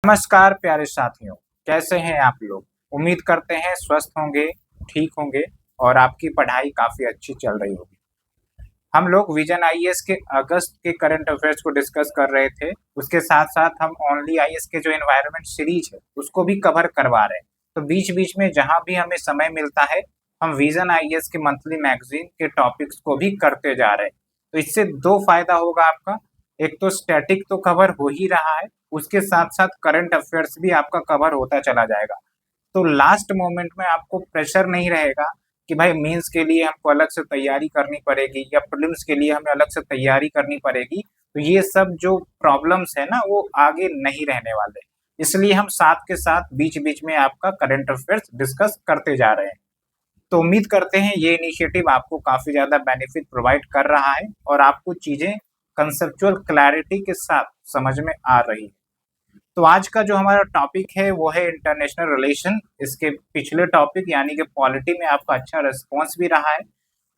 नमस्कार प्यारे साथियों, कैसे हैं आप लोग। उम्मीद करते हैं स्वस्थ होंगे, ठीक होंगे और आपकी पढ़ाई काफ़ी अच्छी चल रही होगी। हम लोग विजन आईएएस के अगस्त के करंट अफेयर्स को डिस्कस कर रहे थे। उसके साथ-साथ हम ओनली आईएएस के जो एनवायरनमेंट सीरीज है, उसको भी कवर करवा रहे हैं। तो बीच-बीच में जहाँ भी हमें समय मिलता है, हम विजन आईएएस के मंथली मैगज़ीन के टॉपिक्स को भी करते जा रहे हैं। तो इससे 2 फ़ायदा होगा आपका, एक तो स्टैटिक तो कवर हो ही रहा है, उसके साथ-साथ करंट अफेयर्स भी आपका कवर होता चला जाएगा। तो लास्ट मोमेंट में आपको प्रेशर नहीं रहेगा कि भाई मेंस के लिए हमको अलग से तैयारी करनी पड़ेगी या प्रीलिम्स के लिए हमें अलग से तैयारी करनी पड़ेगी। तो ये सब जो प्रॉब्लम्स है ना वो आगे नहीं रहने वाले। इसलिए हम साथ के साथ बीच-बीच में आपका करंट अफेयर्स डिस्कस करते जा रहे हैं। तो उम्मीद करते हैं ये इनिशिएटिव आपको काफ़ी ज़्यादा बेनिफिट प्रोवाइड कर रहा है और आपको चीज़ें कंसेप्चुअल क्लैरिटी के साथ समझ में आ रही है। तो आज का जो हमारा टॉपिक है वो है इंटरनेशनल रिलेशन। इसके पिछले टॉपिक यानी कि पॉलिटी में आपका अच्छा रिस्पॉन्स भी रहा है।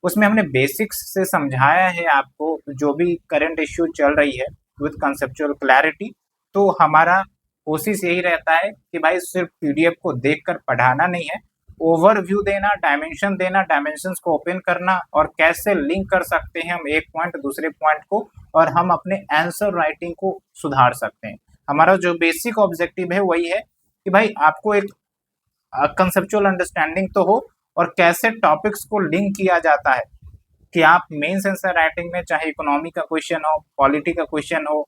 उसमें हमने बेसिक्स से समझाया है आपको जो भी करंट इश्यू चल रही है विद कंसेप्चुअल क्लैरिटी। तो हमारा कोशिश यही रहता है कि भाई सिर्फ पीडीएफ को देखकर पढ़ाना नहीं है, ओवरव्यू देना, डायमेंशन देना, डायमेंशंस को ओपन करना और कैसे लिंक कर सकते हैं हम एक पॉइंट दूसरे पॉइंट को और हम अपने आंसर राइटिंग को सुधार सकते हैं। हमारा जो बेसिक ऑब्जेक्टिव है वही है कि भाई आपको एक कंसेप्चुअल अंडरस्टैंडिंग तो हो और कैसे टॉपिक्स को लिंक किया जाता है कि आप मेंस आंसर राइटिंग में चाहे इकोनॉमी का क्वेश्चन हो, पॉलिटी का क्वेश्चन हो,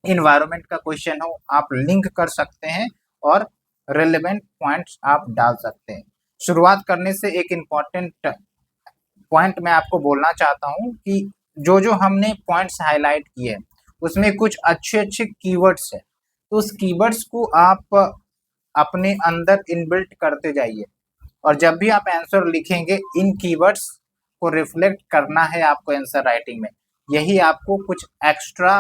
इन्वायरमेंट का क्वेश्चन हो, आप लिंक कर सकते हैं और रिलेवेंट पॉइंट्स आप डाल सकते हैं। शुरुआत करने से एक इम्पॉर्टेंट पॉइंट मैं आपको बोलना चाहता हूँ कि जो हमने पॉइंट्स हाईलाइट किए हैं उसमें कुछ अच्छे कीवर्ड्स हैं। तो उस कीवर्ड्स को आप अपने अंदर इनबिल्ट करते जाइए और जब भी आप आंसर लिखेंगे इन कीवर्ड्स को रिफ्लेक्ट करना है आपको आंसर राइटिंग में। यही आपको कुछ एक्स्ट्रा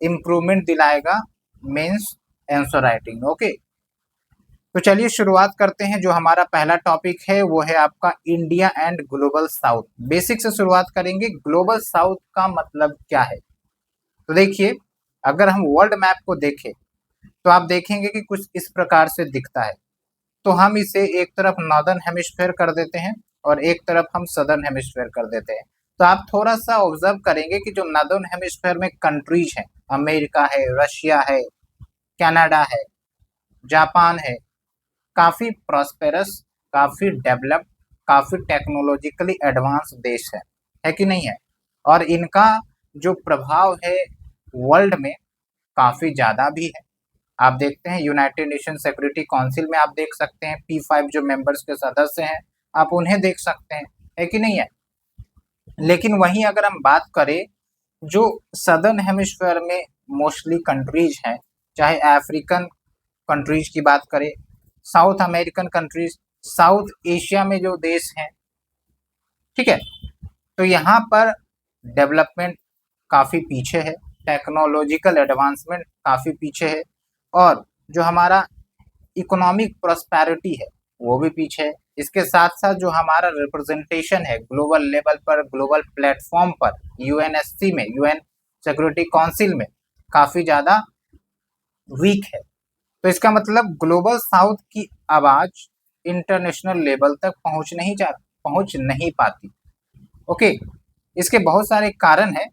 इम्प्रूवमेंट दिलाएगा मेंस आंसर राइटिंग। ओके, तो चलिए शुरुआत करते हैं। जो हमारा पहला टॉपिक है वो है आपका India and global south. Basic से शुरुआत करेंगे। ग्लोबल साउथ का मतलब क्या है? तो देखिए, अगर हम वर्ल्ड मैप को देखें तो आप देखेंगे कि कुछ इस प्रकार से दिखता है। तो हम इसे एक तरफ नॉर्दर्न हेमिस्फेयर कर देते हैं और एक तरफ हम सदर्न हेमिस्फेयर कर देते हैं। तो आप थोड़ा सा ऑब्जर्व करेंगे कि जो नॉर्दर्न हेमिस्फेयर में कंट्रीज हैं, अमेरिका है, रशिया है, कनाडा है, जापान है, काफ़ी प्रॉस्पेरस, काफ़ी डेवलप्ड, काफ़ी टेक्नोलॉजिकली एडवांस देश है कि नहीं है? और इनका जो प्रभाव है वर्ल्ड में काफ़ी ज़्यादा भी है। आप देखते हैं यूनाइटेड नेशन सिक्योरिटी काउंसिल में आप देख सकते हैं P5 जो मेंबर्स के सदस्य हैं, आप उन्हें देख सकते हैं, है कि नहीं है? लेकिन वहीं अगर हम बात करें जो सदर्न हेमिस्फीयर में मोस्टली कंट्रीज हैं, चाहे अफ्रीकन कंट्रीज की बात करें, south American countries, south Asia में जो देश हैं, ठीक है, तो यहाँ पर डेवलपमेंट काफ़ी पीछे है, टेक्नोलॉजिकल एडवांसमेंट काफ़ी पीछे है और जो हमारा इकोनॉमिक प्रॉस्पेरिटी है वो भी पीछे है। इसके साथ साथ जो हमारा रिप्रेजेंटेशन है ग्लोबल लेवल पर, ग्लोबल प्लेटफॉर्म पर, यूएनएससी में, यूएन सिक्योरिटी काउंसिल में काफ़ी ज़्यादा वीक है। तो इसका मतलब ग्लोबल साउथ की आवाज़ इंटरनेशनल लेवल तक पहुंच नहीं पाती। ओके, इसके बहुत सारे कारण हैं,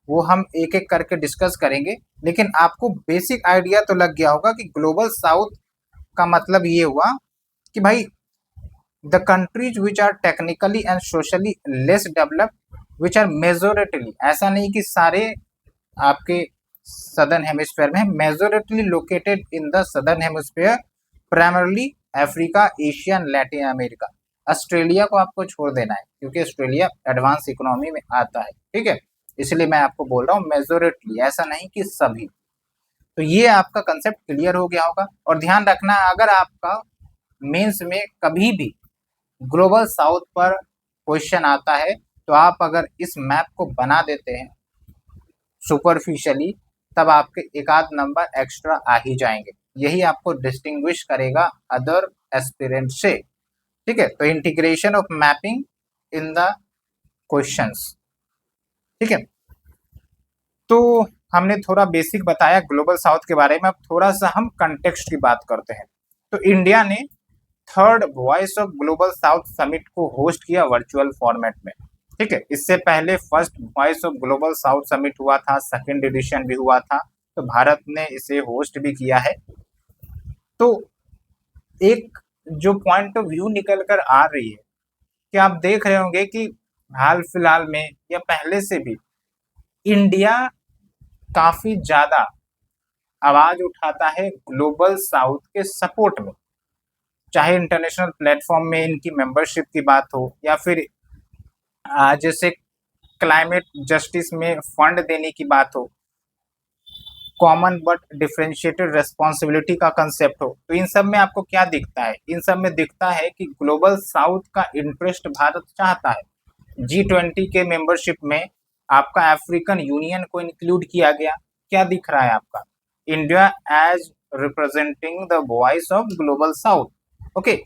वो हम एक एक करके डिस्कस करेंगे, लेकिन आपको बेसिक आइडिया तो लग गया होगा कि ग्लोबल साउथ का मतलब ये हुआ कि भाई the countries which are technically and socially less developed which are majorly, ऐसा नहीं कि सारे आपके सदर्न हेमिस्फेयर में, majorly located in the southern hemisphere, primarily Africa, Asia and Latin America. Australia को आपको छोड़ देना है क्योंकि ऑस्ट्रेलिया एडवांस इकोनॉमी में आता है, ठीक है, इसलिए मैं आपको बोल रहा हूँ मेजोरिटली, ऐसा नहीं कि सभी। तो ये आपका कंसेप्ट क्लियर हो गया होगा। और ध्यान रखना, अगर आपका मेंस में कभी भी ग्लोबल साउथ पर क्वेश्चन आता है तो आप अगर इस मैप को बना देते हैं सुपरफिशियली, तब आपके एक आध नंबर एक्स्ट्रा आ ही जाएंगे। यही आपको डिस्टिंग्विश करेगा अदर एस्पिरेंट से, ठीक है। तो integration of mapping in the questions, ठीक है। तो हमने थोड़ा बेसिक बताया ग्लोबल साउथ के बारे में, अब थोड़ा सा हम कंटेक्स्ट की बात करते हैं। तो इंडिया ने third voice of global south summit को होस्ट किया वर्चुअल फॉर्मेट में। ठीक है, इससे पहले first voice of global south summit हुआ था, सेकेंड एडिशन भी हुआ था, तो भारत ने इसे होस्ट भी किया है। तो एक जो पॉइंट ऑफ व्यू निकल कर आ रही है कि आप देख रहे होंगे कि हाल फिलहाल में या पहले से भी इंडिया काफी ज्यादा आवाज उठाता है ग्लोबल साउथ के सपोर्ट में, चाहे इंटरनेशनल प्लेटफॉर्म में इनकी मेंबरशिप की बात हो या फिर जैसे क्लाइमेट जस्टिस में फंड देने की बात हो, कॉमन बट डिफरेंशिएटेड रेस्पॉन्सिबिलिटी का कंसेप्ट हो। तो इन सब में आपको क्या दिखता है? इन सब में दिखता है कि ग्लोबल साउथ का इंटरेस्ट भारत चाहता है। G20 के मेंबरशिप में आपका अफ्रीकन यूनियन को इंक्लूड किया गया। क्या दिख रहा है आपका? India as representing the voice of global south. Okay,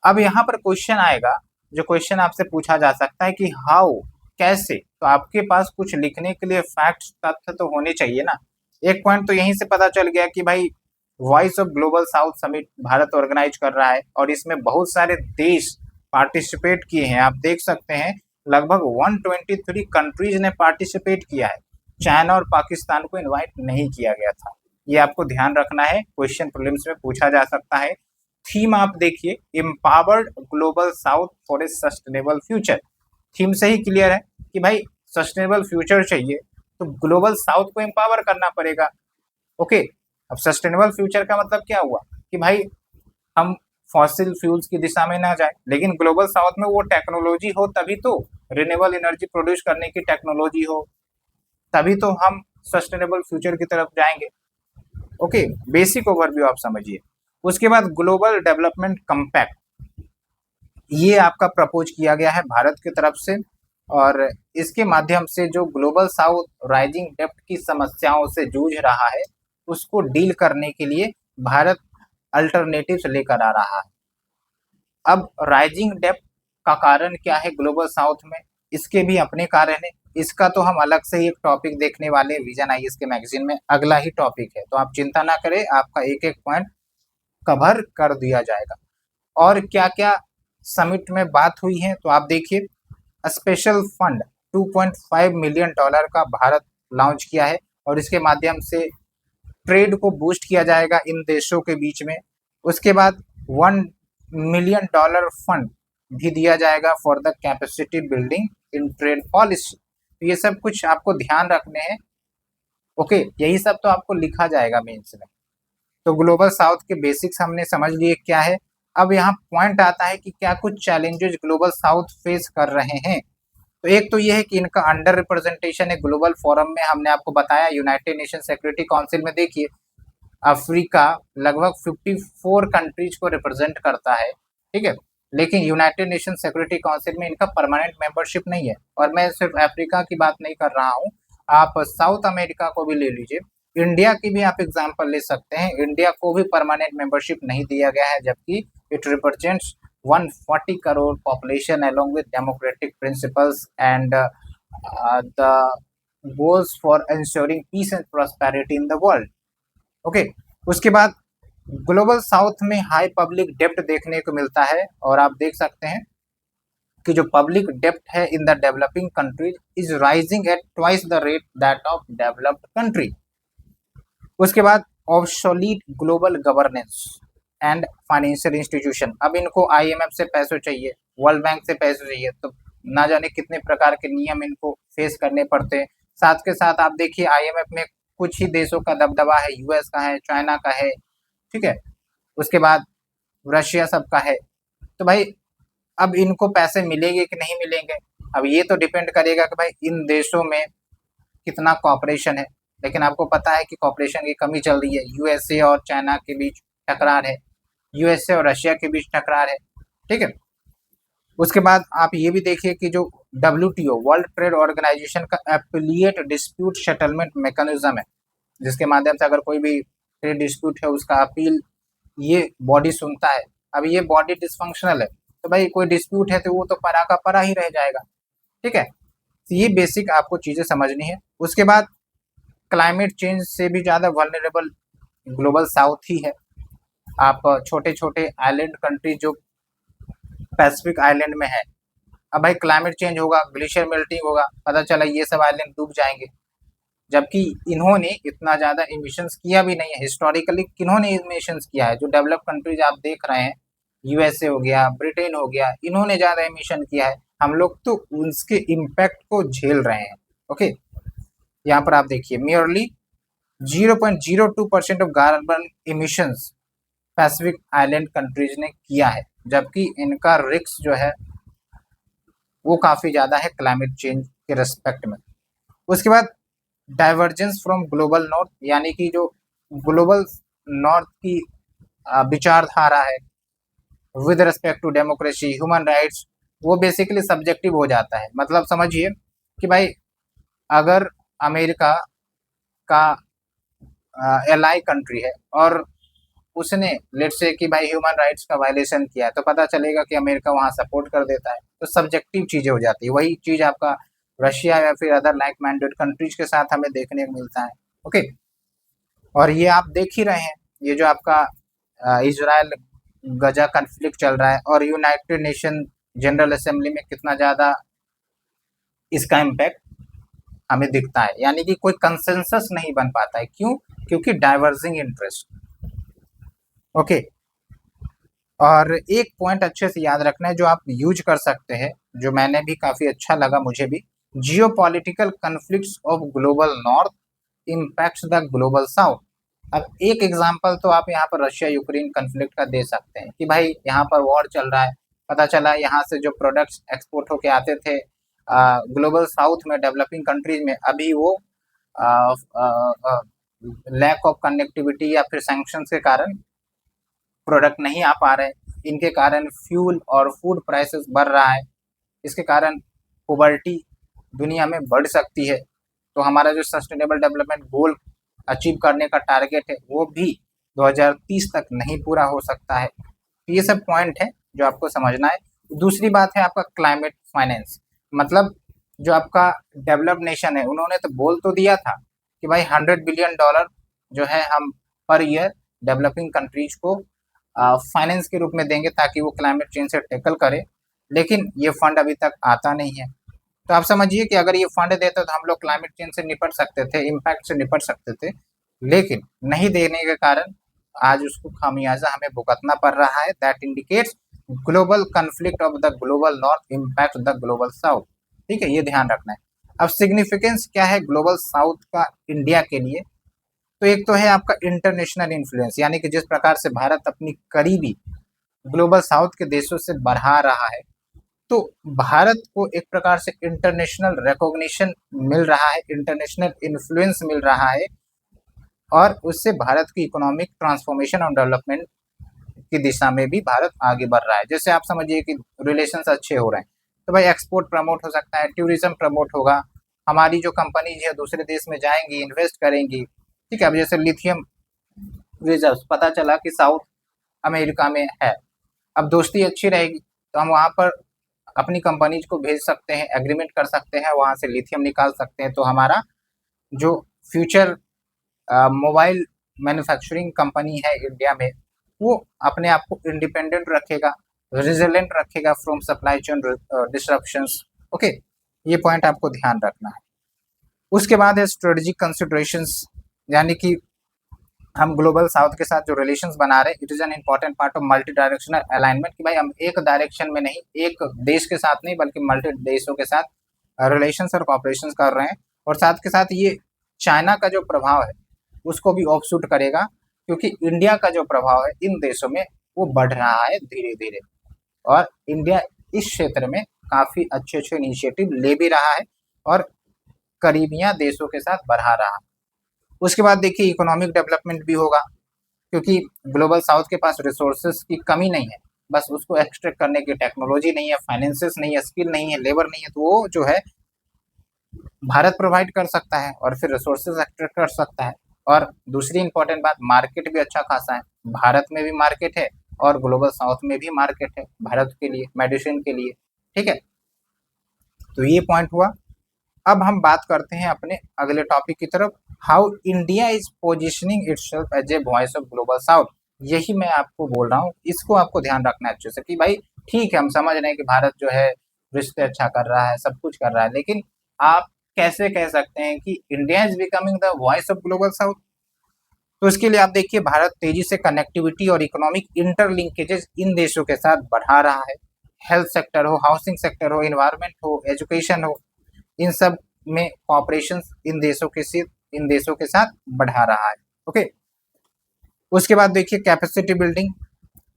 अब यहाँ पर क्वेश्चन आएगा, जो क्वेश्चन आपसे पूछा जा सकता है कि हाउ, कैसे? तो आपके पास कुछ लिखने के लिए फैक्ट्स, तथ्य तो होने चाहिए ना। एक पॉइंट तो यहीं से पता चल गया कि भाई voice of global south summit Bharat organise कर रहा है और इसमें बहुत सारे देश पार्टिसिपेट किए हैं। आप देख सकते हैं लगभग 123 कंट्रीज ने पार्टिसिपेट किया है। चाइना और पाकिस्तान को इन्वाइट नहीं किया गया था। ये आपको ध्यान रखना है, क्वेश्चन प्रीलिम्स में पूछा जा सकता है। थीम आप देखिए, empowered global south for a sustainable future. Theme से ही क्लियर है कि भाई सस्टेनेबल फ्यूचर चाहिए तो ग्लोबल साउथ को एम्पावर करना पड़ेगा। ओके, अब सस्टेनेबल फ्यूचर का मतलब क्या हुआ कि भाई हम फॉसिल फ्यूल्स की दिशा में ना जाए, लेकिन ग्लोबल साउथ में वो टेक्नोलॉजी हो तभी तो, रिन्यूएबल एनर्जी प्रोड्यूस करने की टेक्नोलॉजी हो तभी तो हम सस्टेनेबल फ्यूचर की तरफ जाएंगे। ओके, बेसिक ओवरव्यू आप समझिए। उसके बाद ग्लोबल डेवलपमेंट कम्पैक्ट, ये आपका प्रपोज किया गया है भारत की तरफ से, और इसके माध्यम से जो ग्लोबल साउथ राइजिंग डेप्ट की समस्याओं से जूझ रहा है उसको डील करने के लिए भारत अल्टरनेटिव्स लेकर आ रहा है। अब राइजिंग डेप्ट का कारण क्या है ग्लोबल साउथ में, इसके भी अपने कारण है। इसका तो हम अलग से ही एक टॉपिक देखने वाले विजन आईएएस के मैगजीन में, अगला ही टॉपिक है, तो आप चिंता ना करें, आपका एक एक पॉइंट कवर कर दिया जाएगा। और क्या क्या समिट में बात हुई है तो आप देखिए, स्पेशल फंड $2.5 मिलियन का भारत लॉन्च किया है और इसके माध्यम से ट्रेड को बूस्ट किया जाएगा इन देशों के बीच में। उसके बाद $1 मिलियन फंड भी दिया जाएगा for the capacity building in trade policy. तो ये सब कुछ आपको ध्यान रखने हैं। ओके, यही सब तो आपको लिखा जाएगा मेंस में। तो ग्लोबल साउथ के बेसिक्स हमने समझ लिए क्या है। अब यहाँ पॉइंट आता है कि क्या कुछ चैलेंजेस ग्लोबल साउथ फेस कर रहे हैं। तो एक तो ये है कि इनका अंडर रिप्रेजेंटेशन है ग्लोबल फोरम में। हमने आपको बताया यूनाइटेड नेशन सिक्योरिटी काउंसिल में देखिए अफ्रीका लगभग 54 कंट्रीज को रिप्रेजेंट करता है, ठीक है, लेकिन यूनाइटेड नेशन सिक्योरिटी काउंसिल में इनका परमानेंट मेंबरशिप नहीं है। और मैं सिर्फ अफ्रीका की बात नहीं कर रहा हूँ, आप साउथ अमेरिका को भी ले लीजिए, इंडिया की भी आप एग्जांपल ले सकते हैं। इंडिया को भी परमानेंट मेंबरशिप नहीं दिया गया है, जबकि it represents 140 crore population along with democratic principles and the goals for ensuring peace and prosperity in the world. Okay, उसके बाद ग्लोबल साउथ में हाई पब्लिक डेप्ट देखने को मिलता है और आप देख सकते हैं कि जो पब्लिक डेप्ट है in the developing countries is rising at twice the rate that of developed country. उसके बाद obsolete global governance and financial institution, अब इनको आईएमएफ से पैसे चाहिए, वर्ल्ड बैंक से पैसे चाहिए, तो ना जाने कितने प्रकार के नियम इनको फेस करने पड़ते हैं। साथ के साथ आप देखिए आईएमएफ में कुछ ही देशों का दबदबा है, यूएस का है, चाइना का है, ठीक है, उसके बाद रशिया सबका है। तो भाई अब इनको पैसे मिलेंगे कि नहीं मिलेंगे, अब ये तो डिपेंड करेगा कि भाई इन देशों में कितना कॉपरेशन है। लेकिन आपको पता है कि कॉपरेशन की कमी चल रही है, यूएसए और चाइना के बीच टकरार है, यूएसए और रशिया के बीच टकरार है, ठीक है। उसके बाद आप ये भी देखिए कि जो WTO वर्ल्ड ट्रेड ऑर्गेनाइजेशन का एफिलिएट डिस्प्यूट सेटलमेंट मैकेनिज्म है, जिसके माध्यम से अगर कोई भी ट्रेड डिस्प्यूट है उसका अपील ये बॉडी सुनता है। अब ये बॉडी डिसफंक्शनल है तो भाई कोई डिस्प्यूट है तो वो तो परा का परा ही रह जाएगा, ठीक है। तो ये बेसिक आपको चीजें समझनी है। उसके बाद क्लाइमेट चेंज से भी ज़्यादा वल्नरेबल ग्लोबल साउथ ही है। आप छोटे छोटे आइलैंड कंट्री जो पैसिफिक आइलैंड में है, अब भाई क्लाइमेट चेंज होगा, ग्लेशियर मेल्टिंग होगा, पता चला ये सब आइलैंड डूब जाएंगे। जबकि इन्होंने इतना ज़्यादा इमिशंस किया भी नहीं है। हिस्टोरिकली किन्होंने इमिशंस किया है? जो डेवलप कंट्रीज आप देख रहे हैं, यूएसए हो गया, ब्रिटेन हो गया, इन्होंने ज़्यादा इमिशन किया है। हम लोग तो उसके इम्पैक्ट को झेल रहे हैं। ओके, यहाँ पर आप देखिए merely 0.02% of carbon emissions Pacific island countries ने किया है, जबकि इनका रिस्क जो है वो काफ़ी ज़्यादा है क्लाइमेट चेंज के रिस्पेक्ट में। उसके बाद डाइवर्जेंस फ्रॉम ग्लोबल नॉर्थ, यानी कि जो ग्लोबल नॉर्थ की विचारधारा है with respect to democracy, human rights, वो बेसिकली सब्जेक्टिव हो जाता है। मतलब समझिए कि भाई अगर अमेरिका का एलाई कंट्री है और उसने लेट्स से कि भाई ह्यूमन राइट्स का वायलेशन किया है, तो पता चलेगा कि अमेरिका वहाँ सपोर्ट कर देता है, तो सब्जेक्टिव चीज़ें हो जाती है। वही चीज़ आपका रशिया या फिर अदर लाइक माइंडेड कंट्रीज के साथ हमें देखने को मिलता है। ओके, और ये आप देख ही रहे हैं, ये जो आपका इजराइल गजा कन्फ्लिक्ट चल रहा है और यूनाइटेड नेशन जनरल असेंबली में कितना ज़्यादा इसका इम्पैक्ट हमें दिखता है। यानी कि कोई कंसेंसस नहीं बन पाता है। क्यों? क्योंकि डाइवर्जिंग इंटरेस्ट। ओके, और एक पॉइंट अच्छे से याद रखना है जो आप यूज कर सकते हैं, जो मैंने भी काफ़ी अच्छा लगा मुझे भी, geopolitical conflicts of global north impacts the global south. अब एक एग्जांपल तो आप यहाँ पर रशिया यूक्रेन कन्फ्लिक्ट का दे सकते हैं कि भाई यहाँ पर वॉर चल रहा है, पता चला यहाँ से जो प्रोडक्ट्स एक्सपोर्ट होके आते थे ग्लोबल साउथ में, डेवलपिंग कंट्रीज में, अभी वो लैक ऑफ कनेक्टिविटी या फिर सैंक्शन के कारण प्रोडक्ट नहीं आ पा रहे। इनके कारण फ्यूल और फूड प्राइसेस बढ़ रहा है। इसके कारण पॉवर्टी दुनिया में बढ़ सकती है। तो हमारा जो सस्टेनेबल डेवलपमेंट गोल अचीव करने का टारगेट है वो भी 2030 तक नहीं पूरा हो सकता है। तो ये सब पॉइंट है जो आपको समझना है। दूसरी बात है आपका क्लाइमेट फाइनेंस। मतलब जो आपका डेवलप्ड नेशन है उन्होंने तो बोल तो दिया था कि भाई $100 बिलियन जो है हम पर ईयर डेवलपिंग कंट्रीज को फाइनेंस के रूप में देंगे ताकि वो क्लाइमेट चेंज से टैकल करे, लेकिन ये फंड अभी तक आता नहीं है। तो आप समझिए कि अगर ये फंड देते तो हम लोग क्लाइमेट चेंज से निपट सकते थे, इम्पैक्ट से निपट सकते थे, लेकिन नहीं देने के कारण आज उसको खामियाजा हमें भुगतना पड़ रहा है। That indicates global conflict of the global north impact the global south. ठीक है, ये ध्यान रखना है। अब सिग्निफिकेंस क्या है ग्लोबल साउथ का इंडिया के लिए? तो एक तो है आपका इंटरनेशनल इन्फ्लुएंस, यानी कि जिस प्रकार से भारत अपनी करीबी ग्लोबल साउथ के देशों से बढ़ा रहा है, तो भारत को एक प्रकार से इंटरनेशनल रिकॉग्निशन मिल रहा है, इंटरनेशनल इन्फ्लुएंस मिल रहा है, और उससे भारत की इकोनॉमिक ट्रांसफॉर्मेशन और डेवलपमेंट की दिशा में भी भारत आगे बढ़ रहा है। जैसे आप समझिए कि रिलेशंस अच्छे हो रहे हैं तो भाई एक्सपोर्ट प्रमोट हो सकता है, टूरिज्म प्रमोट होगा, हमारी जो कंपनीज है दूसरे देश में जाएंगी, इन्वेस्ट करेंगी। ठीक है, अब जैसे लिथियम रिजर्व पता चला कि साउथ अमेरिका में है, अब दोस्ती अच्छी रहेगी तो हम वहाँ पर अपनी कंपनीज को भेज सकते हैं, एग्रीमेंट कर सकते हैं, वहाँ से लिथियम निकाल सकते हैं। तो हमारा जो फ्यूचर मोबाइल मैन्युफैक्चरिंग कंपनी है इंडिया में, वो अपने आप को इंडिपेंडेंट रखेगा, रेजिलेंट रखेगा from supply chain disruptions. Okay, ये पॉइंट आपको ध्यान रखना है। उसके बाद है स्ट्रेटेजिक कंसिडरेशंस, यानी कि हम ग्लोबल साउथ के साथ जो रिलेशंस बना रहे हैं, it is an important part of multi directional alignment, कि भाई हम एक डायरेक्शन में नहीं, एक देश के साथ नहीं, बल्कि मल्टी देशों के साथ रिलेशंस और कॉपरेशन कर रहे हैं। और साथ के साथ ये चाइना का जो प्रभाव है उसको भी ऑफशूट करेगा, क्योंकि इंडिया का जो प्रभाव है इन देशों में वो बढ़ रहा है धीरे धीरे, और इंडिया इस क्षेत्र में काफ़ी अच्छे अच्छे इनिशिएटिव ले भी रहा है और करीबियाँ देशों के साथ बढ़ा रहा है। उसके बाद देखिए इकोनॉमिक डेवलपमेंट भी होगा, क्योंकि ग्लोबल साउथ के पास रिसोर्सेज की कमी नहीं है, बस उसको एक्सट्रैक्ट करने की टेक्नोलॉजी नहीं है, फाइनेंसेस नहीं है, स्किल नहीं है, लेबर नहीं है, तो वो जो है भारत प्रोवाइड कर सकता है और फिर रिसोर्सेज एक्सट्रैक्ट कर सकता है। और दूसरी इंपॉर्टेंट बात, मार्केट भी अच्छा खासा है, भारत में भी मार्केट है और ग्लोबल साउथ में भी मार्केट है भारत के लिए, मेडिसिन के लिए। ठीक है, तो ये पॉइंट हुआ। अब हम बात करते हैं अपने अगले टॉपिक की तरफ, how India is positioning itself as a voice of global south. यही मैं आपको बोल रहा हूँ, इसको आपको ध्यान रखना है अच्छे से कि भाई ठीक है, हम समझ रहे हैं कि भारत जो है रिश्ते अच्छा कर रहा है, सब कुछ कर रहा है, लेकिन आप कैसे कह सकते हैं कि India is becoming the voice of global south. तो इसके लिए आप देखिए, भारत तेजी से कनेक्टिविटी और इकोनॉमिक इंटरलिंकेजेस इन देशों के साथ बढ़ा रहा है। हेल्थ सेक्टर हो, हाउसिंग सेक्टर हो, इन्वायरमेंट हो, एजुकेशन हो, इन सब में कॉपरेशन इन देशों के साथ बढ़ा रहा है। ओके, उसके बाद देखिए capacity building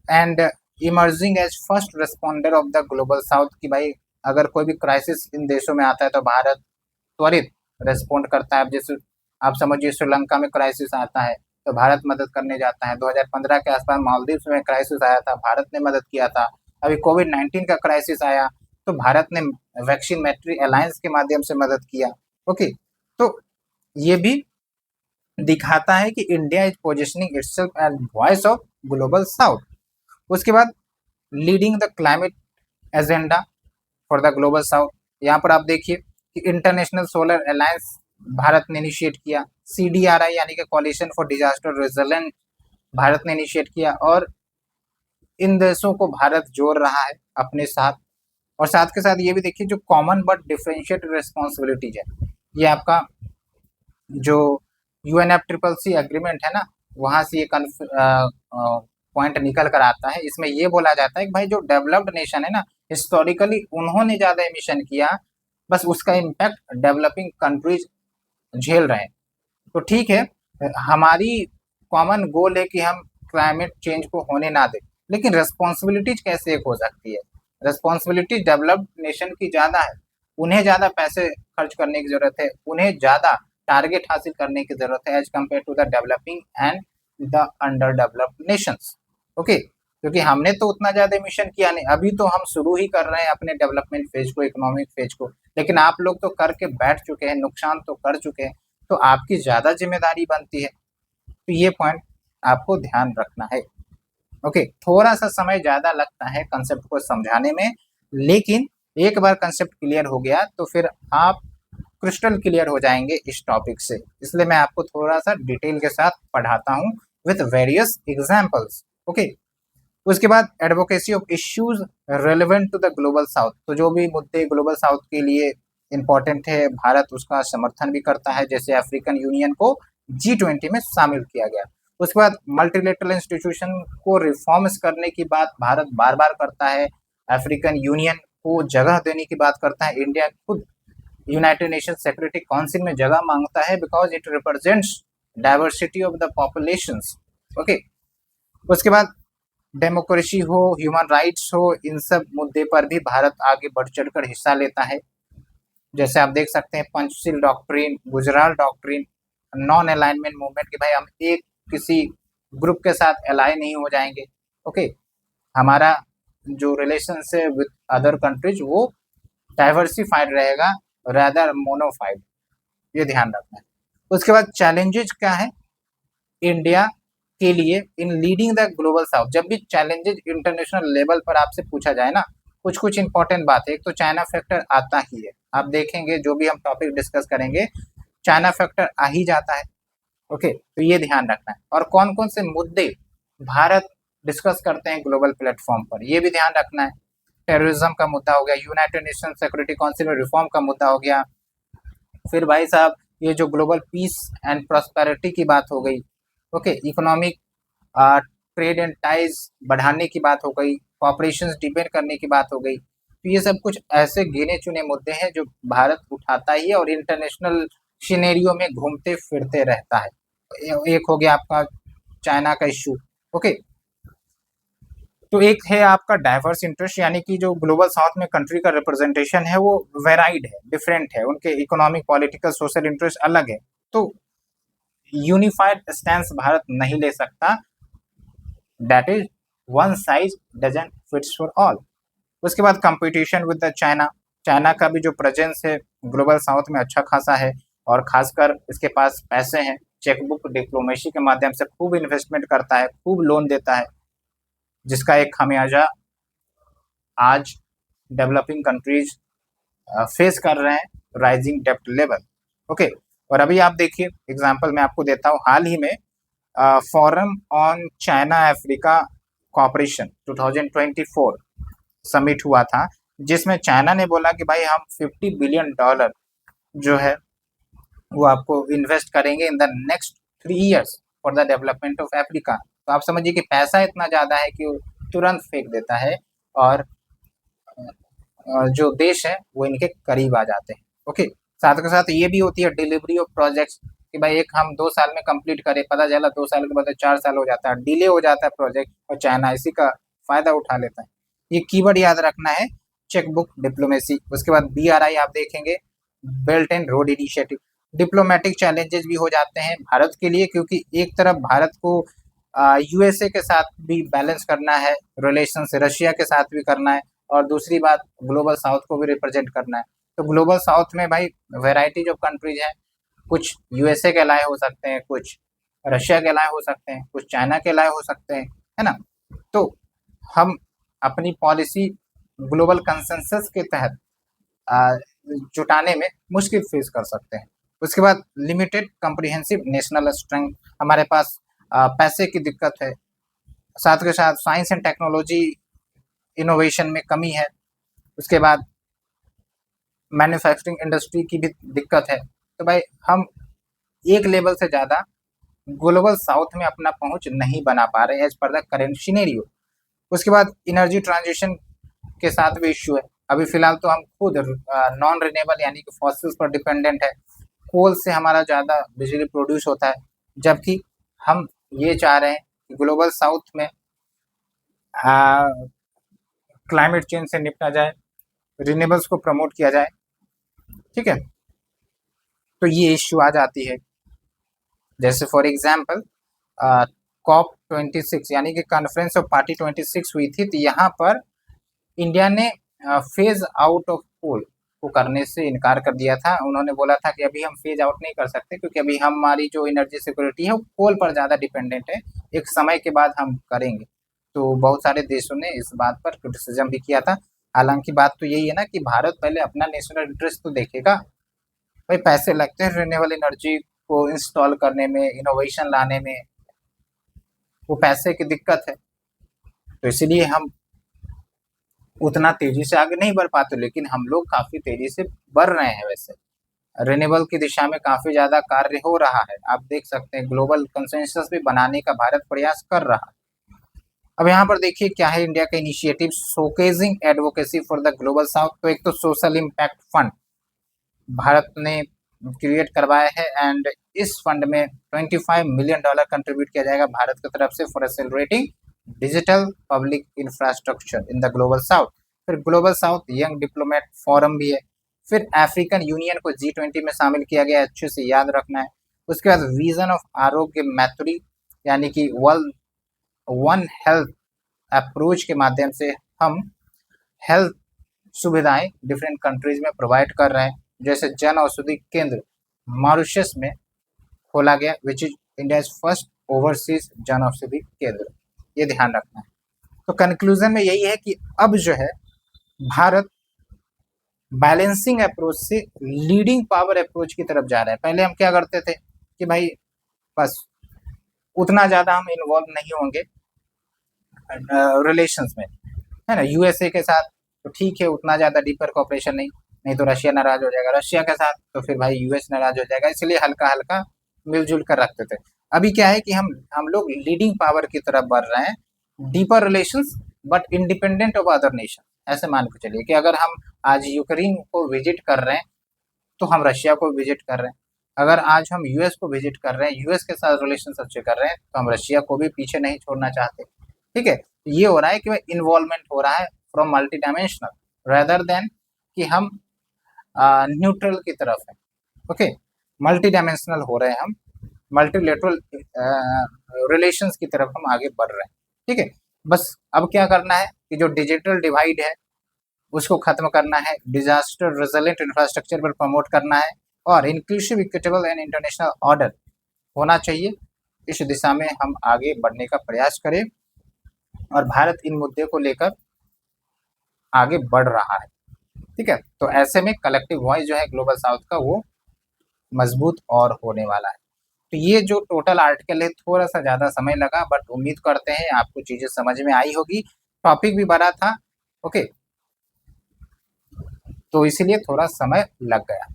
and emerging as first responder of the global south, कि भाई अगर कोई भी क्राइसिस इन देशों में आता है तो भारत त्वरित रेस्पॉन्ड करता है। अब जैसे आप समझिए श्रीलंका में क्राइसिस आता है तो भारत मदद करने जाता है। 2015 के आसपास मालदीव्स में क्राइसिस आया था, भारत ने मदद किया था। अभी कोविड-19 का क्राइसिस आया तो भारत ने वैक्सीन मैत्री अलायंस के माध्यम से मदद किया। ओके, तो ये भी दिखाता है कि India is positioning itself as voice of global south. उसके बाद leading the climate agenda for the global south. यहाँ पर आप देखिए कि इंटरनेशनल सोलर अलायंस भारत ने इनिशिएट किया, CDRI यानी कि coalition for disaster resilient Bharat ने इनिशिएट किया, और इन देशों को भारत जोड़ रहा है अपने साथ। और साथ के साथ ये भी देखिए जो कॉमन बट डिफरेंशिएट रिस्पॉन्सिबिलिटीज है, ये आपका जो UNFCCC एग्रीमेंट है ना, वहाँ से ये पॉइंट निकल कर आता है। इसमें ये बोला जाता है कि भाई जो डेवलप्ड नेशन है ना, हिस्टोरिकली उन्होंने ज़्यादा एमिशन किया, बस उसका इम्पैक्ट डेवलपिंग कंट्रीज झेल रहे हैं। तो ठीक है, हमारी कॉमन गोल है कि हम क्लाइमेट चेंज को होने ना दें, लेकिन रेस्पॉन्सिबिलिटीज कैसे एक हो सकती है। रेस्पॉन्सिबिलिटी डेवलप्ड नेशन की ज़्यादा है, उन्हें ज़्यादा पैसे खर्च करने की ज़रूरत है, उन्हें ज़्यादा टारगेट हासिल करने की ज़रूरत है as compare to the developing and the under developed nations. Okay, क्योंकि हमने तो उतना ज़्यादा मिशन किया नहीं, अभी तो हम शुरू ही कर रहे हैं अपने डेवलपमेंट फेज को, इकोनॉमिक फेज को, लेकिन आप लोग तो करके बैठ चुके हैं, नुकसान तो कर चुके हैं, तो आपकी ज़्यादा जिम्मेदारी बनती है। तो ये पॉइंट आपको ध्यान रखना है। ओके, थोड़ा सा समय ज़्यादा लगता है कंसेप्ट को समझाने में, लेकिन एक बार कंसेप्ट क्लियर हो गया तो फिर आप क्रिस्टल क्लियर हो जाएंगे इस टॉपिक से। इसलिए मैं आपको थोड़ा सा डिटेल के साथ पढ़ाता हूँ विथ वेरियस एग्जाम्पल्स। ओके, उसके बाद advocacy of issues relevant to the global south. तो जो भी मुद्दे ग्लोबल साउथ के लिए इम्पोर्टेंट है, भारत उसका समर्थन भी करता है, जैसे अफ्रीकन यूनियन को G20 में शामिल किया गया। उसके बाद मल्टीलेटरल इंस्टीट्यूशन को रिफॉर्म्स करने की बात भारत बार बार करता है, अफ्रीकन यूनियन को जगह देने की बात करता है। इंडिया खुद यूनाइटेड नेशन सिक्योरिटी काउंसिल में जगह मांगता है because it represents diversity of the populations. Okay, उसके बाद डेमोक्रेसी हो, ह्यूमन राइट्स हो, इन सब मुद्दे पर भी भारत आगे बढ़ चढ़कर हिस्सा लेता है। जैसे आप देख सकते हैं Panchsheel doctrine, Gujral doctrine, non alignment movement, कि भाई हम एक किसी ग्रुप के साथ अलाइन नहीं हो जाएंगे। ओके, हमारा जो रिलेशन है विद अदर कंट्रीज वो डाइवर्सिफाइड रहेगा रादर मोनोफाइड, ये ध्यान रखना है। उसके बाद चैलेंजेस क्या है इंडिया के लिए इन लीडिंग द ग्लोबल साउथ। जब भी चैलेंजेस इंटरनेशनल लेवल पर आपसे पूछा जाए ना, कुछ कुछ इंपॉर्टेंट बात है। एक तो चाइना फैक्टर आता ही है, आप देखेंगे जो भी हम टॉपिक डिस्कस करेंगे चाइना फैक्टर आ ही जाता है। ओके, तो ये ध्यान रखना है। और कौन कौन से मुद्दे भारत डिस्कस करते हैं ग्लोबल प्लेटफॉर्म पर, ये भी ध्यान रखना है। टेररिज्म का मुद्दा हो गया, यूनाइटेड नेशन सिक्योरिटी काउंसिल में रिफॉर्म का मुद्दा हो गया, फिर भाई साहब ये जो ग्लोबल पीस एंड प्रॉस्पेरिटी की बात हो गई। Okay, economic trade and ties बढ़ाने की बात हो गई, कॉपरेशन डिपेंड करने की बात हो गई। तो ये सब कुछ ऐसे गिने चुने मुद्दे हैं जो भारत उठाता ही है और इंटरनेशनल सिनेरियो में घूमते फिरते रहता है। एक हो गया आपका चाइना का इश्यू। ओके, तो एक है आपका डाइवर्स इंटरेस्ट, यानी कि जो ग्लोबल साउथ में कंट्री का रिप्रेजेंटेशन है वो वेराइड है, डिफरेंट है, उनके इकोनॉमिक, पॉलिटिकल, सोशल इंटरेस्ट अलग है, तो यूनिफाइड स्टैंस भारत नहीं ले सकता। That is one size doesn't fits for all. उसके बाद competition with the China. China का भी जो प्रेजेंस है ग्लोबल साउथ में अच्छा खासा है, और खासकर इसके पास पैसे हैं, चेकबुक डिप्लोमेसी के माध्यम से खूब इन्वेस्टमेंट करता है, खूब लोन देता है, जिसका एक खामियाजा आज डेवलपिंग कंट्रीज फेस कर रहे हैं। राइजिंग डेब्ट लेवल। ओके, और अभी आप देखिए एग्जांपल मैं आपको देता हूँ, हाल ही में forum on China Africa cooperation 2024 summit हुआ था, जिसमें चाइना ने बोला कि भाई हम $50 बिलियन जो है वो आपको इन्वेस्ट करेंगे in the next 3 years for the development of Africa. तो आप समझिए कि पैसा इतना ज़्यादा है कि वो तुरंत फेंक देता है, और जो देश है वो इनके करीब आ जाते हैं। ओके, साथ के साथ ये भी होती है डिलीवरी ऑफ प्रोजेक्ट्स, कि भाई एक हम 2 साल में कंप्लीट करें, पता चला 2 साल के बाद 4 साल हो जाता है, डिले हो जाता है प्रोजेक्ट, और चाइना इसी का फायदा उठा लेता है। ये कीवर्ड याद रखना है, चेकबुक डिप्लोमेसी। उसके बाद BRI आप देखेंगे, belt and road initiative. Diplomatic challenges भी हो जाते हैं भारत के लिए, क्योंकि एक तरफ भारत को USA के साथ भी बैलेंस करना है रिलेशन, रशिया के साथ भी करना है, और दूसरी बात ग्लोबल साउथ को भी रिप्रेजेंट करना है। तो ग्लोबल साउथ में भाई वेराइटीज ऑफ कंट्रीज हैं, कुछ USA के लाए हो सकते हैं, कुछ रशिया के लाए हो सकते हैं, कुछ चाइना के लाए हो सकते हैं, है ना। तो हम अपनी पॉलिसी ग्लोबल कंसेंसस के तहत जुटाने में मुश्किल फेस कर सकते हैं। उसके बाद लिमिटेड कम्प्रिहेंसिव नेशनल स्ट्रेंथ, हमारे पास पैसे की दिक्कत है, साथ के साथ साइंस एंड टेक्नोलॉजी इनोवेशन में कमी है, उसके बाद मैन्युफैक्चरिंग इंडस्ट्री की भी दिक्कत है। तो भाई हम एक लेवल से ज़्यादा ग्लोबल साउथ में अपना पहुंच नहीं बना पा रहे as per the current scenario. उसके बाद एनर्जी ट्रांजिशन के साथ भी इश्यू है। अभी फिलहाल तो हम खुद नॉन रिन्यूएबल यानी कि फॉसिल्स पर डिपेंडेंट है, कोल से हमारा ज़्यादा बिजली प्रोड्यूस होता है, जबकि हम ये चाह रहे हैं कि ग्लोबल साउथ में क्लाइमेट चेंज से निपटा जाए, रिन्यूएबल्स को प्रमोट किया जाए। ठीक है, तो ये इश्यू आ जाती है। जैसे फॉर एग्जांपल COP26 यानी कि कॉन्फ्रेंस ऑफ पार्टी 26 हुई थी, तो यहाँ पर इंडिया ने फेज आउट ऑफ कोल को करने से इनकार कर दिया था। उन्होंने बोला था कि अभी हम फेज आउट नहीं कर सकते, क्योंकि अभी हमारी जो एनर्जी सिक्योरिटी है वो कोल पर ज़्यादा डिपेंडेंट है, एक समय के बाद हम करेंगे। तो बहुत सारे देशों ने इस बात पर क्रिटिसिज्म भी किया था। हालांकि बात तो यही है ना कि भारत पहले अपना नेशनल इंटरेस्ट तो देखेगा। भाई पैसे लगते हैं रिन्यूएबल एनर्जी को इंस्टॉल करने में, इनोवेशन लाने में, वो पैसे की दिक्कत है, तो इसीलिए हम उतना तेजी से आगे नहीं बढ़ पाते। लेकिन हम लोग काफी तेजी से बढ़ रहे हैं, वैसे रिन्यूएबल की दिशा में काफी ज्यादा कार्य हो रहा है। आप देख सकते हैं ग्लोबल कंसेंसस भी बनाने का भारत प्रयास कर रहा है। अब यहाँ पर देखिए क्या है इंडिया का initiative, showcasing advocacy for the global south. तो एक तो सोशल इम्पैक्ट फंड भारत ने क्रिएट करवाया है, एंड इस फंड में $25 मिलियन कंट्रीब्यूट किया जाएगा भारत की तरफ से for accelerating digital public infrastructure in the global south. फिर global south young diplomat forum भी है। फिर अफ्रीकन यूनियन को G20 में शामिल किया गया, अच्छे से याद रखना है। उसके बाद विजन ऑफ आरोग्य मैत्री यानी कि वर्ल्ड वन हेल्थ अप्रोच के माध्यम से हम हेल्थ सुविधाएं डिफरेंट कंट्रीज में प्रोवाइड कर रहे हैं। जैसे जन औषधि केंद्र मॉरिशस में खोला गया, which is India first overseas Jan Aushadhi केंद्र, ये ध्यान रखना है। तो कंक्लूजन में यही है कि अब जो है भारत बैलेंसिंग अप्रोच से लीडिंग पावर अप्रोच की तरफ जा रहा है। पहले हम क्या करते थे कि भाई बस उतना ज़्यादा हम इन्वॉल्व नहीं होंगे रिलेशंस में, है ना, USA के साथ तो ठीक है, उतना ज़्यादा डीपर कॉपरेशन नहीं, नहीं तो रशिया नाराज हो जाएगा, रशिया के साथ तो फिर भाई US नाराज हो जाएगा, इसलिए हल्का हल्का मिलजुल कर रखते थे। अभी क्या है कि हम लोग लीडिंग पावर की तरफ बढ़ रहे हैं, deeper relations but independent of other nation. ऐसे मान के चलिए कि अगर हम आज यूक्रेन को विजिट कर रहे हैं तो हम रशिया को विजिट कर रहे हैं, अगर आज हम US को विजिट कर रहे हैं, US के साथ रिलेशन अच्छे कर रहे हैं, तो हम रशिया को भी पीछे नहीं छोड़ना चाहते। ठीक है, ये हो रहा है कि इन्वॉल्वमेंट हो रहा है from multi dimensional rather than कि हम न्यूट्रल की तरफ है। ओके, मल्टी डायमेंशनल हो रहे हैं हम, मल्टीलेटरल रिलेशंस की तरफ हम आगे बढ़ रहे हैं। ठीक है, बस अब क्या करना है कि जो डिजिटल डिवाइड है उसको खत्म करना है, डिजास्टर रेजिलेंट इंफ्रास्ट्रक्चर पर प्रमोट करना है, और inclusive equitable and international order होना चाहिए। इस दिशा में हम आगे बढ़ने का प्रयास करें, और भारत इन मुद्दे को लेकर आगे बढ़ रहा है। ठीक है, तो ऐसे में कलेक्टिव वॉइस जो है ग्लोबल साउथ का वो मजबूत और होने वाला है। तो ये जो टोटल आर्टिकल है थोड़ा सा ज़्यादा समय लगा, बट उम्मीद करते हैं आपको चीज़ें समझ में आई होगी। टॉपिक भी बड़ा था, ओके, तो इसीलिए थोड़ा समय लग गया।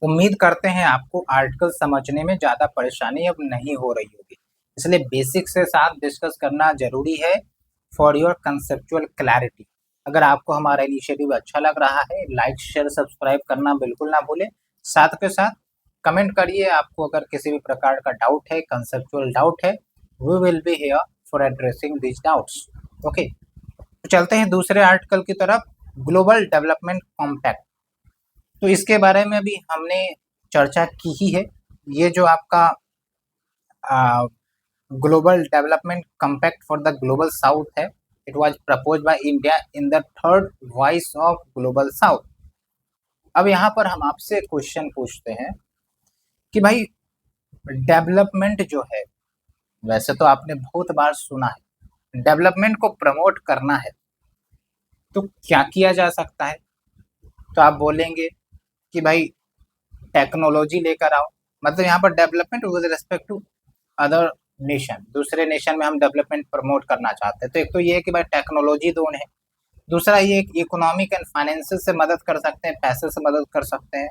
उम्मीद करते हैं आपको आर्टिकल समझने में ज़्यादा परेशानी अब नहीं हो रही होगी, इसलिए बेसिक से साथ डिस्कस करना जरूरी है फॉर योर कंसेप्चुअल क्लैरिटी। अगर आपको हमारा इनिशिएटिव अच्छा लग रहा है, लाइक शेयर सब्सक्राइब करना बिल्कुल ना भूलें। साथ के साथ कमेंट करिए, आपको अगर किसी भी प्रकार का डाउट है, कंसेप्चुअल डाउट है, we will be here for addressing this doubts. Okay, तो चलते हैं दूसरे आर्टिकल की तरफ, ग्लोबल डेवलपमेंट कॉम्पैक्ट। तो इसके बारे में भी हमने चर्चा की ही है। ये जो आपका global development compact for the global south है, it was propose by India in the third voice of global south. अब यहाँ पर हम आपसे क्वेश्चन पूछते हैं कि भाई डेवलपमेंट जो है, वैसे तो आपने बहुत बार सुना है, डेवलपमेंट को प्रमोट करना है तो क्या किया जा सकता है? तो आप बोलेंगे कि भाई टेक्नोलॉजी लेकर आओ, मतलब यहाँ पर development with respect to other nation, दूसरे नेशन में हम डेवलपमेंट प्रमोट करना चाहते हैं। तो एक तो ये है कि भाई टेक्नोलॉजी दोन है, दूसरा ये कि इकोनॉमिक एंड फाइनेंस से मदद कर सकते हैं, पैसे से मदद कर सकते हैं,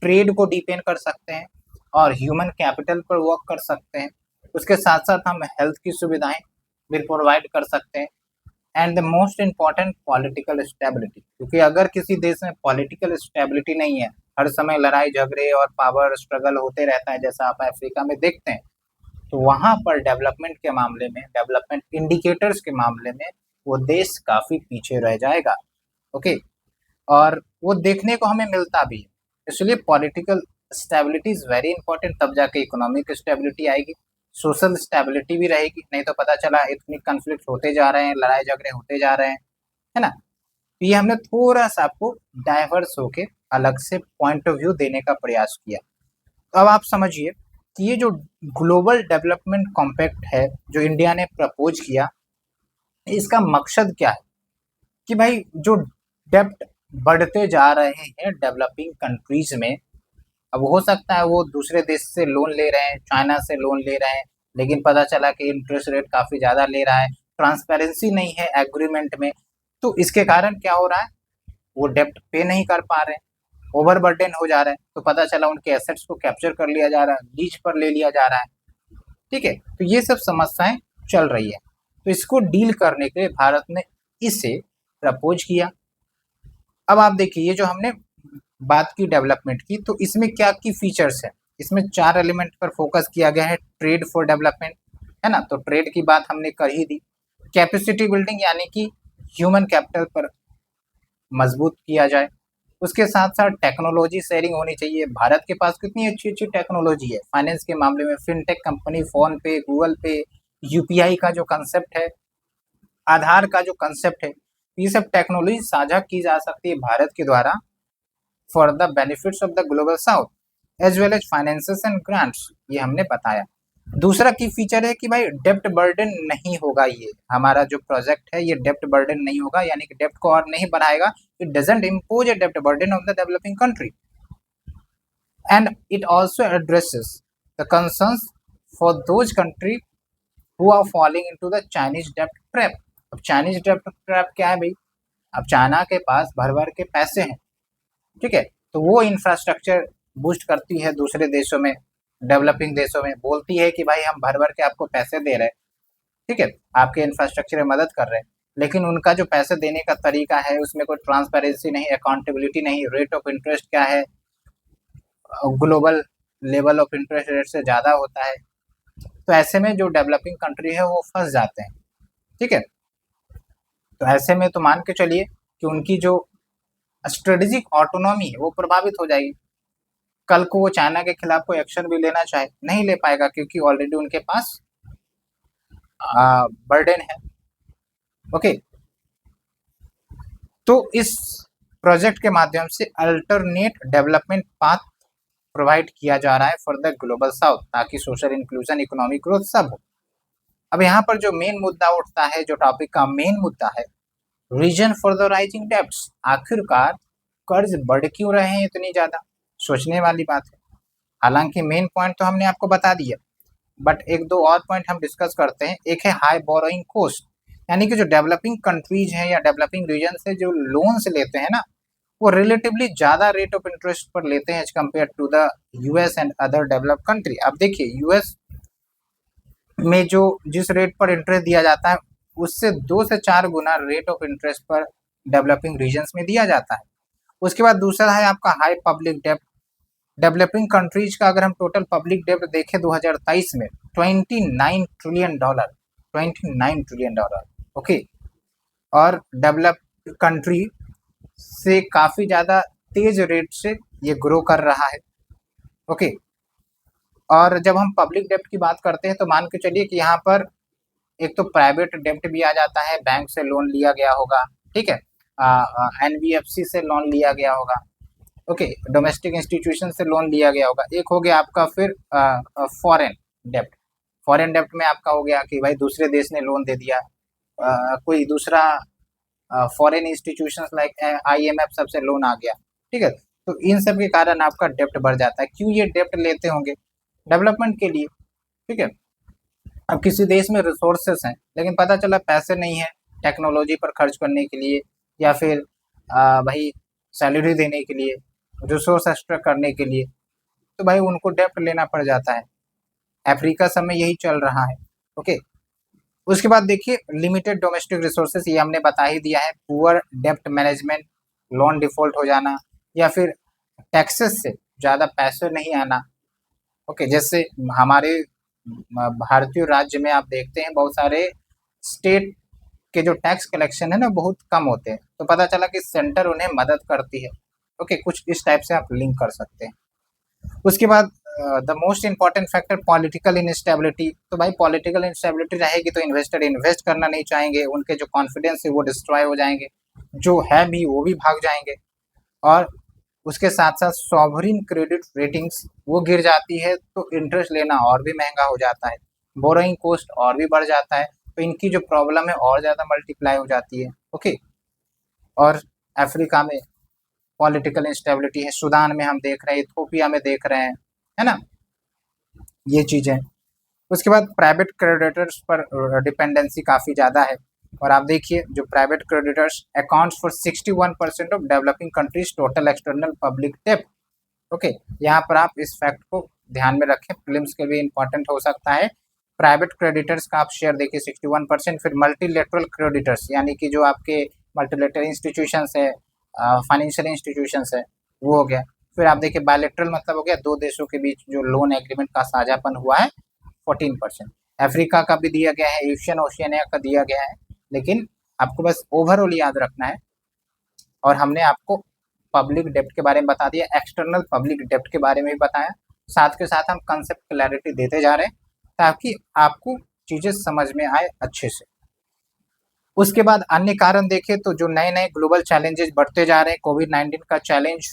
ट्रेड को डीपेन कर सकते हैं और ह्यूमन कैपिटल पर वर्क कर सकते हैं। उसके साथ साथ हम हेल्थ की सुविधाएं भी प्रोवाइड कर सकते हैं and the most important political stability, क्योंकि अगर किसी देश में पॉलिटिकल स्टेबिलिटी नहीं है, हर समय लड़ाई झगड़े और पावर स्ट्रगल होते रहता है जैसा आप अफ्रीका में देखते हैं, तो वहां पर डेवलपमेंट के मामले में, डेवलपमेंट इंडिकेटर्स के मामले में वो देश काफी पीछे रह जाएगा। ओके, और वो देखने को हमें मिलता भी है। इसलिए political stability is very important, तब जाके इकोनॉमिक स्टेबिलिटी आएगी, सोशल स्टेबिलिटी भी रहेगी। नहीं तो पता चला इतनी कन्फ्लिक्ट होते जा रहे हैं, लड़ाई झगड़े होते जा रहे हैं, है ना। तो ये हमने थोड़ा सा आपको डाइवर्स होके अलग से पॉइंट ऑफ व्यू देने का प्रयास किया। तो अब आप समझिए कि ये जो ग्लोबल डेवलपमेंट कॉम्पैक्ट है जो इंडिया ने प्रपोज किया, इसका मकसद क्या है कि भाई जो डेप्ट बढ़ते जा रहे हैं डेवलपिंग कंट्रीज में, अब हो सकता है वो दूसरे देश से लोन ले रहे हैं, चाइना से लोन ले रहे हैं, लेकिन पता चला कि इंटरेस्ट रेट काफी ज्यादा ले रहा है, ट्रांसपेरेंसी नहीं है एग्रीमेंट में, तो इसके कारण क्या हो रहा है, वो डेप्ट पे नहीं कर पा रहे हैं, ओवर बर्डन हो जा रहा है, तो पता चला उनके एसेट्स को कैप्चर कर लिया जा रहा है, लीज पर ले लिया जा रहा है। ठीक है, तो ये सब समस्याएं चल रही है, तो इसको डील करने के लिए भारत ने इसे प्रपोज किया। अब आप देखिए, ये जो हमने बात की डेवलपमेंट की, तो इसमें क्या की फीचर्स है, इसमें 4 एलिमेंट पर फोकस किया गया है। ट्रेड फॉर डेवलपमेंट, है ना, तो ट्रेड की बात हमने कर ही दी। कैपेसिटी बिल्डिंग यानी कि ह्यूमन कैपिटल पर मजबूत किया जाए। उसके साथ साथ टेक्नोलॉजी शेयरिंग होनी चाहिए। भारत के पास कितनी अच्छी अच्छी टेक्नोलॉजी है फाइनेंस के मामले में, फिनटेक कंपनी, फोन पे, गूगल पे, यूपीआई का जो कंसेप्ट है, आधार का जो कंसेप्ट है, ये सब टेक्नोलॉजी साझा की जा सकती है भारत के द्वारा for the benefits of the global south as well as finances and grants, ये हमने बताया। दूसरा की फीचर है कि भाई डेप्ट बर्डन नहीं होगा, ये हमारा जो प्रोजेक्ट है ये डेप्ट बर्डन नहीं होगा, यानी कि डेप्ट को और नहीं बढ़ाएगा। It doesn't impose A dept burden on the developing country and it also addresses the concerns for those country who are falling into the Chinese dept trap. अब चाइनीज डेप्ट ट्रैप क्या है भाई, अब चाइना के पास भर भर के पैसे हैं, ठीक है, तो वो इंफ्रास्ट्रक्चर बूस्ट करती है दूसरे देशों में, डेवलपिंग देशों में, बोलती है कि भाई हम भर भर के आपको पैसे दे रहे हैं, ठीक है, आपके इंफ्रास्ट्रक्चर में मदद कर रहे हैं, लेकिन उनका जो पैसे देने का तरीका है उसमें कोई ट्रांसपेरेंसी नहीं, अकाउंटेबिलिटी नहीं, रेट ऑफ इंटरेस्ट क्या है, global level of interest rate से ज़्यादा होता है। तो ऐसे में जो डेवलपिंग कंट्री है वो फंस जाते हैं, ठीक है। तो ऐसे में तो मान के चलिए कि उनकी जो स्ट्रेटेजिक ऑटोनॉमी है वो प्रभावित हो जाएगी। कल को वो चाइना के खिलाफ कोई एक्शन भी लेना चाहे नहीं ले पाएगा, क्योंकि ऑलरेडी उनके पास बर्डन है। ओके, तो इस प्रोजेक्ट के माध्यम से अल्टरनेट डेवलपमेंट पाथ प्रोवाइड किया जा रहा है फॉर द ग्लोबल साउथ, ताकि सोशल इंक्लूजन, इकोनॉमिक ग्रोथ सब हो। अब यहाँ पर जो मेन मुद्दा उठता है, जो टॉपिक का मेन मुद्दा है, reason for the rising debts, आखिरकार कर्ज बढ़ क्यों रहे हैं इतनी ज़्यादा, सोचने वाली बात है। हालांकि मेन पॉइंट तो हमने आपको बता दिया, बट एक दो और पॉइंट हम डिस्कस करते हैं। एक है हाई बोरोइंग कॉस्ट, यानी कि जो डेवलपिंग कंट्रीज हैं या डेवलपिंग रीजन से जो लोन्स लेते हैं ना, वो रिलेटिवली ज़्यादा रेट ऑफ इंटरेस्ट पर लेते हैं as compare to the US and other developed country. अब देखिए यूएस में जो जिस रेट पर इंटरेस्ट दिया जाता है उससे 2 से 4 गुना रेट ऑफ इंटरेस्ट पर डेवलपिंग रीजन्स में दिया जाता है। उसके बाद दूसरा है आपका हाई पब्लिक डेब्ट। डेवलपिंग कंट्रीज का अगर हम टोटल पब्लिक डेब्ट देखें 2023 में $29 ट्रिलियन, $29 ट्रिलियन, ओके। और डेवलप्ड कंट्री से काफ़ी ज़्यादा तेज रेट से ये ग्रो कर रहा है, ओके। और जब हम पब्लिक डेब्ट की बात करते हैं तो मान के चलिए कि यहाँ पर एक तो प्राइवेट डेब्ट भी आ जाता है, बैंक से लोन लिया गया होगा, ठीक है, एनबीएफसी से लोन लिया गया होगा, ओके, डोमेस्टिक इंस्टीट्यूशन से लोन लिया गया होगा। एक हो गया आपका फिर फॉरेन डेब्ट। फॉरेन डेब्ट में आपका हो गया कि भाई दूसरे देश ने लोन दे दिया, कोई दूसरा फॉरेन इंस्टीट्यूशंस लाइक आईएमएफ सबसे लोन आ गया, ठीक है। तो इन सब के कारण आपका डेब्ट बढ़ जाता है। क्यों ये डेब्ट लेते होंगे? डेवलपमेंट के लिए, ठीक है। अब किसी देश में रिसोर्सेस हैं लेकिन पता चला पैसे नहीं है टेक्नोलॉजी पर खर्च करने के लिए, या फिर भाई सैलरी देने के लिए, रिसोर्स एक्स्ट्रा करने के लिए, तो भाई उनको डेप्ट लेना पड़ जाता है। अफ्रीका सब में यही चल रहा है, ओके। उसके बाद देखिए लिमिटेड डोमेस्टिक रिसोर्सेस, ये हमने बता ही दिया है। पुअर डेप्ट मैनेजमेंट, लोन डिफॉल्ट हो जाना, या फिर टैक्सेस से ज़्यादा पैसे नहीं आना, ओके। जैसे हमारे भारतीय राज्य में आप देखते हैं बहुत सारे स्टेट के जो टैक्स कलेक्शन है ना बहुत कम होते हैं, तो पता चला कि सेंटर उन्हें मदद करती है, ओके। कुछ इस टाइप से आप लिंक कर सकते हैं। उसके बाद the most important factor political instability. तो भाई पॉलिटिकल इंस्टेबिलिटी रहेगी तो इन्वेस्टर इन्वेस्ट करना नहीं चाहेंगे, उनके जो कॉन्फिडेंस है वो डिस्ट्रॉय हो जाएंगे, जो है भी वो भी भाग जाएंगे। और उसके साथ साथ सॉवरिन क्रेडिट रेटिंग्स वो गिर जाती है तो इंटरेस्ट लेना और भी महंगा हो जाता है, बोरोइंग कॉस्ट और भी बढ़ जाता है, तो इनकी जो प्रॉब्लम है और ज़्यादा मल्टीप्लाई हो जाती है, ओके। और अफ्रीका में पॉलिटिकल इंस्टेबिलिटी है, सूडान में हम देख रहे हैं, इथोपिया में देख रहे हैं, है ना, ये चीज़ें। उसके बाद प्राइवेट क्रेडिटर्स पर डिपेंडेंसी काफ़ी ज़्यादा है। और आप देखिए जो private creditors accounts for 61% of developing countries total external public डेब्ट, ओके। यहाँ पर आप इस फैक्ट को ध्यान में रखें, फिल्म्स के भी इंपॉर्टेंट हो सकता है। प्राइवेट क्रेडिटर्स का आप शेयर देखिए 61%। फिर मल्टीलेटरल क्रेडिटर्स यानी कि जो आपके मल्टीलेटरल इंस्टीट्यूशंस है, फाइनेंशियल इंस्टीट्यूशंस है, वो हो गया। फिर आप देखिए बायलैटरल मतलब हो गया दो देशों के बीच जो लोन एग्रीमेंट का साझापन हुआ है, 14%। अफ्रीका का भी दिया गया है, एशियन ओशियनिया का दिया गया है, लेकिन आपको बस ओवरऑल याद रखना है। और हमने आपको पब्लिक डेब्ट के बारे में बता दिया, एक्सटर्नल पब्लिक डेब्ट के बारे में भी बताया, साथ के साथ हम कंसेप्ट क्लैरिटी देते जा रहे हैं ताकि आपको चीज़ें समझ में आए अच्छे से। उसके बाद अन्य कारण देखें तो जो नए नए ग्लोबल चैलेंजेस बढ़ते जा रहे हैं, कोविड-19 का चैलेंज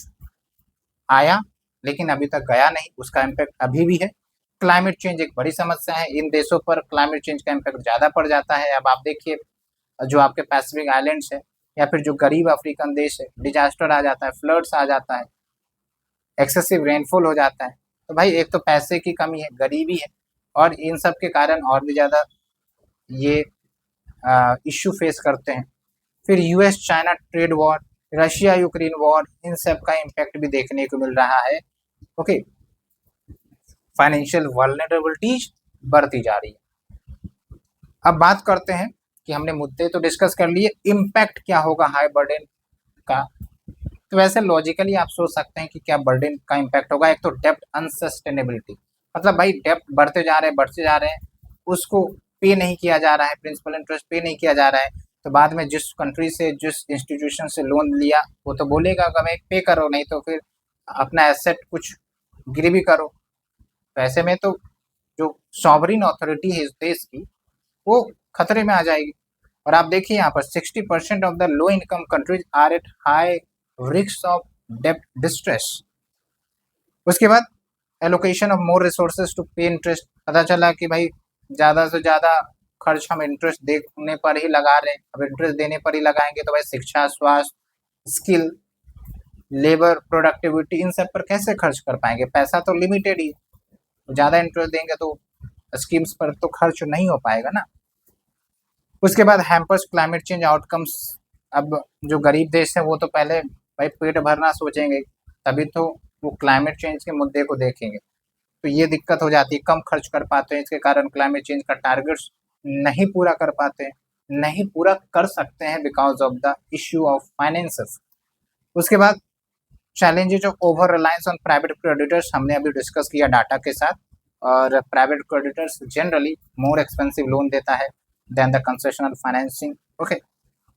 आया लेकिन अभी तक गया नहीं, उसका इम्पैक्ट अभी भी है। क्लाइमेट चेंज एक बड़ी समस्या है, इन देशों पर क्लाइमेट चेंज का इम्पैक्ट ज़्यादा पड़ जाता है। अब आप देखिए जो आपके पैसिफिक आइलैंड्स है या फिर जो गरीब अफ्रीकन देश है, डिजास्टर आ जाता है, फ्लड्स आ जाता है, एक्सेसिव रेनफॉल हो जाता है। तो भाई एक तो पैसे की कमी है, गरीबी है, और इन सब के कारण और भी ज़्यादा ये इश्यू फेस करते हैं। फिर US China trade war, Russia Ukraine war, इन सब का इम्पैक्ट भी देखने को मिल रहा है, ओके। फाइनेंशियल वल्नरेबिलिटीज बढ़ती जा रही है। अब बात करते हैं कि हमने मुद्दे तो डिस्कस कर लिए, इम्पैक्ट क्या होगा हाई बर्डन का। तो वैसे लॉजिकली आप सोच सकते हैं कि क्या बर्डन का इम्पैक्ट होगा। एक तो डेप्ट अनसस्टेनेबिलिटी, मतलब भाई डेप्ट बढ़ते जा रहे हैं, उसको पे नहीं किया जा रहा है, प्रिंसिपल इंटरेस्ट पे नहीं किया जा रहा है, तो बाद में जिस कंट्री से जिस इंस्टीट्यूशन से लोन लिया वो तो बोलेगा कि हमें पे करो, नहीं तो फिर अपना एसेट कुछ गिरवी करो। तो ऐसे में तो जो सॉवरिन अथॉरिटी है इस देश की वो खतरे में आ जाएगी। और आप देखिए यहाँ पर 60% of the low income countries are at high risk of डेब्ट डिस्ट्रेस। उसके बाद allocation of more resources to pay interest, पता चला कि भाई ज़्यादा से ज़्यादा खर्च हम इंटरेस्ट देने पर ही लगा रहे हैं। अब इंटरेस्ट देने पर ही लगाएंगे तो भाई शिक्षा, स्वास्थ्य, स्किल, लेबर प्रोडक्टिविटी, इन सब पर कैसे खर्च कर पाएंगे? पैसा तो लिमिटेड ही है, तो ज़्यादा इंटरेस्ट देंगे तो स्कीम्स पर तो खर्च नहीं हो पाएगा ना। उसके बाद हैम्पर्स क्लाइमेट चेंज आउटकम्स। अब जो गरीब देश है वो तो पहले भाई पेट भरना सोचेंगे, तभी तो वो क्लाइमेट चेंज के मुद्दे को देखेंगे। तो ये दिक्कत हो जाती है, कम खर्च कर पाते हैं, इसके कारण क्लाइमेट चेंज का टारगेट्स नहीं पूरा कर पाते हैं, नहीं पूरा कर सकते हैं because of the issue of finances. उसके बाद challenges of over reliance on private creditors, हमने अभी डिस्कस किया डाटा के साथ। और private creditors generally more expensive loan देता है then the concessional financing. Okay,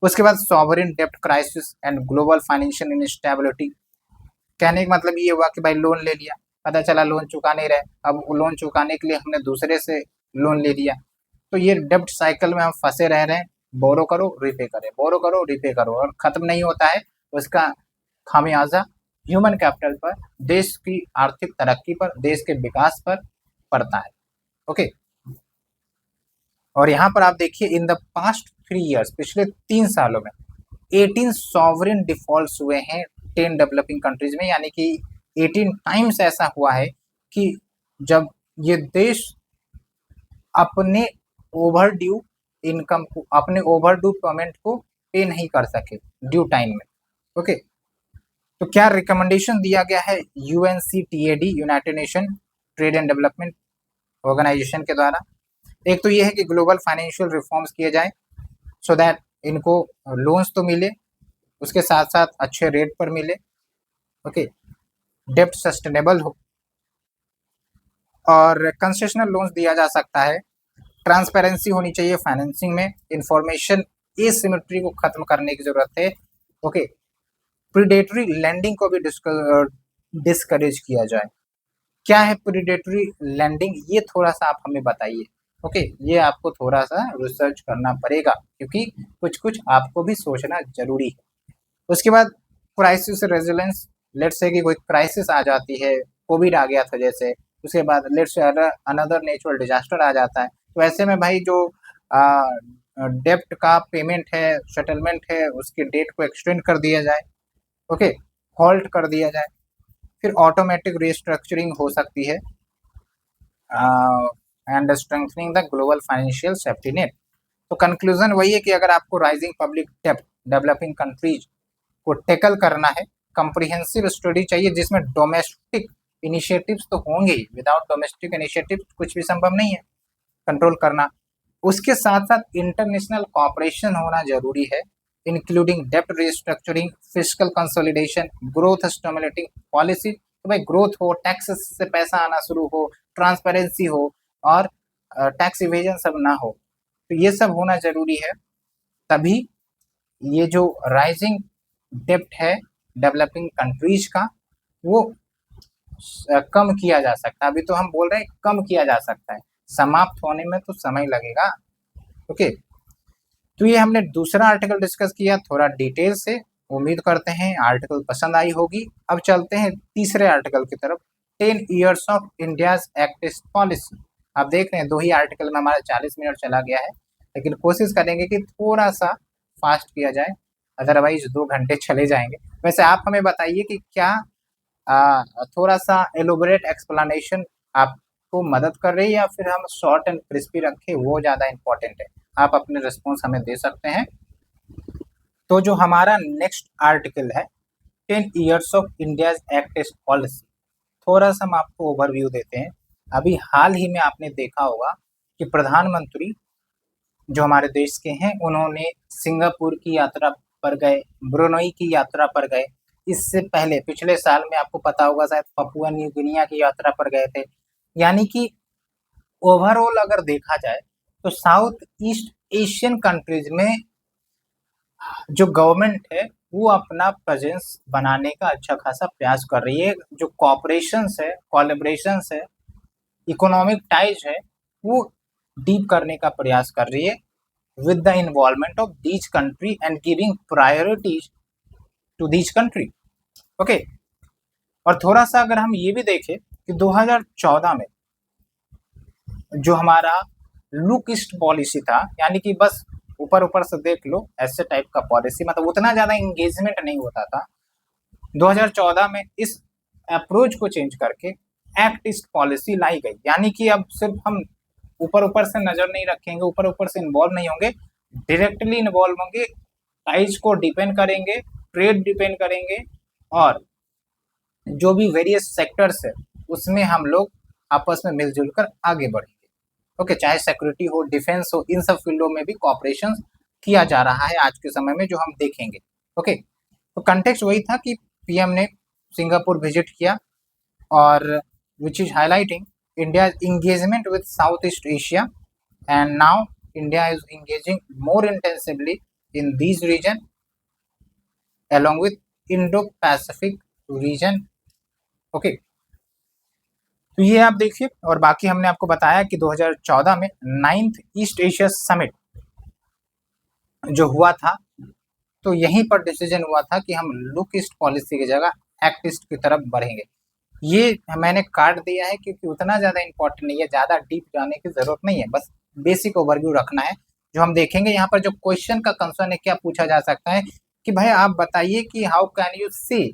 उसके बाद सॉवरेन डेब्ट crisis and global financial instability. कहने का मतलब ये हुआ कि भाई लोन ले लिया, पता चला लोन चुका नहीं रहे, अब वो लोन चुकाने के लिए हमने दूसरे से लोन ले लिया, तो ये डेब्ट साइकिल में हम फंसे रह रहे हैं। बोरो करो रिपे करें, बोरो करो रिपे करो, और खत्म नहीं होता है। उसका खामियाजा ह्यूमन कैपिटल पर, देश की आर्थिक तरक्की पर, देश के विकास पर पड़ता है। ओके, और यहाँ पर आप देखिए इन द पास्ट 3 years, पिछले 3 सालों में 18 सॉवरेन डिफॉल्ट्स हुए हैं 10 डेवलपिंग कंट्रीज में, यानी कि 18 टाइम्स ऐसा हुआ है कि जब ये देश अपने ओवरड्यू इनकम को, अपने ओवरड्यू पेमेंट को पे नहीं कर सके ड्यू टाइम में। ओके, तो क्या रिकमेंडेशन दिया गया है UNCTAD, United Nation trade and development organisation के द्वारा? एक तो ये है कि ग्लोबल फाइनेंशियल रिफॉर्म्स किए जाए सो दैट इनको लोन्स तो मिले, उसके साथ साथ अच्छे रेट पर मिले। ओके, डेब्ट सस्टेनेबल हो, और कंसेशनल लोन्स दिया जा सकता है। ट्रांसपेरेंसी होनी चाहिए फाइनेंसिंग में, इंफॉर्मेशन एसिमेट्री को खत्म करने की जरूरत है। ओके, प्रीडेटरी लैंडिंग को भी डिस्करेज किया जाए। क्या है प्रीडेटरी लैंडिंग, ये थोड़ा सा आप हमें बताइए। ओके, ये आपको थोड़ा सा रिसर्च करना पड़ेगा क्योंकि कुछ कुछ आपको भी सोचना जरूरी है। उसके बाद क्राइसिस रेजिलेंस, लेट्स से कि कोई क्राइसिस आ जाती है, कोविड आ गया था जैसे, उसके बाद let's say another natural disaster आ जाता है, तो ऐसे में भाई जो डेब्ट का पेमेंट है, सेटलमेंट है, उसकी डेट को एक्सटेंड कर दिया जाए। ओके, हॉल्ट कर दिया जाए, फिर ऑटोमेटिक रिस्ट्रक्चरिंग हो सकती है and strengthening the global financial safety net. तो कंक्लूजन वही है कि अगर आपको राइजिंग पब्लिक डेब्ट डेवलपिंग कंट्रीज को टैकल करना है, कंप्रिहेंसिव स्टडी चाहिए जिसमें डोमेस्टिक इनिशिएटिव्स तो होंगे ही, विदाउट डोमेस्टिक इनिशिएटिव कुछ भी संभव नहीं है कंट्रोल करना। उसके साथ साथ इंटरनेशनल कॉपरेशन होना जरूरी है, इंक्लूडिंग डेब्ट restructuring, fiscal consolidation, growth stimulating policy. तो भाई ग्रोथ हो, टैक्स से पैसा आना शुरू हो, ट्रांसपेरेंसी हो, और टैक्स इवेजन सब ना हो, तो ये सब होना जरूरी है। तभी ये जो राइजिंग डेब्ट है डेवलपिंग कंट्रीज का, वो कम किया जा सकता है। अभी तो हम बोल रहे हैं कम किया जा सकता है, समाप्त होने में तो समय लगेगा। ओके, तो ये हमने दूसरा आर्टिकल डिस्कस किया थोड़ा डिटेल से, उम्मीद करते हैं आर्टिकल पसंद आई होगी। अब चलते हैं तीसरे आर्टिकल की तरफ, 10 years of India's act east policy. आप देख रहे हैं 2 ही आर्टिकल में हमारा 40 मिनट चला गया है, लेकिन कोशिश करेंगे कि थोड़ा सा फास्ट किया जाए, अदरवाइज 2 घंटे चले जाएंगे। वैसे आप हमें बताइए कि क्या थोड़ा सा एलोबरेट एक्सप्लेनेशन आपको मदद कर रही है, या फिर हम शॉर्ट एंड क्रिस्पी रखें वो ज़्यादा इम्पोर्टेंट है? आप अपने रिस्पॉन्स हमें दे सकते हैं। तो जो हमारा नेक्स्ट आर्टिकल है 10 years of India's act east policy, थोड़ा सा हम आपको ओवरव्यू देते हैं। अभी हाल ही में आपने देखा होगा कि प्रधानमंत्री जो हमारे देश के हैं, उन्होंने सिंगापुर की यात्रा पर गए, ब्रुनई की यात्रा पर गए। इससे पहले पिछले साल में आपको पता होगा शायद पपुआ न्यू गिनिया की यात्रा पर गए थे। यानी कि ओवरऑल अगर देखा जाए तो साउथ ईस्ट एशियन कंट्रीज में जो गवर्नमेंट है वो अपना प्रेजेंस बनाने का अच्छा खासा प्रयास कर रही है। जो कॉपरेशंस है, कोलैबोरेशंस है, इकोनॉमिक टाइज है, वो डीप करने का प्रयास कर रही है with the involvement of these country and giving priorities to these country. Okay, और थोड़ा सा अगर हम ये भी देखें कि 2014 में जो हमारा लुक ईस्ट पॉलिसी था, यानी कि बस ऊपर ऊपर से देख लो ऐसे टाइप का पॉलिसी, मतलब उतना ज़्यादा इंगेजमेंट नहीं होता था, 2014 में इस अप्रोच को चेंज करके एक्ट ईस्ट पॉलिसी लाई गई, यानी कि अब सिर्फ हम ऊपर ऊपर से नजर नहीं रखेंगे, ऊपर ऊपर से इन्वॉल्व नहीं होंगे, डायरेक्टली इन्वॉल्व होंगे, प्राइस को डिपेंड करेंगे, ट्रेड डिपेंड करेंगे, और जो भी वेरियस सेक्टर्स है उसमें हम लोग आपस में मिलजुल कर आगे बढ़ेंगे। ओके, चाहे सिक्योरिटी हो, डिफेंस हो, इन सब फील्डों में भी कॉपरेशन किया जा रहा है आज के समय में, जो हम देखेंगे। ओके, तो कंटेक्स्ट वही था कि पीएम ने सिंगापुर विजिट किया, और which is highlighting India engagement with Southeast Asia, and now India is engaging more intensively in these region along with Indo-Pacific region। Okay, तो ये आप देखिए, और बाकी हमने आपको बताया कि 2014 में 9th ईस्ट एशिया समिट जो हुआ था, तो यहीं पर डिसीजन हुआ था कि हम लुक ईस्ट पॉलिसी की जगह एक्ट ईस्ट की तरफ बढ़ेंगे। ये मैंने काट दिया है क्योंकि उतना ज़्यादा इंपॉर्टेंट नहीं है, ज़्यादा डीप जाने की ज़रूरत नहीं है, बस बेसिक ओवरव्यू रखना है। जो हम देखेंगे यहाँ पर जो क्वेश्चन का कंसर्न है, क्या पूछा जा सकता है कि भाई आप बताइए कि हाउ कैन यू से,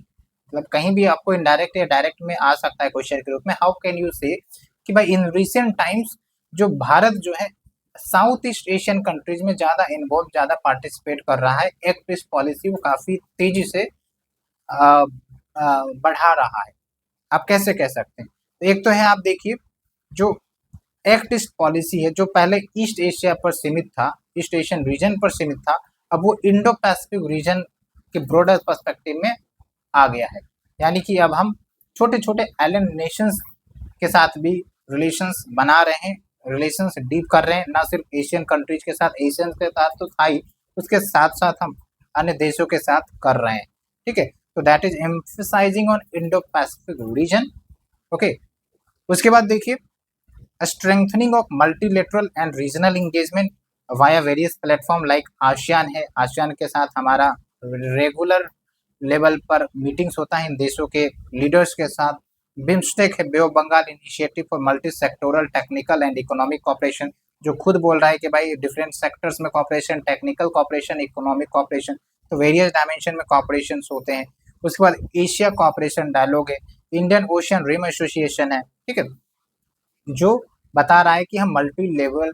मतलब कहीं भी आपको इनडायरेक्ट या डायरेक्ट में आ सकता है क्वेश्चन के रूप में, हाउ कैन यू से कि भाई इन रिसेंट टाइम्स जो भारत जो है साउथ ईस्ट एशियन कंट्रीज में ज़्यादा इन्वॉल्व, ज़्यादा पार्टिसिपेट कर रहा है, एक्ट ईस्ट पॉलिसी वो काफ़ी तेजी से बढ़ा रहा है। आप कैसे कह सकते हैं? तो एक तो है, आप देखिए जो एक्ट ईस्ट पॉलिसी है, जो पहले ईस्ट एशिया पर सीमित था, ईस्ट एशियन रीजन पर सीमित था, अब वो इंडो पैसिफिक रीजन के ब्रॉडर पर्सपेक्टिव में आ गया है। यानी कि अब हम छोटे छोटे आइलैंड नेशंस के साथ भी रिलेशंस बना रहे हैं, रिलेशंस डीप कर रहे हैं, ना सिर्फ एशियन कंट्रीज के साथ, एशियन के साथ तो था ही, उसके साथ साथ हम अन्य देशों के साथ कर रहे हैं। ठीक है, तो that is emphasising on Indo Pacific region. Okay, उसके बाद देखिए strengthening of multilateral and regional engagement via various platform like ASEAN है, आसियान के साथ हमारा रेगुलर लेवल पर मीटिंग्स होता है इन देशों के लीडर्स के साथ। बिम्स्टेक है, Bay of Bengal initiative for multi sectoral technical and economic cooperation, जो खुद बोल रहा है कि भाई डिफरेंट सेक्टर्स में cooperation, technical cooperation, economic cooperation, तो वेरियस डायमेंशन में कॉपरेशन होते हैं। उसके बाद एशिया कॉपरेशन डायलॉग है, इंडियन ओशियन रिम एसोसिएशन है, ठीक है, जो बता रहा है कि हम मल्टी लेवल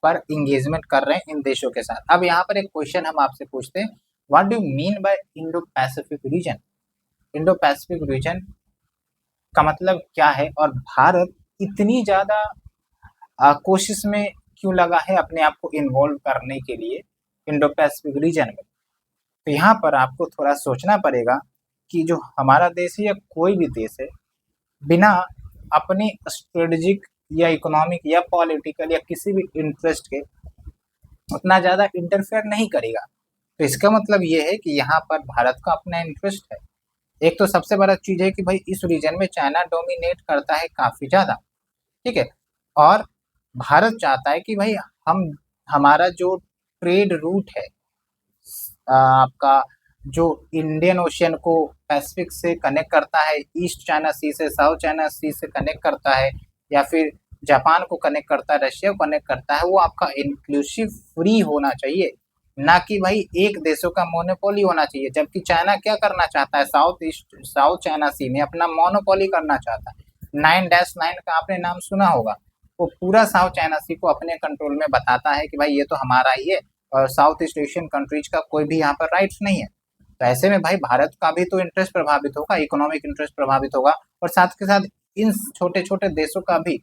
पर इंगेजमेंट कर रहे हैं इन देशों के साथ। अब यहाँ पर एक क्वेश्चन हम आपसे पूछते हैं, what do you mean by Indo Pacific region? Indo Pacific region का मतलब क्या है, और भारत इतनी ज्यादा कोशिश में क्यों लगा है अपने आप को इन्वॉल्व करने के लिए इंडो पैसिफिक रीजन में? तो यहाँ पर आपको थोड़ा सोचना पड़ेगा कि जो हमारा देश है या कोई भी देश है, बिना अपने स्ट्रेटेजिक या इकोनॉमिक या पॉलिटिकल या किसी भी इंटरेस्ट के उतना ज़्यादा इंटरफेयर नहीं करेगा। तो इसका मतलब ये है कि यहाँ पर भारत का अपना इंटरेस्ट है। एक तो सबसे बड़ा चीज़ है कि भाई इस रीजन में चाइना डोमिनेट करता है काफ़ी ज़्यादा, ठीक है, और भारत चाहता है कि भाई हम, हमारा जो ट्रेड रूट है आपका, जो इंडियन ओशियन को पैसिफिक से कनेक्ट करता है, ईस्ट चाइना सी से साउथ चाइना सी से कनेक्ट करता है, या फिर जापान को कनेक्ट करता है, रशिया को कनेक्ट करता है, वो आपका इंक्लूसिव फ्री होना चाहिए, ना कि भाई एक देशों का मोनोपोली होना चाहिए। जबकि चाइना क्या करना चाहता है, साउथ चाइना सी में अपना मोनोपोली करना चाहता है। 9-9 का आपने नाम सुना होगा, वो पूरा साउथ चाइना सी को अपने कंट्रोल में बताता है कि भाई ये तो हमारा ही है, और साउथ ईस्ट एशियन कंट्रीज का कोई भी यहाँ पर राइट्स नहीं है। तो ऐसे में भाई भारत का भी तो इंटरेस्ट प्रभावित होगा, इकोनॉमिक इंटरेस्ट प्रभावित होगा, और साथ के साथ इन छोटे छोटे देशों का भी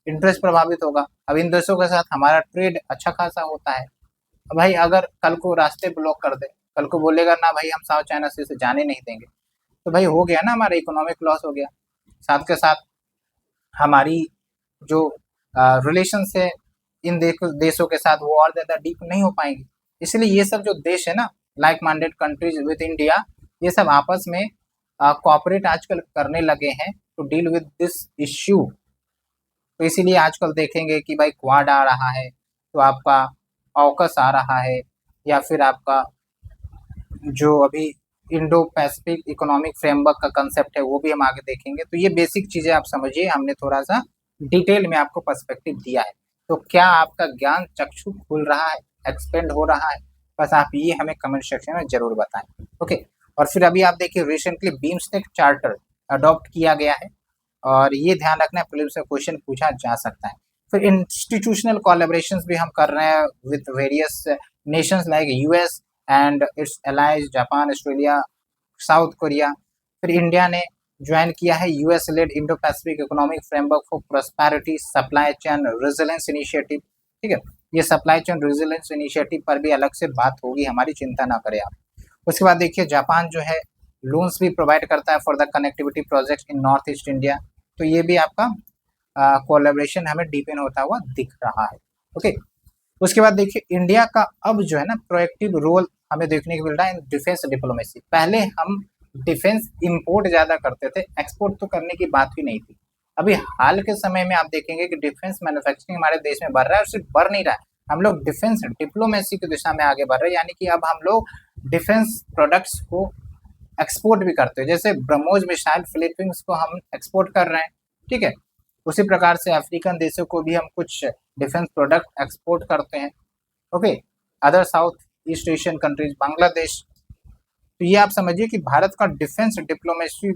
इंटरेस्ट प्रभावित होगा। अब इन देशों के साथ हमारा ट्रेड अच्छा खासा होता है। अब भाई अगर कल को रास्ते ब्लॉक कर दे, कल को बोलेगा ना भाई हम साउथ चाइना सी से जाने नहीं देंगे, तो भाई हो गया ना, हमारा इकोनॉमिक लॉस हो गया। साथ के साथ हमारी जो रिलेशंस है इन देशों के साथ, वो और ज़्यादा डीप नहीं हो पाएंगे। इसलिए ये सब जो देश है ना, like minded countries with India, ये सब आपस में कोऑपरेट आजकल करने लगे हैं to deal with this issue. तो इसीलिए आजकल देखेंगे कि भाई क्वाड आ रहा है, तो आपका ऑकस आ रहा है, या फिर आपका जो अभी इंडो पैसिफिक इकोनॉमिक फ्रेमवर्क का कंसेप्ट है वो भी हम आगे देखेंगे। तो ये बेसिक चीज़ें आप समझिए, हमने थोड़ा सा डिटेल में आपको पर्सपेक्टिव दिया है। तो क्या आपका ज्ञान चक्षु खुल रहा है, एक्सपेंड हो रहा है? बस आप ये हमें कमेंट सेक्शन में जरूर बताएं। ओके, और फिर अभी आप देखिए रिसेंटली बीम्सटेक चार्टर अडॉप्ट किया गया है, और ये ध्यान रखना है, प्रीलिम्स से क्वेश्चन पूछा जा सकता है। फिर इंस्टीट्यूशनल कोलैबोरेशंस भी हम कर रहे हैं with various Nations like US and it's allies, Japan, Australia, south Korea. फिर इंडिया ने ज्वाइन किया है US led Indo Pacific economic framework for prosperity supply chain resilience initiative. ठीक है, ये सप्लाई चेन रेजिलेंस इनिशिएटिव पर भी अलग से बात होगी हमारी, चिंता ना करें आप। उसके बाद देखिए जापान जो है लोन्स भी प्रोवाइड करता है for the connectivity project in north east India, तो ये भी आपका कोलैबोरेशन हमें डीपेन होता हुआ दिख रहा है। ओके, उसके बाद देखिए इंडिया का अब जो है ना प्रोएक्टिव रोल हमें देखने को मिल रहा है इन डिफेंस डिप्लोमेसी। पहले हम डिफेंस इंपोर्ट ज्यादा करते थे, एक्सपोर्ट तो करने की बात ही नहीं थी। अभी हाल के समय में आप देखेंगे कि डिफेंस मैन्युफैक्चरिंग हमारे देश में बढ़ रहा है, और सिर्फ बढ़ नहीं रहा है, हम लोग डिफेंस डिप्लोमेसी की दिशा में आगे बढ़ रहे हैं, यानी कि अब हम लोग डिफेंस प्रोडक्ट्स को एक्सपोर्ट भी करते हैं। जैसे ब्रह्मोस मिसाइल फिलीपींस को हम एक्सपोर्ट कर रहे हैं, ठीक है, उसी प्रकार से अफ्रीकन देशों को भी हम कुछ डिफेंस प्रोडक्ट एक्सपोर्ट करते हैं। Okay, other south east Asian countries, Bangladesh. तो ये आप समझिए कि भारत का डिफेंस डिप्लोमेसी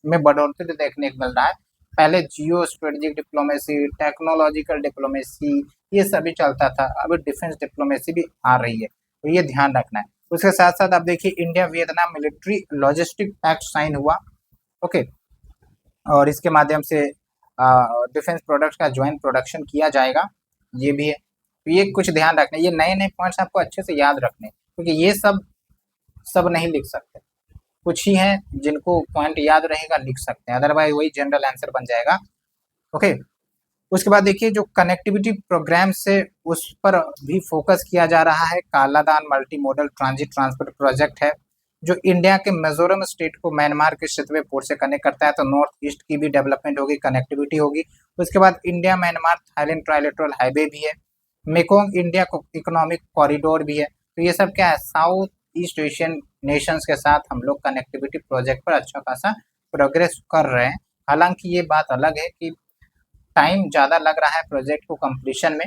में बढ़ोतरी देखने को मिल रहा है। पहले geo strategic diplomacy, technological diplomacy, ये सभी चलता था, अभी डिफेंस डिप्लोमेसी भी आ रही है, तो ये ध्यान रखना है। उसके साथ साथ आप देखिए India Vietnam military logistic pact sign हुआ। ओके, और इसके माध्यम से डिफेंस प्रोडक्ट्स का ज्वाइंट प्रोडक्शन किया जाएगा, ये भी है। तो ये कुछ ध्यान रखना, ये नए नए पॉइंट्स आपको अच्छे से याद रखने, क्योंकि ये सब नहीं लिख सकते, कुछ ही हैं जिनको पॉइंट याद रहेगा लिख सकते हैं, अदरवाइज वही जनरल आंसर बन जाएगा। ओके, उसके बाद देखिए जो कनेक्टिविटी प्रोग्राम से उस पर भी फोकस किया जा रहा है। Kaladan multi modal transit transport project है, जो इंडिया के मिजोरम स्टेट को म्यांमार के सितवे पोर्ट से कनेक्ट करता है, तो नॉर्थ ईस्ट की भी डेवलपमेंट होगी, कनेक्टिविटी होगी। उसके बाद India Myanmar Thailand trilateral highway भी है, मेकोंग इंडिया इकोनॉमिक कॉरिडोर भी है। तो ये सब क्या है, साउथ ईस्ट एशियन नेशंस के साथ हम लोग कनेक्टिविटी प्रोजेक्ट पर अच्छा खासा प्रोग्रेस कर रहे हैं। हालांकि ये बात अलग है कि टाइम ज़्यादा लग रहा है प्रोजेक्ट को कंप्लीशन में।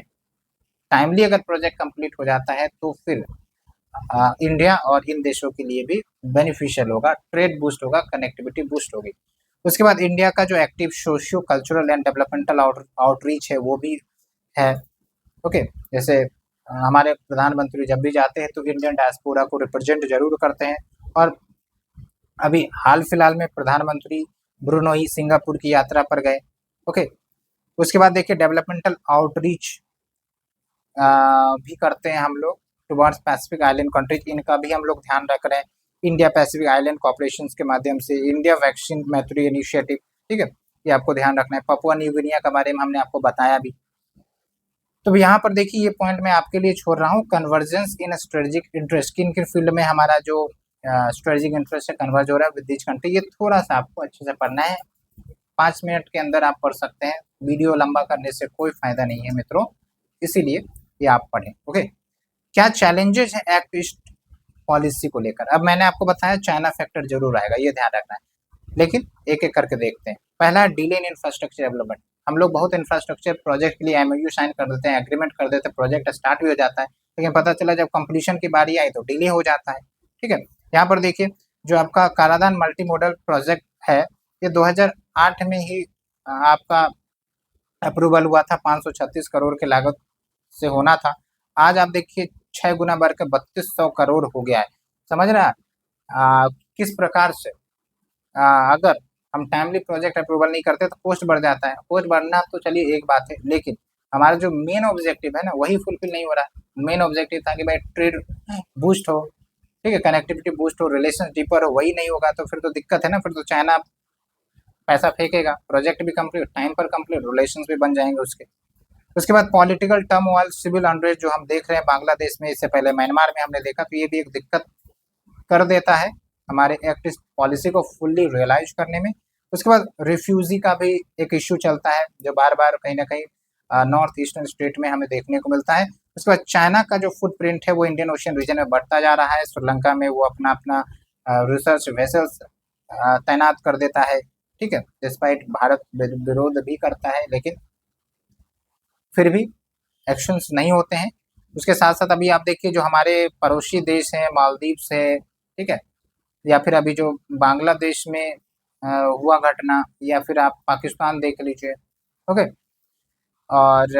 टाइमली अगर प्रोजेक्ट कंप्लीट हो जाता है तो फिर इंडिया और इन देशों के लिए भी बेनिफिशियल होगा, ट्रेड बूस्ट होगा, कनेक्टिविटी बूस्ट होगी। उसके बाद इंडिया का जो active socio cultural and developmental outreach है वो भी है। ओके, जैसे हमारे प्रधानमंत्री जब भी जाते हैं तो इंडियन डायस्पोरा को रिप्रेजेंट जरूर करते हैं, और अभी हाल फिलहाल में प्रधानमंत्री ब्रुनोई सिंगापुर की यात्रा पर गए। ओके, उसके बाद देखिए डेवलपमेंटल आउटरीच भी करते हैं हम लोग टुवर्ड्स पैसिफिक आइलैंड कंट्रीज, इनका भी हम लोग ध्यान रख रहे हैं। इंडिया पैसिफिक आइलैंड कॉपरेशन के माध्यम से इंडिया वैक्सीन मैत्री इनिशिएटिव, ठीक है, ये आपको ध्यान रखना है। पपुआ न्यू गिनिया के बारे में हमने आपको बताया भी। तो यहाँ पर देखिए ये पॉइंट मैं आपके लिए छोड़ रहा हूँ, कन्वर्जेंस इन स्ट्रेटेजिक इंटरेस्ट, किन किन फील्ड में हमारा जो स्ट्रेटेजिक इंटरेस्ट है कन्वर्ज हो रहा है विद दिस कंट्री, ये थोड़ा सा आपको अच्छे से पढ़ना है। 5 मिनट के अंदर आप पढ़ सकते हैं, वीडियो लंबा करने से कोई फायदा नहीं है मित्रों, इसीलिए ये आप पढ़ें। ओके, क्या चैलेंजेस है एक्ट ईस्ट पॉलिसी को लेकर? अब मैंने आपको बताया चाइना फैक्टर जरूर आएगा, ये ध्यान रखना है, लेकिन एक एक करके देखते हैं। पहला डिले इन इंफ्रास्ट्रक्चर डेवलपमेंट, हम लोग बहुत इंफ्रास्ट्रक्चर प्रोजेक्ट के लिए एमओयू साइन कर देते हैं, एग्रीमेंट कर देते हैं, प्रोजेक्ट स्टार्ट भी हो जाता है, लेकिन पता चला जब कंप्लीशन की बारी आई तो डिले हो जाता है। ठीक है, यहाँ पर देखिए जो आपका कालादान मल्टी मॉडल प्रोजेक्ट है, ये 2008 में ही आपका अप्रूवल हुआ था, 536 करोड़ की लागत से होना था। आज आप देखिए 6 गुना बढ़ के 3200 करोड़ हो गया है। समझ रहे हैं किस प्रकार से अगर हम टाइमली प्रोजेक्ट अप्रूवल नहीं करते तो कॉस्ट बढ़ जाता है। कॉस्ट बढ़ना तो चलिए एक बात है, लेकिन हमारा जो मेन ऑब्जेक्टिव है ना वही फुलफिल नहीं हो रहा है। मेन ऑब्जेक्टिव था कि भाई ट्रेड बूस्ट हो, ठीक है, कनेक्टिविटी बूस्ट हो, रिलेशन डीपर हो, वही नहीं होगा तो फिर तो दिक्कत है ना, फिर तो चाइना पैसा फेंकेगा, प्रोजेक्ट भी कंप्लीट टाइम पर कंप्लीट, रिलेशन भी बन जाएंगे उसके। उसके बाद पॉलिटिकल टर्मोइल, सिविल अनरेस्ट जो हम देख रहे हैं बांग्लादेश में, इससे पहले म्यांमार में हमने देखा, तो ये भी एक दिक्कत कर देता है हमारे एक्ट ईस्ट पॉलिसी को फुल्ली रियलाइज करने में। उसके बाद रिफ्यूजी का भी एक इश्यू चलता है जो बार बार कहीं ना कहीं नॉर्थ ईस्टर्न स्टेट में हमें देखने को मिलता है। उसके बाद चाइना का जो फुटप्रिंट है वो इंडियन ओशियन रीजन में बढ़ता जा रहा है। श्रीलंका में वो अपना अपना रिसर्च वेसल्स तैनात कर देता है, ठीक है, डिस्पाइट भारत विरोध भी करता है, लेकिन फिर भी एक्शंस नहीं होते हैं। उसके साथ साथ अभी आप देखिए जो हमारे पड़ोसी देश हैं, मालदीव्स है, ठीक है, या फिर अभी जो बांग्लादेश में हुआ घटना, या फिर आप पाकिस्तान देख लीजिए। ओके। और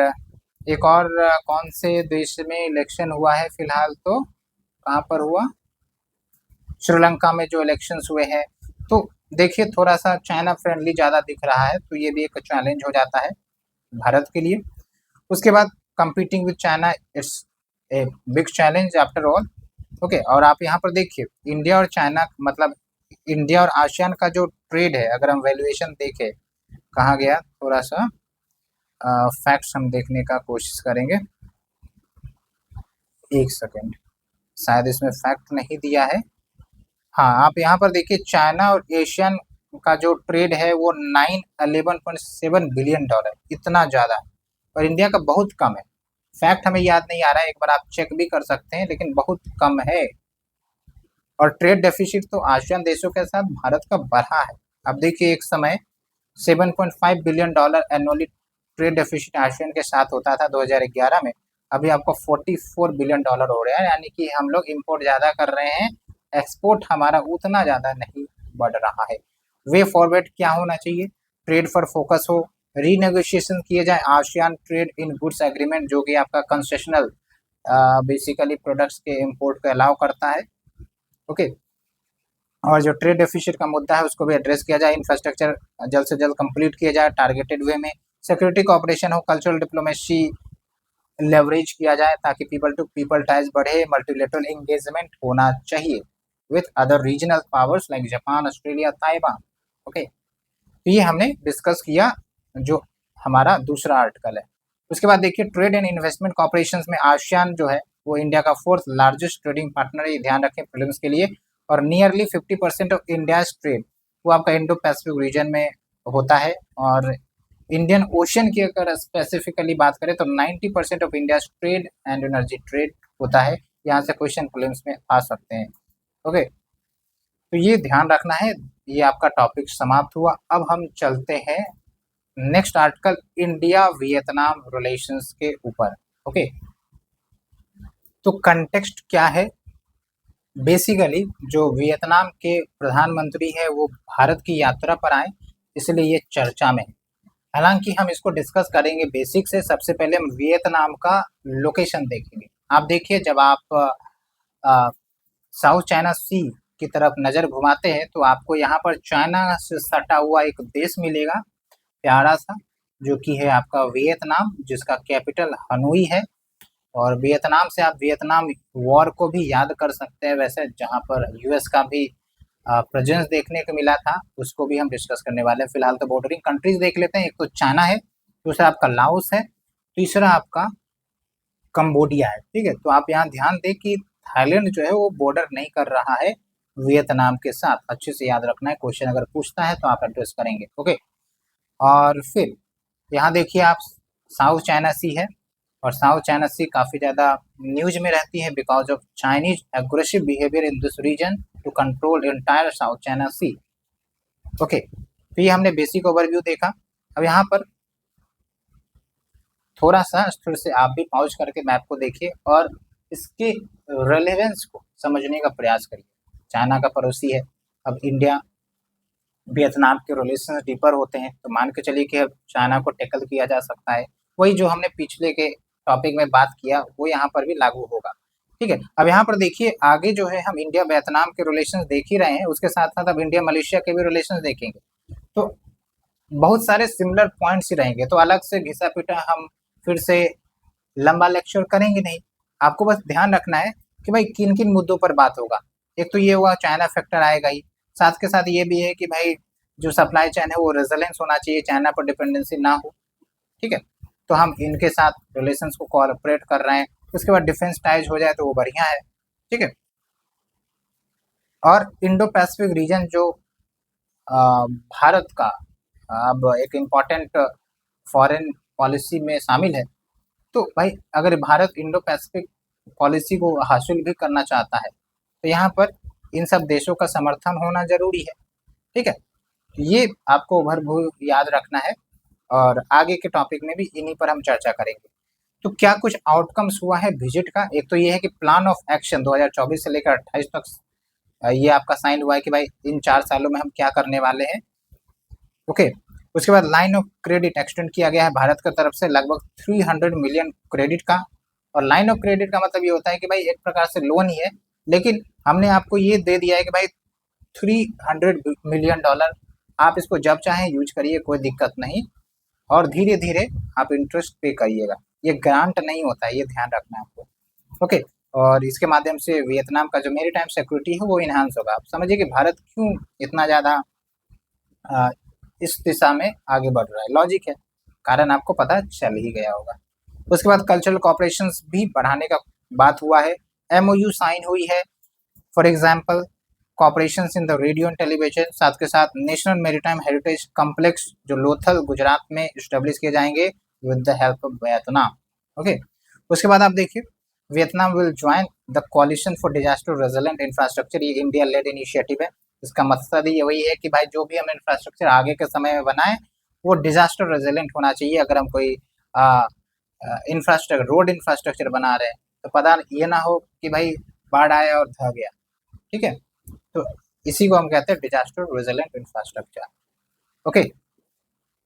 एक और कौन से देश में इलेक्शन हुआ है फिलहाल, तो कहाँ पर हुआ, श्रीलंका में जो इलेक्शंस हुए हैं। तो देखिए थोड़ा सा चाइना फ्रेंडली ज़्यादा दिख रहा है, तो ये भी एक चैलेंज हो जाता है भारत के लिए। उसके बाद competing with China, it's a big challenge after all. Okay. और आप यहाँ पर देखिए इंडिया और चाइना, मतलब इंडिया और आसियान का जो ट्रेड है, अगर हम वैल्यूएशन देखें, कहाँ गया, थोड़ा सा फैक्ट्स हम देखने का कोशिश करेंगे। एक सेकेंड, शायद इसमें फैक्ट नहीं दिया है। हाँ, आप यहाँ पर देखिए चाइना और एशियन का जो ट्रेड है वो 911.7 बिलियन डॉलर, इतना ज़्यादा, और इंडिया का बहुत कम है। फैक्ट हमें याद नहीं आ रहा है, एक बार आप चेक भी कर सकते हैं, लेकिन बहुत कम है। और ट्रेड डेफिसिट तो आसियान देशों के साथ भारत का बढ़ा है। अब देखिए एक समय 7.5 billion dollar annually trade deficit ASEAN के साथ होता था 2011 में। अभी आपको 44 बिलियन डॉलर हो रहा है, यानी कि हम लोग इम्पोर्ट ज़्यादा कर रहे हैं, एक्सपोर्ट हमारा उतना ज़्यादा नहीं बढ़ रहा है। वे फॉरवर्ड क्या होना चाहिए, ट्रेड पर फोकस हो, रीनेगोशिएशन किए जाए ASEAN trade in goods agreement, जो कि आपका कंसेशनल बेसिकली प्रोडक्ट्स के इम्पोर्ट को अलाउ करता है। ओके। और जो ट्रेड डेफिसिट का मुद्दा है उसको भी एड्रेस किया जाए, इंफ्रास्ट्रक्चर जल्द से जल्द कंप्लीट किया जाए टारगेटेड वे में, सिक्योरिटी कोऑपरेशन हो, कल्चरल डिप्लोमेसी लेवरेज किया जाए ताकि पीपल टू पीपल टाइज बढ़े, मल्टीलेटरल एंगेजमेंट होना चाहिए with other regional powers like Japan, Australia, Taiwan. Okay. तो ये हमने डिस्कस किया जो हमारा दूसरा आर्टिकल है। उसके बाद देखिए ट्रेड एंड इन्वेस्टमेंट कॉपरेशन में आसियान जो है वो इंडिया का 4th लार्जेस्ट ट्रेडिंग पार्टनर है, ध्यान रखें प्रीलिम्स के लिए। और नियरली 50% ऑफ इंडियाज ट्रेड वो आपका इंडो पैसिफिक रीजन में होता है। और इंडियन ओशन की अगर स्पेसिफिकली बात करें तो 90% of India trade and energy trade होता है। यहाँ से क्वेश्चन प्रीलिम्स में आ सकते हैं। ओके। तो ये ध्यान रखना है। ये आपका टॉपिक समाप्त हुआ। अब हम चलते हैं next article, India Vietnam relations के ऊपर। ओके। तो कंटेक्स्ट क्या है, बेसिकली जो वियतनाम के प्रधानमंत्री है वो भारत की यात्रा पर आए, इसलिए ये चर्चा में है। हालांकि हम इसको डिस्कस करेंगे बेसिक से। सबसे पहले हम वियतनाम का लोकेशन देखेंगे। आप देखिए जब आप साउथ चाइना सी की तरफ नज़र घुमाते हैं तो आपको यहाँ पर चाइना से सटा हुआ एक देश मिलेगा प्यारा सा, जो कि है आपका वियतनाम, जिसका कैपिटल हनोई है। और वियतनाम से आप वियतनाम वॉर को भी याद कर सकते हैं वैसे, जहाँ पर यूएस का भी प्रेजेंस देखने को मिला था, उसको भी हम डिस्कस करने वाले हैं। फिलहाल तो बॉर्डरिंग कंट्रीज देख लेते हैं। एक तो चाइना है, दूसरा आपका लाओस है, तीसरा आपका कंबोडिया है। ठीक है। तो आप यहाँ ध्यान दें कि थाईलैंड जो है वो बॉर्डर नहीं कर रहा है वियतनाम के साथ, अच्छे से याद रखना है, क्वेश्चन अगर पूछता है तो आप एड्रेस करेंगे। ओके। और फिर यहाँ देखिए आप साउथ चाइना सी है, और साउथ चाइना सी काफ़ी ज़्यादा न्यूज में रहती है because of Chinese aggressive behaviour in this region to control entire South China Sea. Okay. तो ये हमने बेसिक ओवरव्यू देखा। अब यहाँ पर थोड़ा सा फिर से आप भी पॉज करके मैप को देखिए और इसके रेलेवेंस को समझने का प्रयास करिए। चाइना का पड़ोसी है, अब इंडिया वियतनाम के रिलेशन डीपर होते हैं, तो मान के चलिए कि अब चाइना को टैकल किया जा सकता है। वही जो हमने पिछले के टॉपिक में बात किया वो यहाँ पर भी लागू होगा। ठीक है। अब यहाँ पर देखिए आगे जो है हम इंडिया वियतनाम के रिलेशन देख ही रहे हैं, उसके साथ साथ अब इंडिया मलेशिया के भी रिलेशन देखेंगे, तो बहुत सारे सिमिलर पॉइंट्स ही रहेंगे। तो अलग से घिसा पिटा हम फिर से लंबा लेक्चर करेंगे नहीं। आपको बस ध्यान रखना है कि भाई किन किन मुद्दों पर बात होगा। एक तो ये हुआ चाइना फैक्टर आएगा ही, साथ के साथ ये भी है कि भाई जो सप्लाई चेन है वो रेजिलेंस होना चाहिए, चाइना पर डिपेंडेंसी ना हो। ठीक है। तो हम इनके साथ रिलेशंस को कोऑपरेट कर रहे हैं। उसके बाद डिफेंस टाइज हो जाए तो वो बढ़िया है। ठीक है। और इंडो पैसिफिक रीजन जो भारत का अब एक इम्पॉर्टेंट फॉरेन पॉलिसी में शामिल है, तो भाई अगर भारत इंडो पैसिफिक पॉलिसी को हासिल भी करना चाहता है तो यहाँ पर इन सब देशों का समर्थन होना जरूरी है। ठीक है। तो ये आपको भरभू याद रखना है, और आगे के टॉपिक में भी इन्हीं पर हम चर्चा करेंगे। तो क्या कुछ आउटकम्स हुआ है विजिट का, एक तो ये है कि प्लान ऑफ एक्शन 2024 से लेकर 28 तक ये आपका साइन हुआ है कि भाई इन 4 सालों में हम क्या करने वाले हैं। ओके, उसके बाद लाइन ऑफ क्रेडिट एक्सटेंड किया गया है भारत की तरफ से लगभग 300 मिलियन क्रेडिट का। और लाइन ऑफ क्रेडिट का मतलब ये होता है कि भाई एक प्रकार से लोन ही है, लेकिन हमने आपको ये दे दिया है कि भाई 300 मिलियन डॉलर, आप इसको जब चाहें यूज करिए, कोई दिक्कत नहीं, और धीरे धीरे आप इंटरेस्ट पे करिएगा। ये ग्रांट नहीं होता है, ये ध्यान रखना है आपको। ओके, और इसके माध्यम से वियतनाम का जो मेरी टाइम सिक्योरिटी है वो इन्हांस होगा। आप समझिए कि भारत क्यों इतना ज़्यादा इस दिशा में आगे बढ़ रहा है, लॉजिक है, कारण आपको पता चल ही गया होगा। उसके बाद कल्चरल कॉपरेशन भी बढ़ाने का बात हुआ है, MOU साइन हुई है, for example cooperation in the radio and television, साथ के साथ नेशनल मेरीटाइम हेरिटेज कॉम्प्लेक्स जो लोथल गुजरात में इस्टेब्लिश किए जाएंगे with the help of Vietnam. Okay, उसके बाद आप देखिए Vietnam will join the coalition for disaster resilient infrastructure, ये इंडिया लेड इनिशिएटिव है। इसका मकसद ही वही है कि भाई जो भी हम इंफ्रास्ट्रक्चर आगे के समय में बनाएं वो डिजास्टर रेजिलेंट होना चाहिए। अगर हम कोई इंफ्रास्ट्रक्चर, रोड इंफ्रास्ट्रक्चर बना रहे हैं तो पता ये ना हो कि भाई बाढ़ आया और ढह गया। ठीक है, तो इसी को हम कहते हैं डिजास्टर रेजिलेंट इंफ्रास्ट्रक्चर। ओके,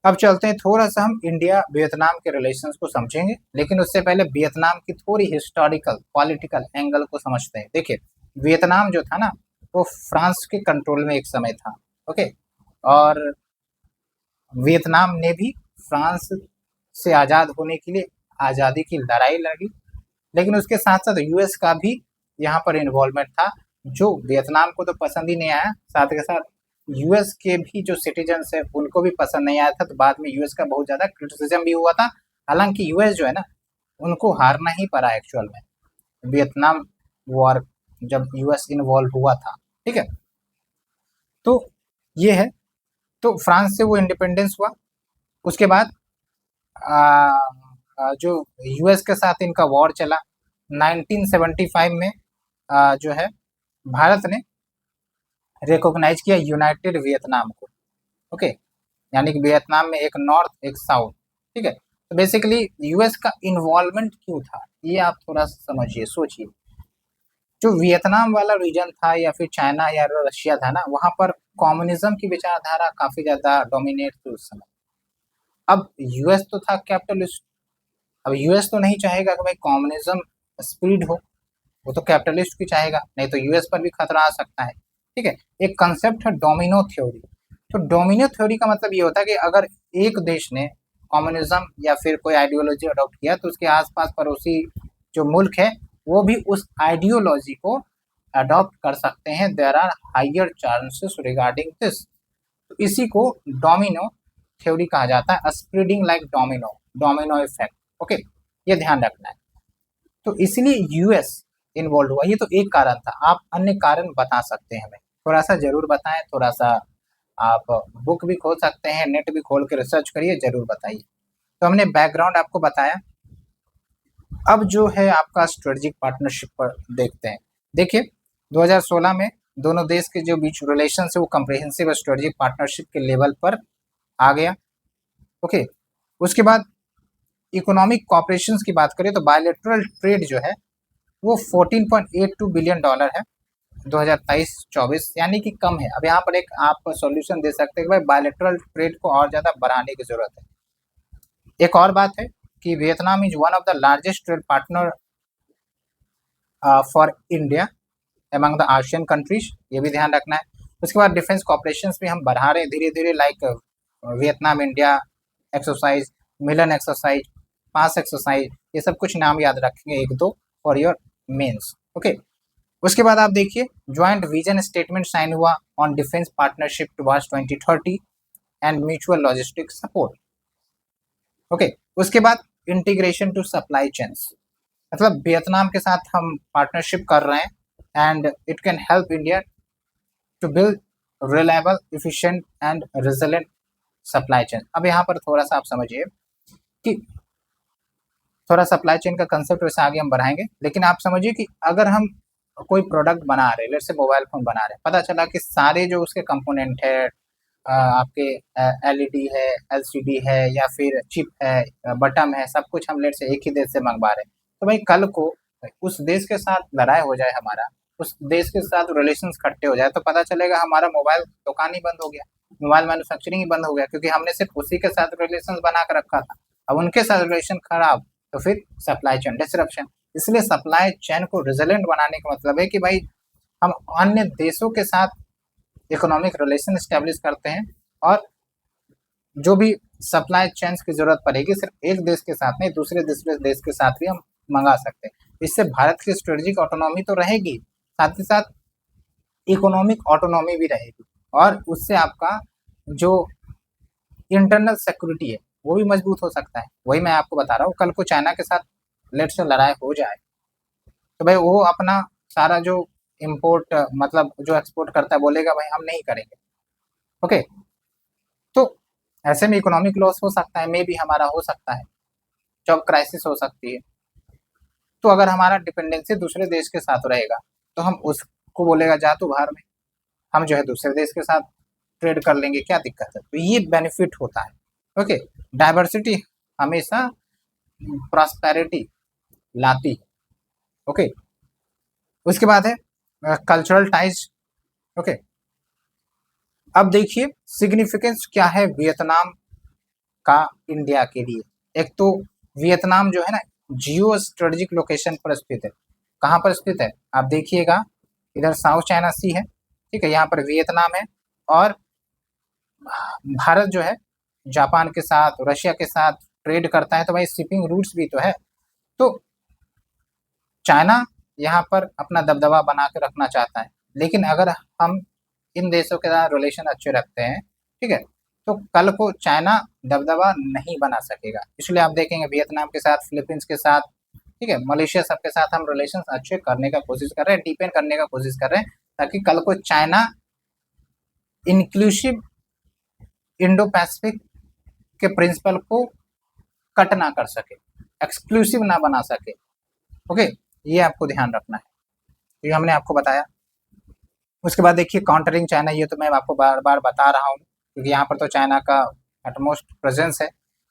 अब चलते हैं थोड़ा सा हम इंडिया वियतनाम के रिलेशंस को समझेंगे, लेकिन उससे पहले वियतनाम की थोड़ी हिस्टोरिकल पॉलिटिकल एंगल को समझते हैं। देखिए वियतनाम जो था ना वो फ्रांस के कंट्रोल में एक समय था। ओके, और वियतनाम ने भी फ्रांस से आज़ाद होने के लिए आज़ादी की लड़ाई लड़ी, लेकिन उसके साथ साथ US का भी यहाँ पर इन्वॉल्वमेंट था, जो वियतनाम को तो पसंद ही नहीं आया, साथ के साथ US के भी जो सिटीजन्स है उनको भी पसंद नहीं आया था। तो बाद में US का बहुत ज़्यादा क्रिटिसिज्म भी हुआ था। हालांकि US जो है ना उनको हारना ही पड़ा एक्चुअल में वियतनाम वॉर जब US इन्वॉल्व हुआ था। ठीक है, तो ये है, तो फ्रांस से वो इंडिपेंडेंस हुआ। उसके बाद जो US के साथ इनका वॉर चला 1975 में, जो है भारत ने रिकॉग्नाइज किया यूनाइटेड वियतनाम को। ओके, यानी कि वियतनाम में एक नॉर्थ एक साउथ। ठीक है, तो बेसिकली US का इन्वॉल्वमेंट क्यों था ये आप थोड़ा समझिए, सोचिए। जो वियतनाम वाला रीजन था या फिर चाइना या रशिया था ना, वहां पर कम्युनिज्म की विचारधारा काफी ज्यादा डोमिनेट थी उस समय। अब US तो था कैपिटलिस्ट, अब US तो नहीं चाहेगा कि भाई कम्युनिज्म स्प्रेड हो, वो तो कैपिटलिस्ट की चाहेगा, नहीं तो US पर भी खतरा आ सकता है। ठीक है, एक कंसेप्ट है डोमिनो थ्योरी। तो डोमिनो थ्योरी का मतलब ये होता है कि अगर एक देश ने कम्युनिज्म या फिर कोई आइडियोलॉजी अडॉप्ट किया तो उसके आसपास पड़ोसी जो मुल्क है वो भी उस आइडियोलॉजी को अडॉप्ट कर सकते हैं। There are higher chances regarding this. तो इसी को डोमिनो थ्योरी कहा जाता है, spreading like domino, domino effect. Okay, ये ध्यान रखना है। तो इसलिए US इन्वॉल्व हुआ, ये तो एक कारण था। आप अन्य कारण बता सकते हैं हमें, थोड़ा सा जरूर बताएं, थोड़ा सा आप बुक भी खोल सकते हैं, नेट भी खोल के रिसर्च करिए, जरूर बताइए। तो हमने बैकग्राउंड आपको बताया। अब जो है आपका स्ट्रेटेजिक पार्टनरशिप पर देखते हैं। देखिए 2016 में दोनों देश के जो बीच रिलेशन है वो कम्प्रिहेंसिव स्ट्रेटेजिक पार्टनरशिप के लेवल पर आ गया। ओके, उसके बाद इकोनॉमिक कॉपरेशन की बात करें तो बायलैटरल ट्रेड जो है वो $14.82 बिलियन है 2023-24, यानी कि कम है। अब यहाँ पर एक आप सॉल्यूशन दे सकते हैं कि भाई बायलैटरल ट्रेड को और ज़्यादा बढ़ाने की ज़रूरत है। एक और बात है कि Vietnam is one of the largest trade partner for India among the ASEAN countries, ये भी ध्यान रखना है। उसके बाद डिफेंस कॉपरेशन भी हम बढ़ा रहे हैं धीरे धीरे, लाइक वियतनाम इंडिया एक्सरसाइज, मिलन एक्सरसाइज, पास एक्सरसाइज, ये सब कुछ नाम याद रखेंगे एक दो फॉर योर मेंस। ओके, उसके बाद आप देखिए ज्वाइंट विजन स्टेटमेंट साइन हुआ on defence partnership towards 2030 and mutual logistic support. Okay, उसके बाद इंटीग्रेशन टू सप्लाई चेन्स, मतलब वियतनाम के साथ हम पार्टनरशिप कर रहे हैं and it can help India to build reliable, efficient and resilient supply chain. अब यहाँ पर थोड़ा सा आप समझिए कि थोड़ा सप्लाई चेन का कंसेप्ट वैसे आगे हम बढ़ाएंगे, लेकिन आप समझिए कि अगर हम कोई प्रोडक्ट बना रहे हैं, लेट्स से मोबाइल फोन बना रहे हैं, पता चला कि सारे जो उसके कंपोनेंट है, आपके LED है, LCD है या फिर चिप है, बटन है, सब कुछ हम लेट से एक ही देश से मंगवा रहे हैं, तो भाई कल को उस देश के साथ लड़ाई हो जाए हमारा उस देश के साथ रिलेशंस खट्टे हो जाए तो पता चलेगा हमारा मोबाइल दुकान ही बंद हो गया, मोबाइल मैन्युफैक्चरिंग ही बंद हो गया, क्योंकि हमने सिर्फ उसी के साथ रिलेशंस बना कर रखा था। अब उनके साथ रिलेशन खराब तो फिर सप्लाई चेन डिसरप्शन। इसलिए सप्लाई चेन को रेजिलेंट बनाने का मतलब है कि भाई हम अन्य देशों के साथ इकोनॉमिक रिलेशन स्टैब्लिश करते हैं, और जो भी सप्लाई चेन्स की जरूरत पड़ेगी सिर्फ एक देश के साथ नहीं, दूसरे दूसरे देश के साथ भी हम मंगा सकते हैं। इससे भारत की स्ट्रेटेजिक ऑटोनॉमी तो रहेगी, साथ ही साथ इकोनॉमिक ऑटोनॉमी भी रहेगी, और उससे आपका जो इंटरनल सिक्योरिटी है वो भी मजबूत हो सकता है। वही मैं आपको बता रहा हूँ, कल को चाइना के साथ लेट से लड़ाई हो जाए तो भाई वो अपना सारा जो इम्पोर्ट मतलब जो एक्सपोर्ट करता है बोलेगा भाई हम नहीं करेंगे। ओके, तो ऐसे में इकोनॉमिक लॉस हो सकता है, मे भी हमारा हो सकता है, जॉब क्राइसिस हो सकती है। तो अगर हमारा डिपेंडेंसी दूसरे देश के साथ रहेगा तो हम उसको बोलेगा जा तू बाहर में, हम जो है दूसरे देश के साथ ट्रेड कर लेंगे, क्या दिक्कत है। तो ये बेनिफिट होता है। ओके, डाइवर्सिटी हमेशा प्रॉस्पेरिटी लाती है। ओके, उसके बाद है कल्चरल टाइज। ओके, अब देखिए सिग्निफिकेंस क्या है वियतनाम का इंडिया के लिए। एक तो वियतनाम जो है ना जियो स्ट्रेटेजिक लोकेशन पर स्थित है। कहाँ पर स्थित है आप देखिएगा, इधर साउथ चाइना सी है, ठीक है, यहाँ पर वियतनाम है, और भारत जो है जापान के साथ रशिया के साथ ट्रेड करता है, तो भाई शिपिंग रूट्स भी तो है। तो चाइना यहाँ पर अपना दबदबा बना के रखना चाहता है, लेकिन अगर हम इन देशों के साथ रिलेशन अच्छे रखते हैं, ठीक है, तो कल को चाइना दबदबा नहीं बना सकेगा। इसलिए आप देखेंगे वियतनाम के साथ, फिलीपींस के साथ, ठीक है, मलेशिया सबके साथ हम रिलेशन अच्छे करने का कोशिश कर रहे हैं, डिपेंड करने का कोशिश कर रहे हैं, ताकि कल को चाइना इंक्लूसिव इंडो पैसिफिक के प्रिंसिपल को कट ना कर सके, एक्सक्लूसिव ना बना सके। ओके, ये आपको ध्यान रखना है, ये हमने आपको बताया। उसके बाद देखिए काउंटरिंग चाइना, ये तो मैं आपको बार बार बता रहा हूँ क्योंकि यहाँ पर तो चाइना का एटमोस्ट प्रेजेंस है।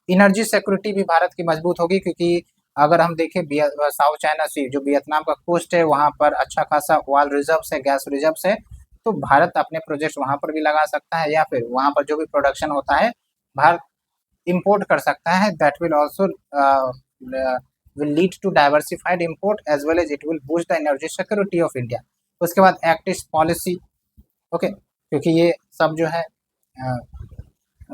एनर्जी सिक्योरिटी भी भारत की मजबूत होगी, क्योंकि अगर हम देखें साउथ चाइना सी जो वियतनाम का कोस्ट है वहाँ पर अच्छा खासा ऑयल रिजर्व्स है, गैस रिजर्व्स है, तो भारत अपने प्रोजेक्ट वहाँ पर भी लगा सकता है, या फिर वहाँ पर जो भी प्रोडक्शन होता है भारत इंपोर्ट कर सकता है। That will also will lead to diversified import as well as it will boost the energy security of India। उसके बाद एक्ट ईस्ट पॉलिसी। ओके, क्योंकि ये सब जो है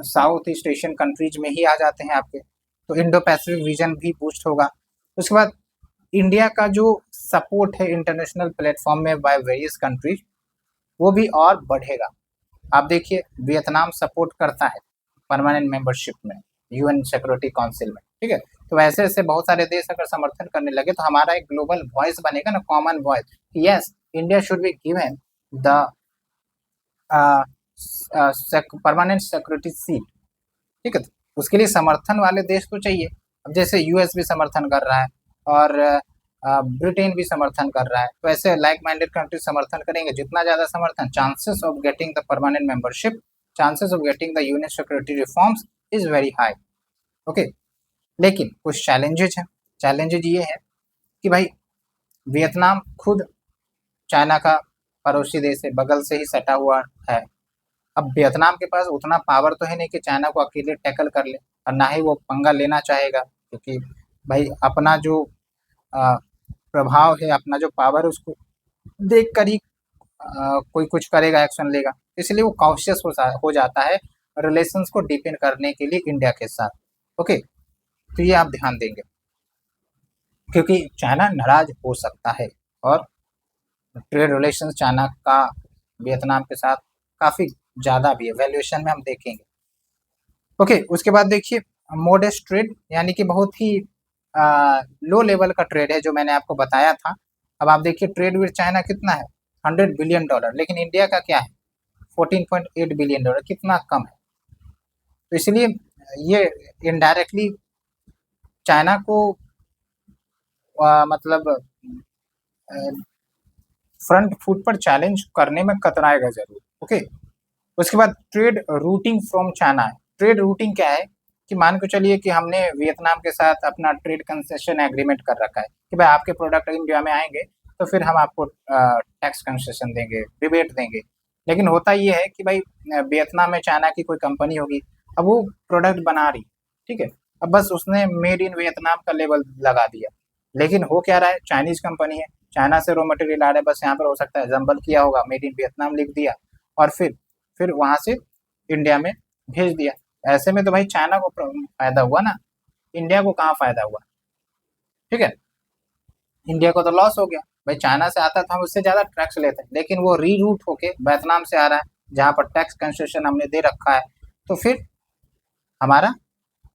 साउथ ईस्ट एशियन कंट्रीज में ही आ जाते हैं आपके, तो इंडो पैसिफिक रीजन भी बूस्ट होगा। उसके बाद इंडिया का जो सपोर्ट है इंटरनेशनल प्लेटफॉर्म में बाय वेरियस कंट्रीज वो भी और बढ़ेगा। आप देखिए वियतनाम सपोर्ट करता है परमानेंट मेंबरशिप में यूएन सिक्योरिटी काउंसिल में, ठीक है, तो ऐसे ऐसे बहुत सारे देश अगर समर्थन करने लगे तो हमारा एक ग्लोबल वॉइस बनेगा ना, common voice, yes India should be given the permanent security seat, ठीक है। उसके लिए समर्थन वाले देश तो चाहिए। अब जैसे यूएस भी समर्थन कर रहा है और ब्रिटेन भी समर्थन कर रहा है, तो ऐसे लाइक माइंडेड कंट्री समर्थन करेंगे, जितना ज्यादा समर्थन, chances of getting the permanent membership, chances of getting the UN security reforms is very high. Okay, लेकिन कुछ चैलेंजेज हैं। चैलेंजेज ये है कि भाई वियतनाम खुद चाइना का पड़ोसी देश है, बगल से ही सटा हुआ है। अब वियतनाम के पास उतना पावर तो है नहीं कि चाइना को अकेले टैकल कर ले, और ना ही वो पंगा लेना चाहेगा, क्योंकि भाई अपना जो प्रभाव है, अपना जो पावर है, उसको देख कर ही कोई कुछ करेगा, एक्शन लेगा। इसलिए वो कॉशियस हो जाता है रिलेशंस को डिपेंड करने के लिए इंडिया के साथ। ओके, तो ये आप ध्यान देंगे, क्योंकि चाइना नाराज हो सकता है, और ट्रेड रिलेशंस चाइना का वियतनाम के साथ काफ़ी ज़्यादा भी है, वैल्यूएशन में हम देखेंगे। ओके, उसके बाद देखिए मोडेस्ट ट्रेड, यानी कि बहुत ही लो लेवल का ट्रेड है जो मैंने आपको बताया था। अब आप देखिए ट्रेड विद चाइना कितना है, $100 बिलियन, लेकिन इंडिया का क्या है, $14.8 बिलियन, कितना कम है। तो इसलिए ये इनडायरेक्टली चाइना को मतलब फ्रंट फुट पर चैलेंज करने में कतराएगा जरूर। ओके, उसके बाद ट्रेड रूटिंग फ्रॉम चाइना है। ट्रेड रूटिंग क्या है कि मान के चलिए कि हमने वियतनाम के साथ अपना ट्रेड कंसेशन एग्रीमेंट कर रखा है कि भाई आपके प्रोडक्ट इंडिया में आएंगे तो फिर हम आपको टैक्स कंसेशन देंगे, रिबेट देंगे। लेकिन होता ये है कि भाई वियतनाम में चाइना की कोई कंपनी होगी, अब वो प्रोडक्ट बना रही, ठीक है, अब बस उसने मेड इन वियतनाम का लेबल लगा दिया, लेकिन हो क्या रहा है, चाइनीज कंपनी है, चाइना से रॉ मटेरियल आ रहा है, बस यहाँ पर हो सकता है जंबल किया होगा, मेड इन वियतनाम लिख दिया, और फिर वहां से इंडिया में भेज दिया। ऐसे में तो भाई चाइना को फायदा हुआ ना, इंडिया को कहाँ फायदा हुआ, ठीक है, इंडिया को तो लॉस हो गया। भाई चाइना से आता तो हम उससे ज्यादा टैक्स लेते हैं, लेकिन वो रीरूट होके वियतनाम से आ रहा है जहाँ पर टैक्स कंसेशन हमने दे रखा है, तो फिर हमारा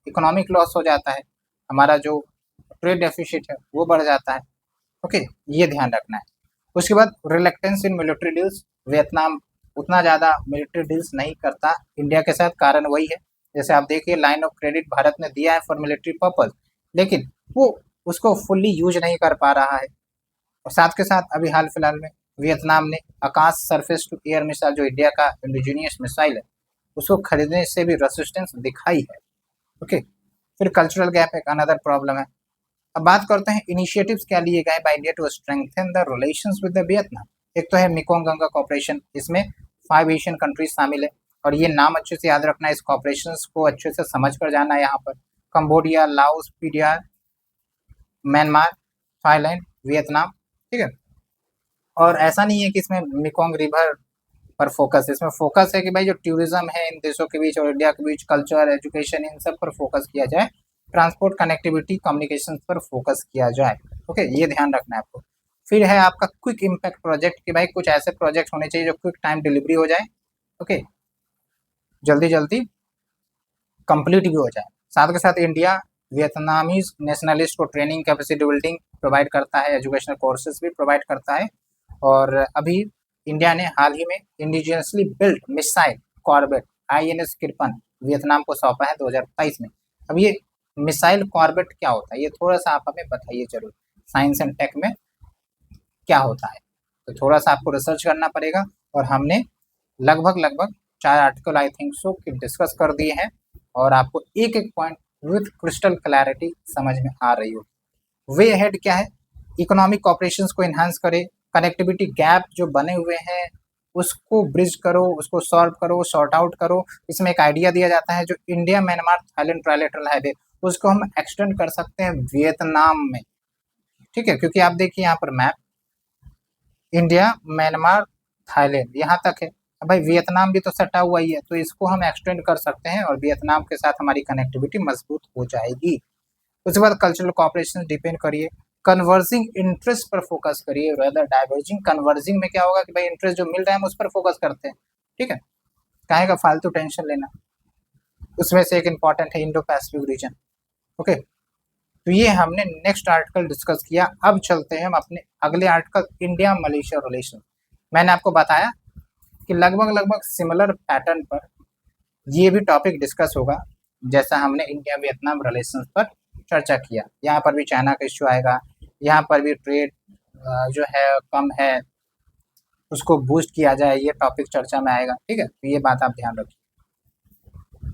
इकोनॉमिक लॉस हो जाता है, हमारा जो ट्रेड डेफिसिट है वो बढ़ जाता है। ओके, ये ध्यान रखना है। उसके बाद reluctance in military deals, Vietnam उतना ज़्यादा मिलिट्री डील्स नहीं करता इंडिया के साथ, कारण वही है, जैसे आप देखिए लाइन ऑफ क्रेडिट भारत ने दिया है फॉर मिलिट्री पर्पज, लेकिन वो उसको फुल्ली यूज नहीं कर पा रहा है। और साथ के साथ अभी हाल फिलहाल में वियतनाम ने आकाश सरफेस टू एयर मिसाइल, जो इंडिया का इंडिजीनियस मिसाइल है, उसको खरीदने से भी रेसिस्टेंस दिखाई है। ओके, फिर कल्चरल गैप एक अनदर प्रॉब्लम है। अब बात करते हैं इनिशिएटिव्स क्या लिए गए by India to strengthen the relations with the Vietnam. एक तो है मेकोंग गंगा कॉपरेशन, इसमें 5 एशियन कंट्रीज शामिल है, और ये नाम अच्छे से याद रखना है, इस कॉपरेशन को अच्छे से समझ कर जाना है। यहाँ पर Cambodia, Laos, PDR, Myanmar, Thailand, Vietnam, ठीक है। और ऐसा नहीं है कि इसमें मेकोंग रिवर पर फोकस, इसमें फोकस है कि भाई जो टूरिज्म है इन देशों के बीच और इंडिया के बीच, कल्चर, एजुकेशन, इन सब पर फोकस किया जाए, ट्रांसपोर्ट, कनेक्टिविटी, कम्युनिकेशन पर फोकस किया जाए। ओके, ये ध्यान रखना है आपको। फिर है आपका क्विक इम्पैक्ट प्रोजेक्ट, कि भाई कुछ ऐसे प्रोजेक्ट होने चाहिए जो क्विक टाइम डिलीवरी हो जाए, ओके, जल्दी जल्दी कंप्लीट भी हो जाए। साथ के साथ इंडिया वियतनामीज नेशनलिस्ट को ट्रेनिंग, कैपेसिटी बिल्डिंग प्रोवाइड करता है, एजुकेशनल कोर्सेज भी प्रोवाइड करता है। और अभी इंडिया ने हाल ही में indigenously built missile Corbett INS Kirpan Vietnam को सौंपा है 2023 में। अब ये मिसाइल कॉर्बेट क्या होता है, ये थोड़ा सा आप हमें बताइए जरूर, साइंस एंड टेक में क्या होता है, तो थोड़ा सा आपको रिसर्च करना पड़ेगा। और हमने लगभग लगभग 4 आर्टिकल आई थिंक सो कि डिस्कस कर दिए हैं, और आपको एक एक पॉइंट विथ क्रिस्टल क्लैरिटी समझ में आ रही हो। वे हेड क्या है, इकोनॉमिक कॉपरेशंस को इन्हांस करे, कनेक्टिविटी गैप जो बने हुए हैं उसको ब्रिज करो, उसको सॉल्व करो, सॉर्ट आउट करो। इसमें एक आइडिया दिया जाता है, जो India Myanmar Thailand trilateral highway, उसको हम एक्सटेंड कर सकते हैं वियतनाम में, ठीक है, क्योंकि आप देखिए यहाँ पर मैप, इंडिया म्यांमार थाईलैंड यहाँ तक है, अब भाई वियतनाम भी तो सटा हुआ ही है, तो इसको हम एक्सटेंड कर सकते हैं और वियतनाम के साथ हमारी कनेक्टिविटी मजबूत हो जाएगी। उसके बाद कल्चरल कॉपरेशन डिपेंड करिए, कन्वर्जिंग इंटरेस्ट पर फोकस करिए, रेदर डाइवर्जिंग। कन्वर्जिंग में क्या होगा कि भाई इंटरेस्ट जो मिल रहा है हम उस पर फोकस करते हैं, ठीक है, काहे का फालतू टेंशन लेना। उसमें से एक इंपॉर्टेंट है इंडो पैसिफिक रीजन। ओके, तो ये हमने नेक्स्ट आर्टिकल डिस्कस किया। अब चलते हैं हम अपने अगले आर्टिकल, इंडिया मलेशिया रिलेशन। मैंने आपको बताया कि लगभग लगभग सिमिलर पैटर्न पर ये भी टॉपिक डिस्कस होगा, जैसा हमने इंडिया वियतनाम रिलेशन पर चर्चा किया। यहाँ पर भी चाइना का इश्यू आएगा, यहाँ पर भी ट्रेड जो है कम है उसको बूस्ट किया जाए, ये टॉपिक चर्चा में आएगा, ठीक है, तो ये बात आप ध्यान रखिए।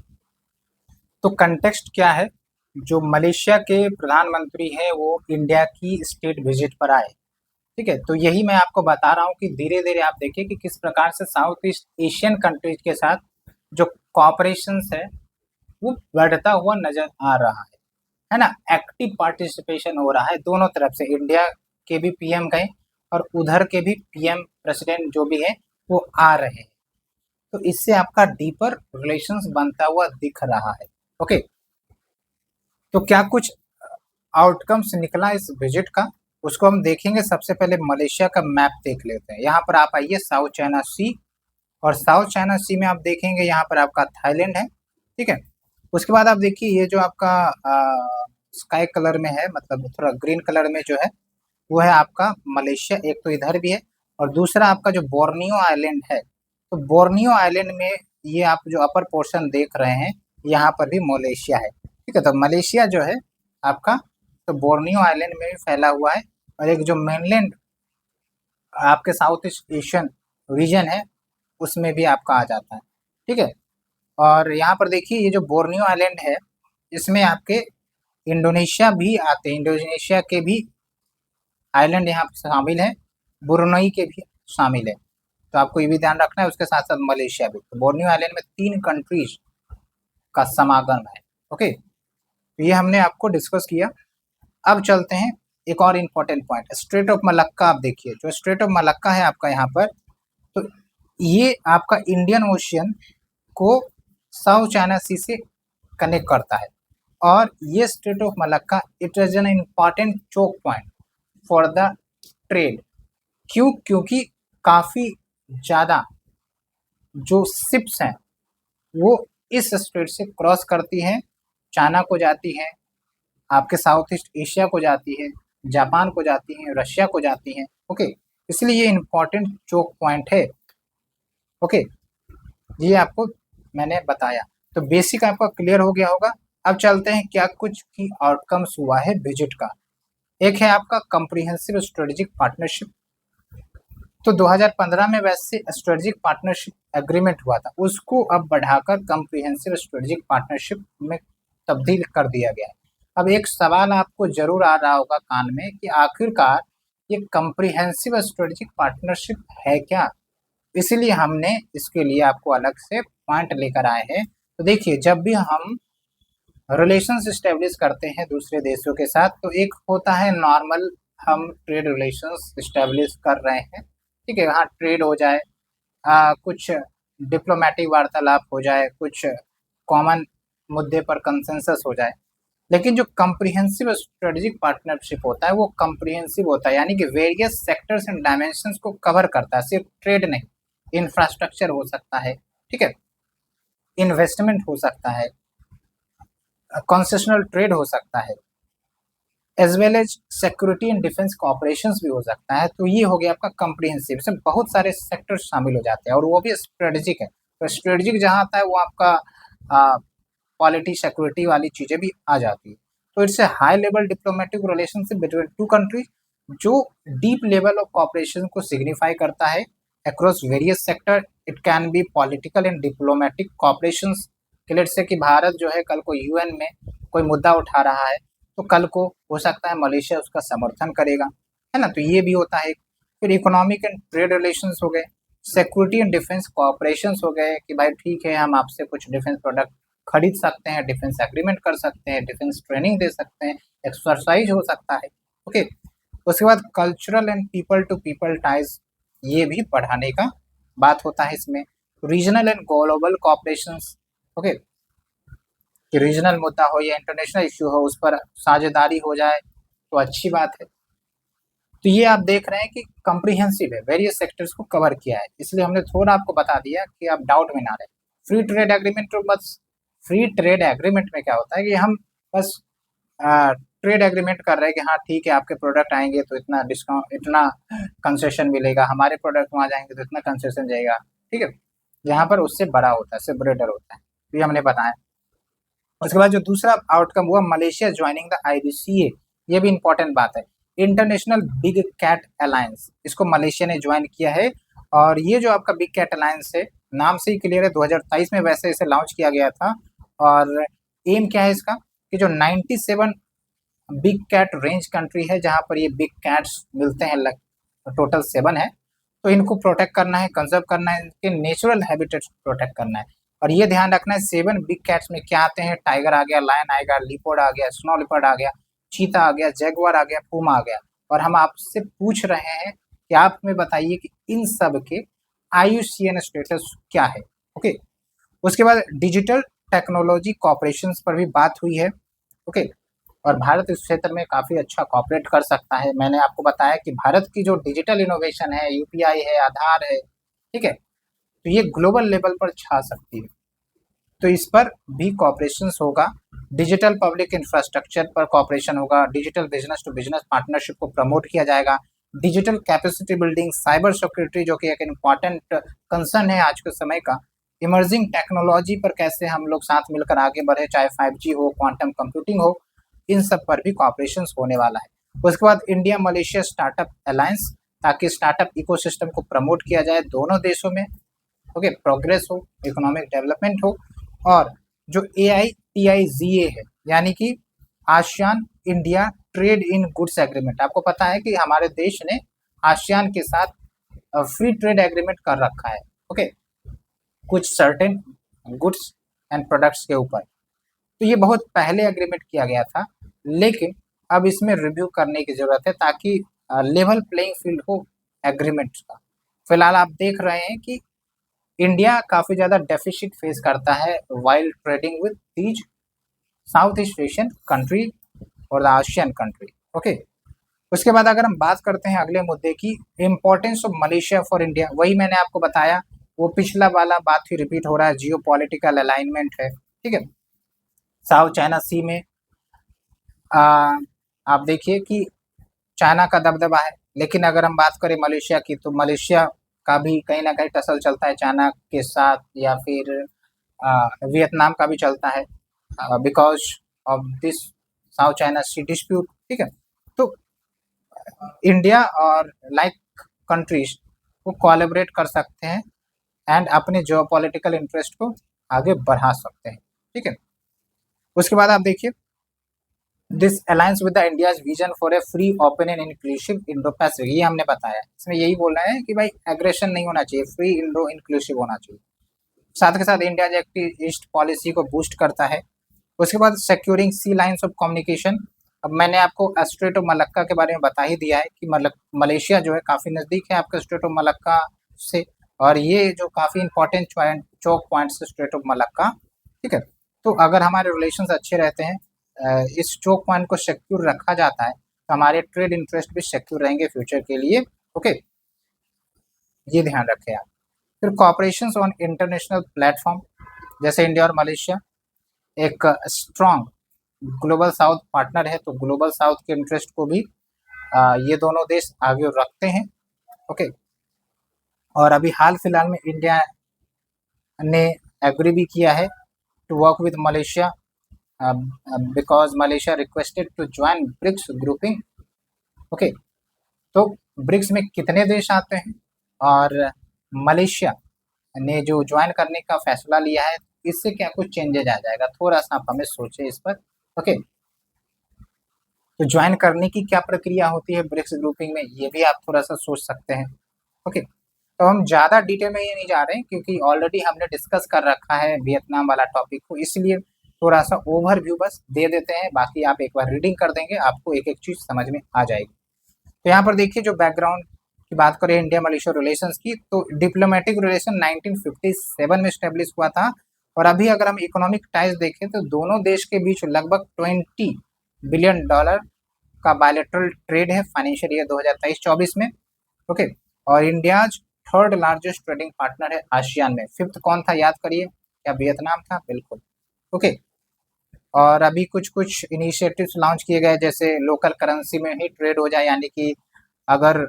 तो कंटेक्स्ट क्या है, जो मलेशिया के प्रधानमंत्री हैं वो इंडिया की स्टेट विजिट पर आए, ठीक है, तो यही मैं आपको बता रहा हूँ कि धीरे धीरे आप देखिए कि किस प्रकार से साउथ ईस्ट एशियन कंट्रीज के साथ जो कॉपरेशन है वो बढ़ता हुआ नजर आ रहा है ना। एक्टिव पार्टिसिपेशन हो रहा है दोनों तरफ से, इंडिया के भी PM गए और उधर के भी PM प्रेसिडेंट जो भी है वो आ रहे हैं, तो इससे आपका डीपर रिलेशंस बनता हुआ दिख रहा है। ओके, तो क्या कुछ आउटकम्स निकला इस विजिट का, उसको हम देखेंगे। सबसे पहले मलेशिया का मैप देख लेते हैं। यहाँ पर आप आइए, साउथ चाइना सी, और साउथ चाइना सी में आप देखेंगे यहाँ पर आपका थाईलैंड है, ठीक है। उसके बाद आप देखिए ये जो आपका स्काई कलर में है, मतलब थोड़ा ग्रीन कलर में जो है वो है आपका मलेशिया, एक तो इधर भी है, और दूसरा आपका जो बोर्नियो आइलैंड है, तो बोर्नियो आइलैंड में ये आप जो अपर पोर्शन देख रहे हैं यहाँ पर भी मलेशिया है, ठीक है। तो मलेशिया जो है आपका तो बोर्नियो आइलैंड में भी फैला हुआ है, और एक जो मेनलैंड आपके साउथ ईस्ट एशियन रीजन है उसमें भी आपका आ जाता है, ठीक है। और यहाँ पर देखिए ये जो बोर्नियो आइलैंड है इसमें आपके इंडोनेशिया भी आते हैं, इंडोनेशिया के भी आइलैंड यहाँ शामिल है, ब्रुनई के भी शामिल है, तो आपको ये भी ध्यान रखना है। उसके साथ साथ मलेशिया भी। तो बोर्नियो आइलैंड में 3 कंट्रीज का समागम है। ओके, तो ये हमने आपको डिस्कस किया। अब चलते हैं एक और important point, straight of Malacca. आप देखिए जो स्ट्रेट ऑफ मलक्का है आपका यहाँ पर, तो ये आपका इंडियन ओशियन को साउथ चाइना सी से कनेक्ट करता है। और ये strait of Malacca it is an important choke point for the trade. क्यों? क्योंकि काफ़ी ज़्यादा जो शिप्स हैं वो इस स्ट्रेट से क्रॉस करती हैं, चाइना को जाती हैं, आपके साउथ ईस्ट एशिया को जाती है, जापान को जाती हैं, रशिया को जाती हैं। ओके, इसलिए ये इम्पॉर्टेंट चोक पॉइंट है। ओके, ये आपको मैंने बताया, तो बेसिक आपका क्लियर हो गया होगा। अब चलते हैं क्या कुछ की आउटकम्स हुआ है विजिट का। एक है आपका कम्प्रिहेंसिव स्ट्रेटेजिक पार्टनरशिप। तो 2015 में वैसे स्ट्रेटेजिक पार्टनरशिप एग्रीमेंट हुआ था, उसको अब बढ़ाकर कम्प्रिहेंसिव स्ट्रेटेजिक पार्टनरशिप में तब्दील कर दिया गया है। अब एक सवाल आपको जरूर आ रहा होगा कान में कि आखिरकार ये कम्प्रिहेंसिव स्ट्रेटेजिक पार्टनरशिप है क्या। इसीलिए हमने इसके लिए आपको अलग से पॉइंट लेकर आए हैं। तो देखिए, जब भी हम रिलेशंस इस्टेब्लिश करते हैं दूसरे देशों के साथ, तो एक होता है नॉर्मल, हम ट्रेड रिलेशंस इस्टेब्लिश कर रहे हैं, ठीक है, वहाँ ट्रेड हो जाए, कुछ डिप्लोमेटिक वार्तालाप हो जाए, कुछ कॉमन मुद्दे पर कंसेंसस हो जाए। लेकिन जो कम्प्रिहेंसिव स्ट्रेटेजिक पार्टनरशिप होता है वो कम्प्रिहेंसिव होता है, यानी कि वेरियस सेक्टर्स एंड डायमेंशंस को कवर करता है, सिर्फ ट्रेड नहीं, इंफ्रास्ट्रक्चर हो सकता है, ठीक है, इन्वेस्टमेंट हो सकता है, कंसेशनल ट्रेड हो सकता है, as well as security and defence cooperations भी हो सकता है। तो ये हो गया आपका कम्प्रिहेंसिव, इसमें बहुत सारे सेक्टर्स शामिल हो जाते हैं और वो भी स्ट्रेटेजिक है। तो स्ट्रेटेजिक जहाँ आता है वो आपका पॉलिटी सिक्योरिटी वाली चीज़ें भी आ जाती है। तो it's a high level diplomatic relationship between two countries, जो डीप लेवल ऑफ कोऑपरेशन को सिग्निफाई करता है across various sector. It can be political and diplomatic cooperations. Let's say कि भारत जो है कल को यूएन में कोई मुद्दा उठा रहा है, तो कल को हो सकता है मलेशिया उसका समर्थन करेगा, है ना, तो ये भी होता है। फिर इकोनॉमिक एंड ट्रेड रिलेशंस हो गए, सिक्योरिटी एंड डिफेंस कोऑपरेशंस हो गए कि भाई ठीक है हम आपसे कुछ डिफेंस प्रोडक्ट खरीद सकते हैं, डिफेंस एग्रीमेंट कर सकते हैं, डिफेंस ट्रेनिंग दे सकते हैं, एक्सरसाइज हो सकता है। ओके, उसके बाद cultural and people to people ties, ये भी बढ़ाने का बात होता है इसमें। Regional and global cooperations, okay, कि रीजनल मुद्दा हो या इंटरनेशनल इश्यू हो उस पर साझेदारी हो जाए तो अच्छी बात है। तो ये आप देख रहे हैं कि कम्प्रिहेंसिव है, वेरियस सेक्टर्स को कवर किया है, इसलिए हमने थोड़ा आपको बता दिया कि आप डाउट में ना रहे। फ्री ट्रेड एग्रीमेंट, तो बस फ्री ट्रेड एग्रीमेंट में क्या होता है कि हम बस ट्रेड एग्रीमेंट कर रहे हैं कि हाँ ठीक है आपके प्रोडक्ट आएंगे तो इतना डिस्काउंट, इतना कंसेशन मिलेगा, हमारे प्रोडक्ट वहाँ जाएंगे तो इतना कंसेशन जाएगा, ठीक है। यहाँ पर उससे बड़ा होता है, उससे ब्रेडर होता है, तो ये हमने बताया। उसके बाद जो दूसरा आउटकम हुआ मलेशिया ज्वाइनिंग द आईबीसीए, ये भी इंपॉर्टेंट बात है, इंटरनेशनल बिग कैट अलायंस, इसको मलेशिया ने ज्वाइन किया है। और ये जो आपका बिग कैट अलायंस है, नाम से ही क्लियर है, 2023 में वैसे इसे लॉन्च किया गया था। और एम क्या है इसका कि जो 97 बिग कैट रेंज कंट्री है जहाँ पर ये बिग कैट्स मिलते हैं, टोटल 7 है, तो इनको प्रोटेक्ट करना है, कंजर्व करना है, इनके नेचुरल हैबिटेट्स प्रोटेक्ट करना है। और ये ध्यान रखना है 7 बिग कैट्स में क्या आते हैं, टाइगर आ गया, लायन आएगा, लिपोर्ड आ गया, स्नो लिपर्ड आ गया, चीता आ गया, जैगुआर आ गया, पूमा आ गया। और हम आपसे पूछ रहे हैं कि आप हमें बताइए कि इन सब के IUCN स्टेटस क्या है। ओके, उसके बाद डिजिटल टेक्नोलॉजी कॉपरेशन पर भी बात हुई है। ओके, और भारत इस क्षेत्र में काफ़ी अच्छा कॉपरेट कर सकता है। मैंने आपको बताया कि भारत की जो डिजिटल इनोवेशन है, UPI है, आधार है, ठीक है, तो ये ग्लोबल लेवल पर छा सकती है, तो इस पर भी कॉपरेशन होगा। डिजिटल पब्लिक इंफ्रास्ट्रक्चर पर कॉपरेशन होगा, digital business to business partnership को प्रमोट किया जाएगा, digital capacity building, cyber security जो कि एक इम्पॉर्टेंट कंसर्न है आज के समय का, इमर्जिंग टेक्नोलॉजी पर कैसे हम लोग साथ मिलकर आगे बढ़े, चाहे 5G हो, क्वांटम कंप्यूटिंग हो, इन सब पर भी कॉपरेशन होने वाला है। उसके बाद इंडिया मलेशिया स्टार्टअप अलायंस, ताकि स्टार्टअप इकोसिस्टम को प्रमोट किया जाए दोनों देशों में, ओके, प्रोग्रेस हो, इकोनॉमिक डेवलपमेंट हो। और जो AITIZA है, यानी कि ASEAN India trade in goods agreement. आपको पता है कि हमारे देश ने आसियान के साथ फ्री ट्रेड एग्रीमेंट कर रखा है, ओके, कुछ सर्टेन गुड्स एंड प्रोडक्ट्स के ऊपर। तो ये बहुत पहले एग्रीमेंट किया गया था, लेकिन अब इसमें रिव्यू करने की जरूरत है ताकि लेवल प्लेइंग फील्ड हो एग्रीमेंट का। फिलहाल आप देख रहे हैं कि इंडिया काफी ज्यादा डेफिसिट फेस करता है while trading with these south east Asian country और द आसियन कंट्री, ओके। उसके बाद अगर हम बात करते हैं अगले मुद्दे की, importance of Malaysia for India, वही मैंने आपको बताया, वो पिछला वाला बात ही रिपीट हो रहा है, जियो पॉलिटिकल अलाइनमेंट है, ठीक है। साउथ चाइना सी में आप देखिए कि चाइना का दबदबा है, लेकिन अगर हम बात करें मलेशिया की, तो मलेशिया का भी कहीं ना कहीं टसल चलता है चाइना के साथ, या फिर वियतनाम का भी चलता है because of this South China Sea dispute, ठीक है। तो इंडिया और लाइक कंट्रीज को कोलैबोरेट कर सकते हैं एंड अपने जियोपॉलिटिकल इंटरेस्ट को आगे बढ़ा सकते हैं, ठीक है। उसके बाद आप देखिए, this alliance with the India's vision for a free open and inclusive Indo Pacific, ये हमने बताया। इसमें यही बोल रहा है कि भाई एग्रेशन नहीं होना चाहिए, फ्री इंडो इंक्लूसिव होना चाहिए। साथ के साथ इंडिया एक्टिव ईस्ट पॉलिसी को बूस्ट करता है। उसके बाद securing sea lines of communication. अब मैंने आपको स्ट्रेट ऑफ मलक्का के बारे में बता ही दिया है कि मलेशिया जो है काफ़ी नज़दीक है आपके स्ट्रेट ऑफ मलक्का से, और ये जो काफ़ी इंपॉर्टेंट चौक पॉइंट्स है स्ट्रेट ऑफ मलक्का, ठीक है। तो अगर हमारे रिलेशंस अच्छे रहते हैं, इस चौक पॉइंट को सिक्योर रखा जाता है, तो हमारे ट्रेड इंटरेस्ट भी सिक्योर रहेंगे फ्यूचर के लिए, ओके, ये ध्यान रखें आप। फिर कॉपरेशन ऑन इंटरनेशनल प्लेटफॉर्म, जैसे इंडिया और मलेशिया एक स्ट्रॉन्ग ग्लोबल साउथ पार्टनर है, तो ग्लोबल साउथ के इंटरेस्ट को भी ये दोनों देश आगे रखते हैं, ओके। और अभी हाल फिलहाल में इंडिया ने एग्री भी किया है to work with Malaysia because Malaysia requested to join BRICS grouping, okay. तो ब्रिक्स में कितने देश आते हैं, और मलेशिया ने जो ज्वाइन करने का फैसला लिया है, इससे क्या कुछ चेंजेज आ जाएगा, थोड़ा सा आप हमें सोचें इस पर, ओके। तो ज्वाइन करने की क्या प्रक्रिया होती है ब्रिक्स ग्रुपिंग में, ये भी आप थोड़ा सा सोच सकते हैं, ओके। तो हम ज़्यादा डिटेल में ये नहीं जा रहे हैं क्योंकि ऑलरेडी हमने डिस्कस कर रखा है वियतनाम वाला टॉपिक को, इसलिए थोड़ा सा ओवरव्यू बस दे देते हैं, बाकी आप एक बार रीडिंग कर देंगे, आपको एक एक चीज़ समझ में आ जाएगी। तो यहाँ पर देखिए, जो बैकग्राउंड की बात करें इंडिया मलेशिया रिलेशंस की, तो डिप्लोमेटिक रिलेशन 1957 में स्टेब्लिश हुआ था, और अभी अगर हम इकोनॉमिक टाइज देखें तो दोनों देश के बीच लगभग $20 बिलियन का बायलैटरल ट्रेड है फाइनेंशियल ईयर 2023-24 में, ओके। और India third largest trading partner है आसियान में। फिफ्थ कौन था याद करिए, क्या वियतनाम था? बिल्कुल, ओके। और अभी कुछ कुछ इनिशिएटिव्स लॉन्च किए गए, जैसे लोकल करेंसी में ही ट्रेड हो जाए, यानी कि अगर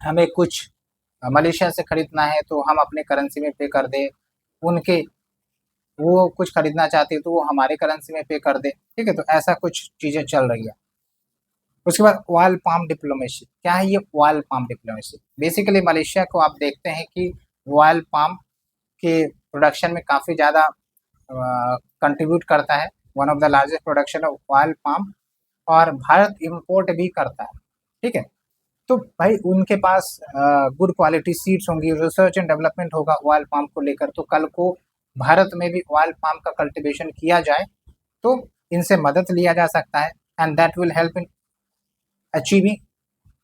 हमें कुछ मलेशिया से खरीदना है तो हम अपने करेंसी में पे कर दे, उनके वो कुछ खरीदना चाहते हैं तो वो हमारे करेंसी में पे कर दे, ठीक है। तो ऐसा कुछ चीज़ें चल रही है। उसके बाद ऑयल पाम डिप्लोमेसी, क्या है ये oil palm diplomacy? Basically Malaysia को आप देखते हैं कि ऑयल पाम के प्रोडक्शन में काफ़ी ज़्यादा कंट्रीब्यूट करता है, one of the largest production of oil palm, और भारत इंपोर्ट भी करता है, ठीक है। तो भाई उनके पास गुड क्वालिटी सीड्स होंगी, रिसर्च एंड डेवलपमेंट होगा ऑयल पाम को लेकर, तो कल को भारत में भी ऑयल पाम का कल्टीवेशन किया जाए तो इनसे मदद लिया जा सकता है, and that will help in achieving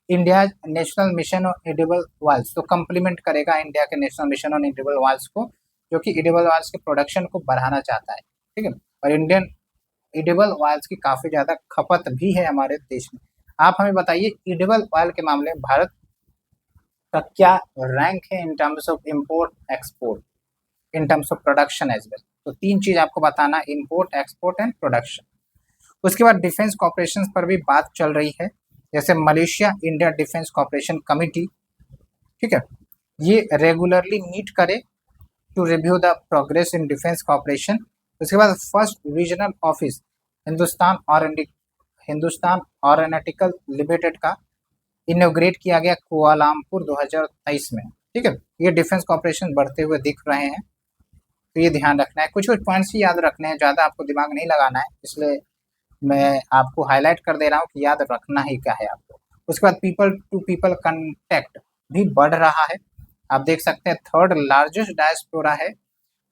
India national mission on edible oils, तो कंप्लीमेंट करेगा इंडिया के national mission on edible oils को, जो कि एडिबल ऑयल्स के प्रोडक्शन को बढ़ाना चाहता है, ठीक है। और इंडियन एडिबल ऑयल्स की काफ़ी ज़्यादा खपत भी है हमारे देश में। आप हमें बताइए एडिबल ऑयल के मामले में भारत का क्या रैंक है in terms of import export, in terms of production as well. तो तीन चीज़ आपको बताना, इम्पोर्ट एक्सपोर्ट एंड प्रोडक्शन। उसके बाद डिफेंस कॉपरेशन पर भी बात चल रही है, जैसे Malaysia India defence cooperation committee, ठीक है, ये रेगुलरली मीट करे to review the progress in defence cooperation. उसके बाद first regional office Hindustan aeronautical limited का इनोग्रेट किया गया कुआलालंपुर 2023 में, ठीक है। ये डिफेंस कॉपरेशन बढ़ते हुए दिख रहे हैं, तो ये ध्यान रखना है, कुछ कुछ पॉइंट्स ही याद रखने हैं, ज़्यादा आपको दिमाग नहीं लगाना है, इसलिए मैं आपको हाईलाइट कर दे रहा हूँ कि याद रखना ही क्या है आपको। उसके बाद पीपल टू पीपल कॉन्टैक्ट भी बढ़ रहा है। आप देख सकते हैं थर्ड लार्जेस्ट डायस्पोरा है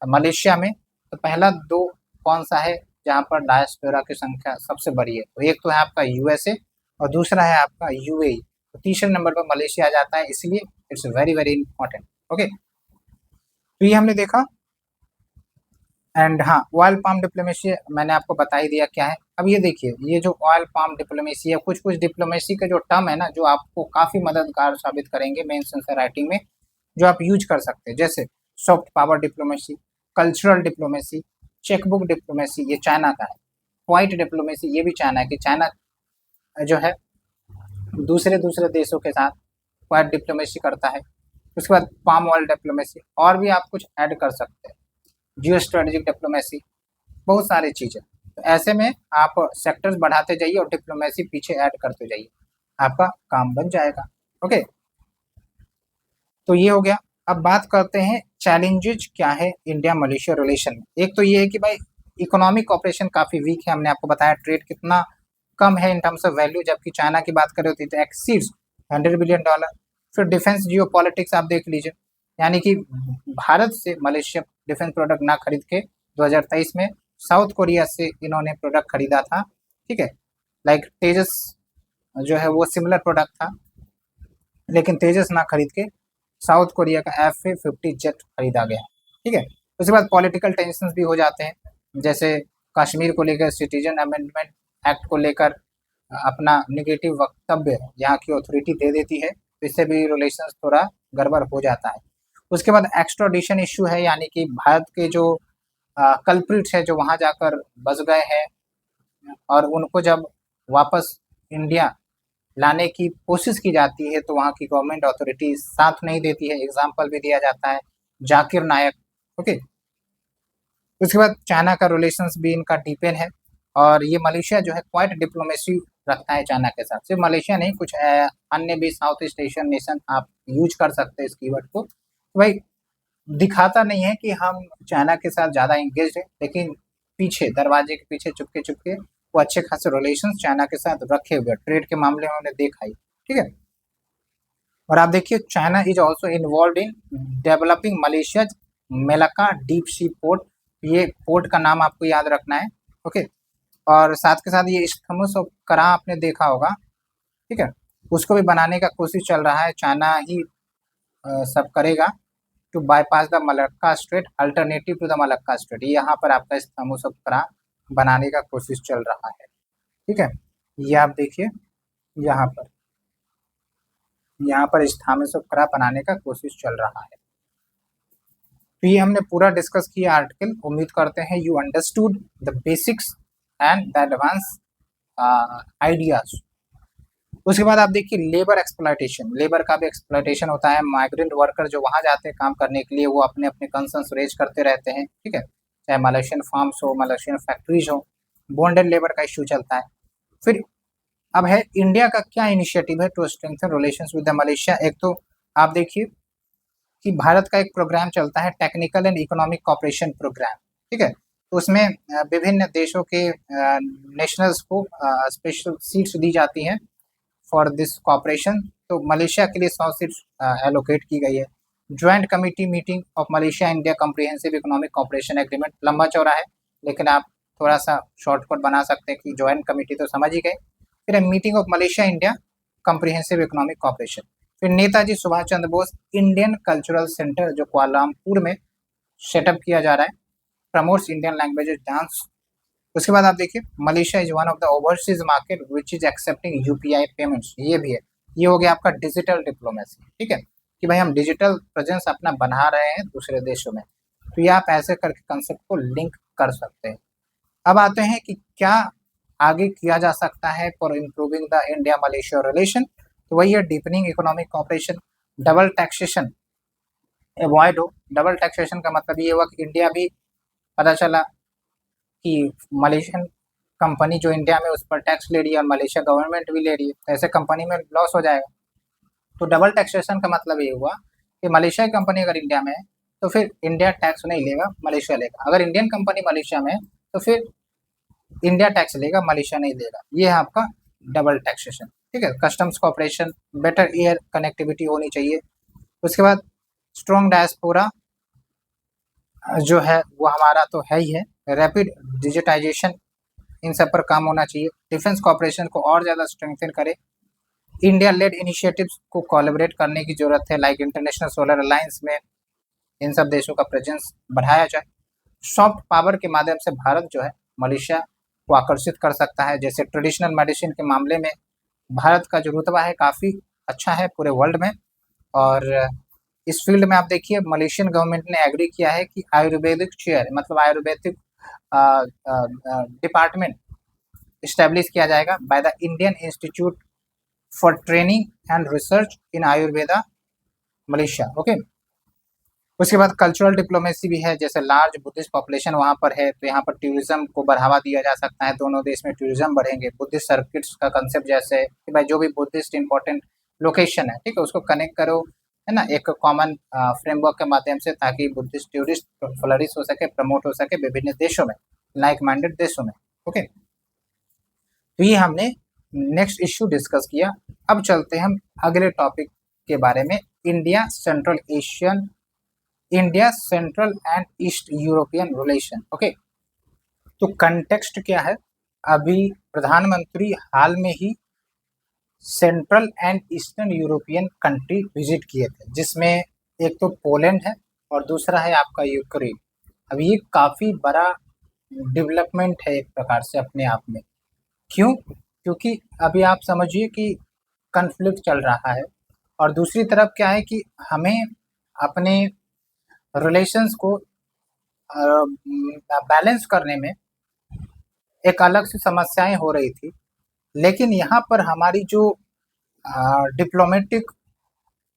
मलेशिया में। तो पहला दो कौन सा है जहाँ पर डायस्पोरा की संख्या सबसे बड़ी है? तो एक तो है आपका यूएसए और दूसरा है आपका यूएई। तो तीसरे नंबर पर मलेशिया आ जाता है, इसलिए it's very very important. Okay, तो ये हमने देखा। एंड हाँ, ऑयल पाम डिप्लोमेसी मैंने आपको बता ही दिया क्या है। अब ये देखिए, ये जो ऑयल पाम डिप्लोमेसी है, कुछ कुछ डिप्लोमेसी के जो टर्म है ना, जो आपको काफी मददगार साबित करेंगे मेंस आंसर राइटिंग में, जो आप यूज कर सकते हैं, जैसे soft power diplomacy, cultural diplomacy, chequebook diplomacy, ये चाइना का है। क्वाइट डिप्लोमेसी, ये भी चाइना है, कि चाइना जो है दूसरे दूसरे देशों के साथ क्वाइट डिप्लोमेसी करता है। उसके बाद पाम ऑयल डिप्लोमेसी, और भी आप कुछ ऐड कर सकते हैं, जियो स्ट्रेटेजिक डिप्लोमेसी, बहुत सारी चीजें। तो ऐसे में आप सेक्टर्स बढ़ाते जाइए और डिप्लोमेसी पीछे ऐड करते जाइए, आपका काम बन जाएगा। ओके, तो ये हो गया। अब बात करते हैं चैलेंजेज क्या है इंडिया मलेशिया रिलेशन में। एक तो ये है कि भाई इकोनॉमिक कॉपरेशन काफी वीक है, हमने आपको बताया ट्रेड कितना कम है इन टर्म्स ऑफ वैल्यू, जबकि चाइना की बात करें होती तो एक्सीड्स $100 बिलियन। फिर डिफेंस जियो पॉलिटिक्स आप देख लीजिए, यानी कि भारत से मलेशिया डिफेंस प्रोडक्ट ना खरीद के 2023 में साउथ कोरिया से इन्होंने प्रोडक्ट खरीदा था। ठीक है, लाइक तेजस जो है वो सिमिलर प्रोडक्ट था, लेकिन तेजस ना खरीद के साउथ कोरिया का F-50 जेट खरीदा गया। ठीक है, उसके बाद पॉलिटिकल टेंशन भी हो जाते हैं, जैसे कश्मीर को लेकर सिटीजन अमेंडमेंट एक्ट को लेकर अपना निगेटिव वक्तव्य यहाँ की अथॉरिटी दे देती है, तो इससे भी रिलेशन थोड़ा गड़बड़ हो जाता है। उसके बाद एक्स्ट्राडिशन इशू है, यानी कि भारत के जो कल्प्रिट्स है जो वहाँ जाकर बस गए हैं और उनको जब वापस इंडिया लाने की कोशिश की जाती है तो वहाँ की गवर्नमेंट अथॉरिटी साथ नहीं देती है। एग्जाम्पल भी दिया जाता है जाकिर नायक। ओके, उसके बाद चाइना का रिलेशंस भी इनका डीपेन है, और ये मलेशिया जो है क्वाइट डिप्लोमेसी रखता है चाइना के साथ। सिर्फ मलेशिया नहीं, कुछ अन्य भी साउथ ईस्ट एशियन नेशन आप यूज कर सकते हैं इस कीवर्ड को। तो भाई दिखाता नहीं है कि हम चाइना के साथ ज़्यादा इंगेज है, लेकिन पीछे दरवाजे के पीछे चुपके चुपके वो अच्छे खासे रिलेशंस चाइना के साथ रखे हुए, ट्रेड के मामले में उन्हें देखा ही। ठीक है, और आप देखिए China is also involve in developing Malaysia Melaka deep sea port. ये पोर्ट का नाम आपको याद रखना है। ओके, और साथ के साथ ये स्टमस ऑफ करा आपने देखा होगा। ठीक है, उसको भी बनाने का कोशिश चल रहा है, चाइना ही सब करेगा to bypass the Malacca strait alternative to the Malacca strait. यहाँ पर आपका स्टमस ऑफ करा बनाने का कोशिश चल रहा है। ठीक है, ये आप देखिए, यहाँ पर स्थामित उपग्रह बनाने का कोशिश चल रहा है। तो ये हमने पूरा डिस्कस किया आर्टिकल। उम्मीद करते हैं you understood the basics and the advance ideas. उसके बाद आप देखिए लेबर एक्सप्लॉयटेशन, लेबर का भी एक्सप्लॉयटेशन होता है। माइग्रेंट वर्कर जो वहाँ जाते हैं काम करने के लिए, वो अपने अपने कंसर्न्स रेज करते रहते हैं। ठीक है, चाहे मलेशियन फार्म्स हो, मलेशियन फैक्ट्रीज हो, बॉन्डेड लेबर का इश्यू चलता है। फिर अब है इंडिया का क्या इनिशिएटिव है to strengthen relations with the Malaysia. एक तो आप देखिए कि भारत का एक प्रोग्राम चलता है technical and economic cooperation programme. ठीक है, तो उसमें विभिन्न देशों के नेशनल्स को स्पेशल सीट्स दी जाती हैं फॉर दिस कॉपरेशन। तो मलेशिया के लिए 100 सीट्स एलोकेट की गई है। Joint committee meeting of Malaysia India comprehensive economic cooperation agreement, लंबा चौड़ा है लेकिन आप थोड़ा सा शॉर्टकट बना सकते हैं कि ज्वाइंट कमिटी तो समझ ही गए। फिर meeting of Malaysia India comprehensive economic cooperation. फिर Netaji Subhash Chandra Bose Indian cultural centre जो कुआलालंपुर में सेटअप किया जा रहा है, प्रमोट्स इंडियन लैंग्वेजेस डांस। उसके बाद आप देखिए Malaysia is one of the overseas market which is accepting UPI payments, ये भी है। ये हो गया आपका डिजिटल डिप्लोमेसी। ठीक है, कि भाई हम डिजिटल प्रेजेंस अपना बना रहे हैं दूसरे देशों में, तो ये आप ऐसे करके कंसेप्ट को लिंक कर सकते हैं। अब आते हैं कि क्या आगे किया जा सकता है for improving the India Malaysia relation. तो वही है deepening economic cooperation, double taxation avoid हो। डबल टैक्सेशन का मतलब ये हुआ कि इंडिया भी पता चला कि मलेशियन कंपनी जो इंडिया में उस पर टैक्स ले रही है और मलेशिया गवर्नमेंट भी ले रही है, तो ऐसे कंपनी में लॉस हो जाएगा। तो डबल टैक्सेशन का मतलब ये हुआ कि मलेशिया की कंपनी अगर इंडिया में है तो फिर इंडिया टैक्स नहीं लेगा, मलेशिया लेगा। अगर इंडियन कंपनी मलेशिया में है तो फिर इंडिया टैक्स लेगा, मलेशिया नहीं लेगा। ये है आपका डबल टैक्सेशन, ठीक है। Customs cooperation, better air connectivity होनी चाहिए। उसके बाद स्ट्रॉन्ग डायस्पोरा जो है वो हमारा तो है ही है। रैपिड डिजिटाइजेशन, इन सब पर काम होना चाहिए। डिफेंस कॉपरेशन को और ज़्यादा स्ट्रेंथन करे। इंडिया लेड इनिशिएटिव्स को कोलैबोरेट करने की जरूरत है, लाइक इंटरनेशनल सोलर अलायंस में इन सब देशों का प्रेजेंस बढ़ाया जाए। सॉफ्ट पावर के माध्यम से भारत जो है मलेशिया को आकर्षित कर सकता है। जैसे ट्रेडिशनल मेडिसिन के मामले में भारत का जो रुतबा है काफ़ी अच्छा है पूरे वर्ल्ड में। और इस फील्ड में आप देखिए मलेशियन गवर्नमेंट ने एग्री किया है कि आयुर्वेदिक चेयर मतलब आयुर्वेदिक डिपार्टमेंट इस्टेब्लिश किया जाएगा by the Indian institute for training and research in Ayurveda Malaysia. Okay, उसके बाद कल्चरल डिप्लोमेसी भी है। जैसे लार्ज बुद्धिस्ट पॉपुलेशन वहाँ पर है तो यहाँ पर टूरिज्म को बढ़ावा दिया जा सकता है। दोनों देश में टूरिज्म बढ़ेंगे। बुद्धिस्ट सर्किट्स का कंसेप्ट जैसे कि भाई जो भी बुद्धिस्ट इंपॉर्टेंट लोकेशन है, ठीक है, उसको कनेक्ट करो, है ना, एक कॉमन फ्रेमवर्क के माध्यम से, ताकि बुद्धिस्ट टूरिस्ट फ्लरिश हो सके, प्रमोट हो सके विभिन्न देशों में, लाइक माइंडेड देशों में। ओके, तो ये हमने नेक्स्ट इश्यू डिस्कस किया। अब चलते हैं हम अगले टॉपिक के बारे में, India central and east European relation. Okay, तो कंटेक्स्ट क्या है, अभी प्रधानमंत्री हाल में ही central and eastern European country visit किए थे, जिसमें एक तो पोलैंड है और दूसरा है आपका यूक्रेन। अब ये काफ़ी बड़ा डेवलपमेंट है एक प्रकार से अपने आप में। क्यों? क्योंकि अभी आप समझिए कि कन्फ्लिक्ट चल रहा है और दूसरी तरफ क्या है कि हमें अपने रिलेशंस को बैलेंस करने में एक अलग सी समस्याएं हो रही थी। लेकिन यहाँ पर हमारी जो डिप्लोमेटिक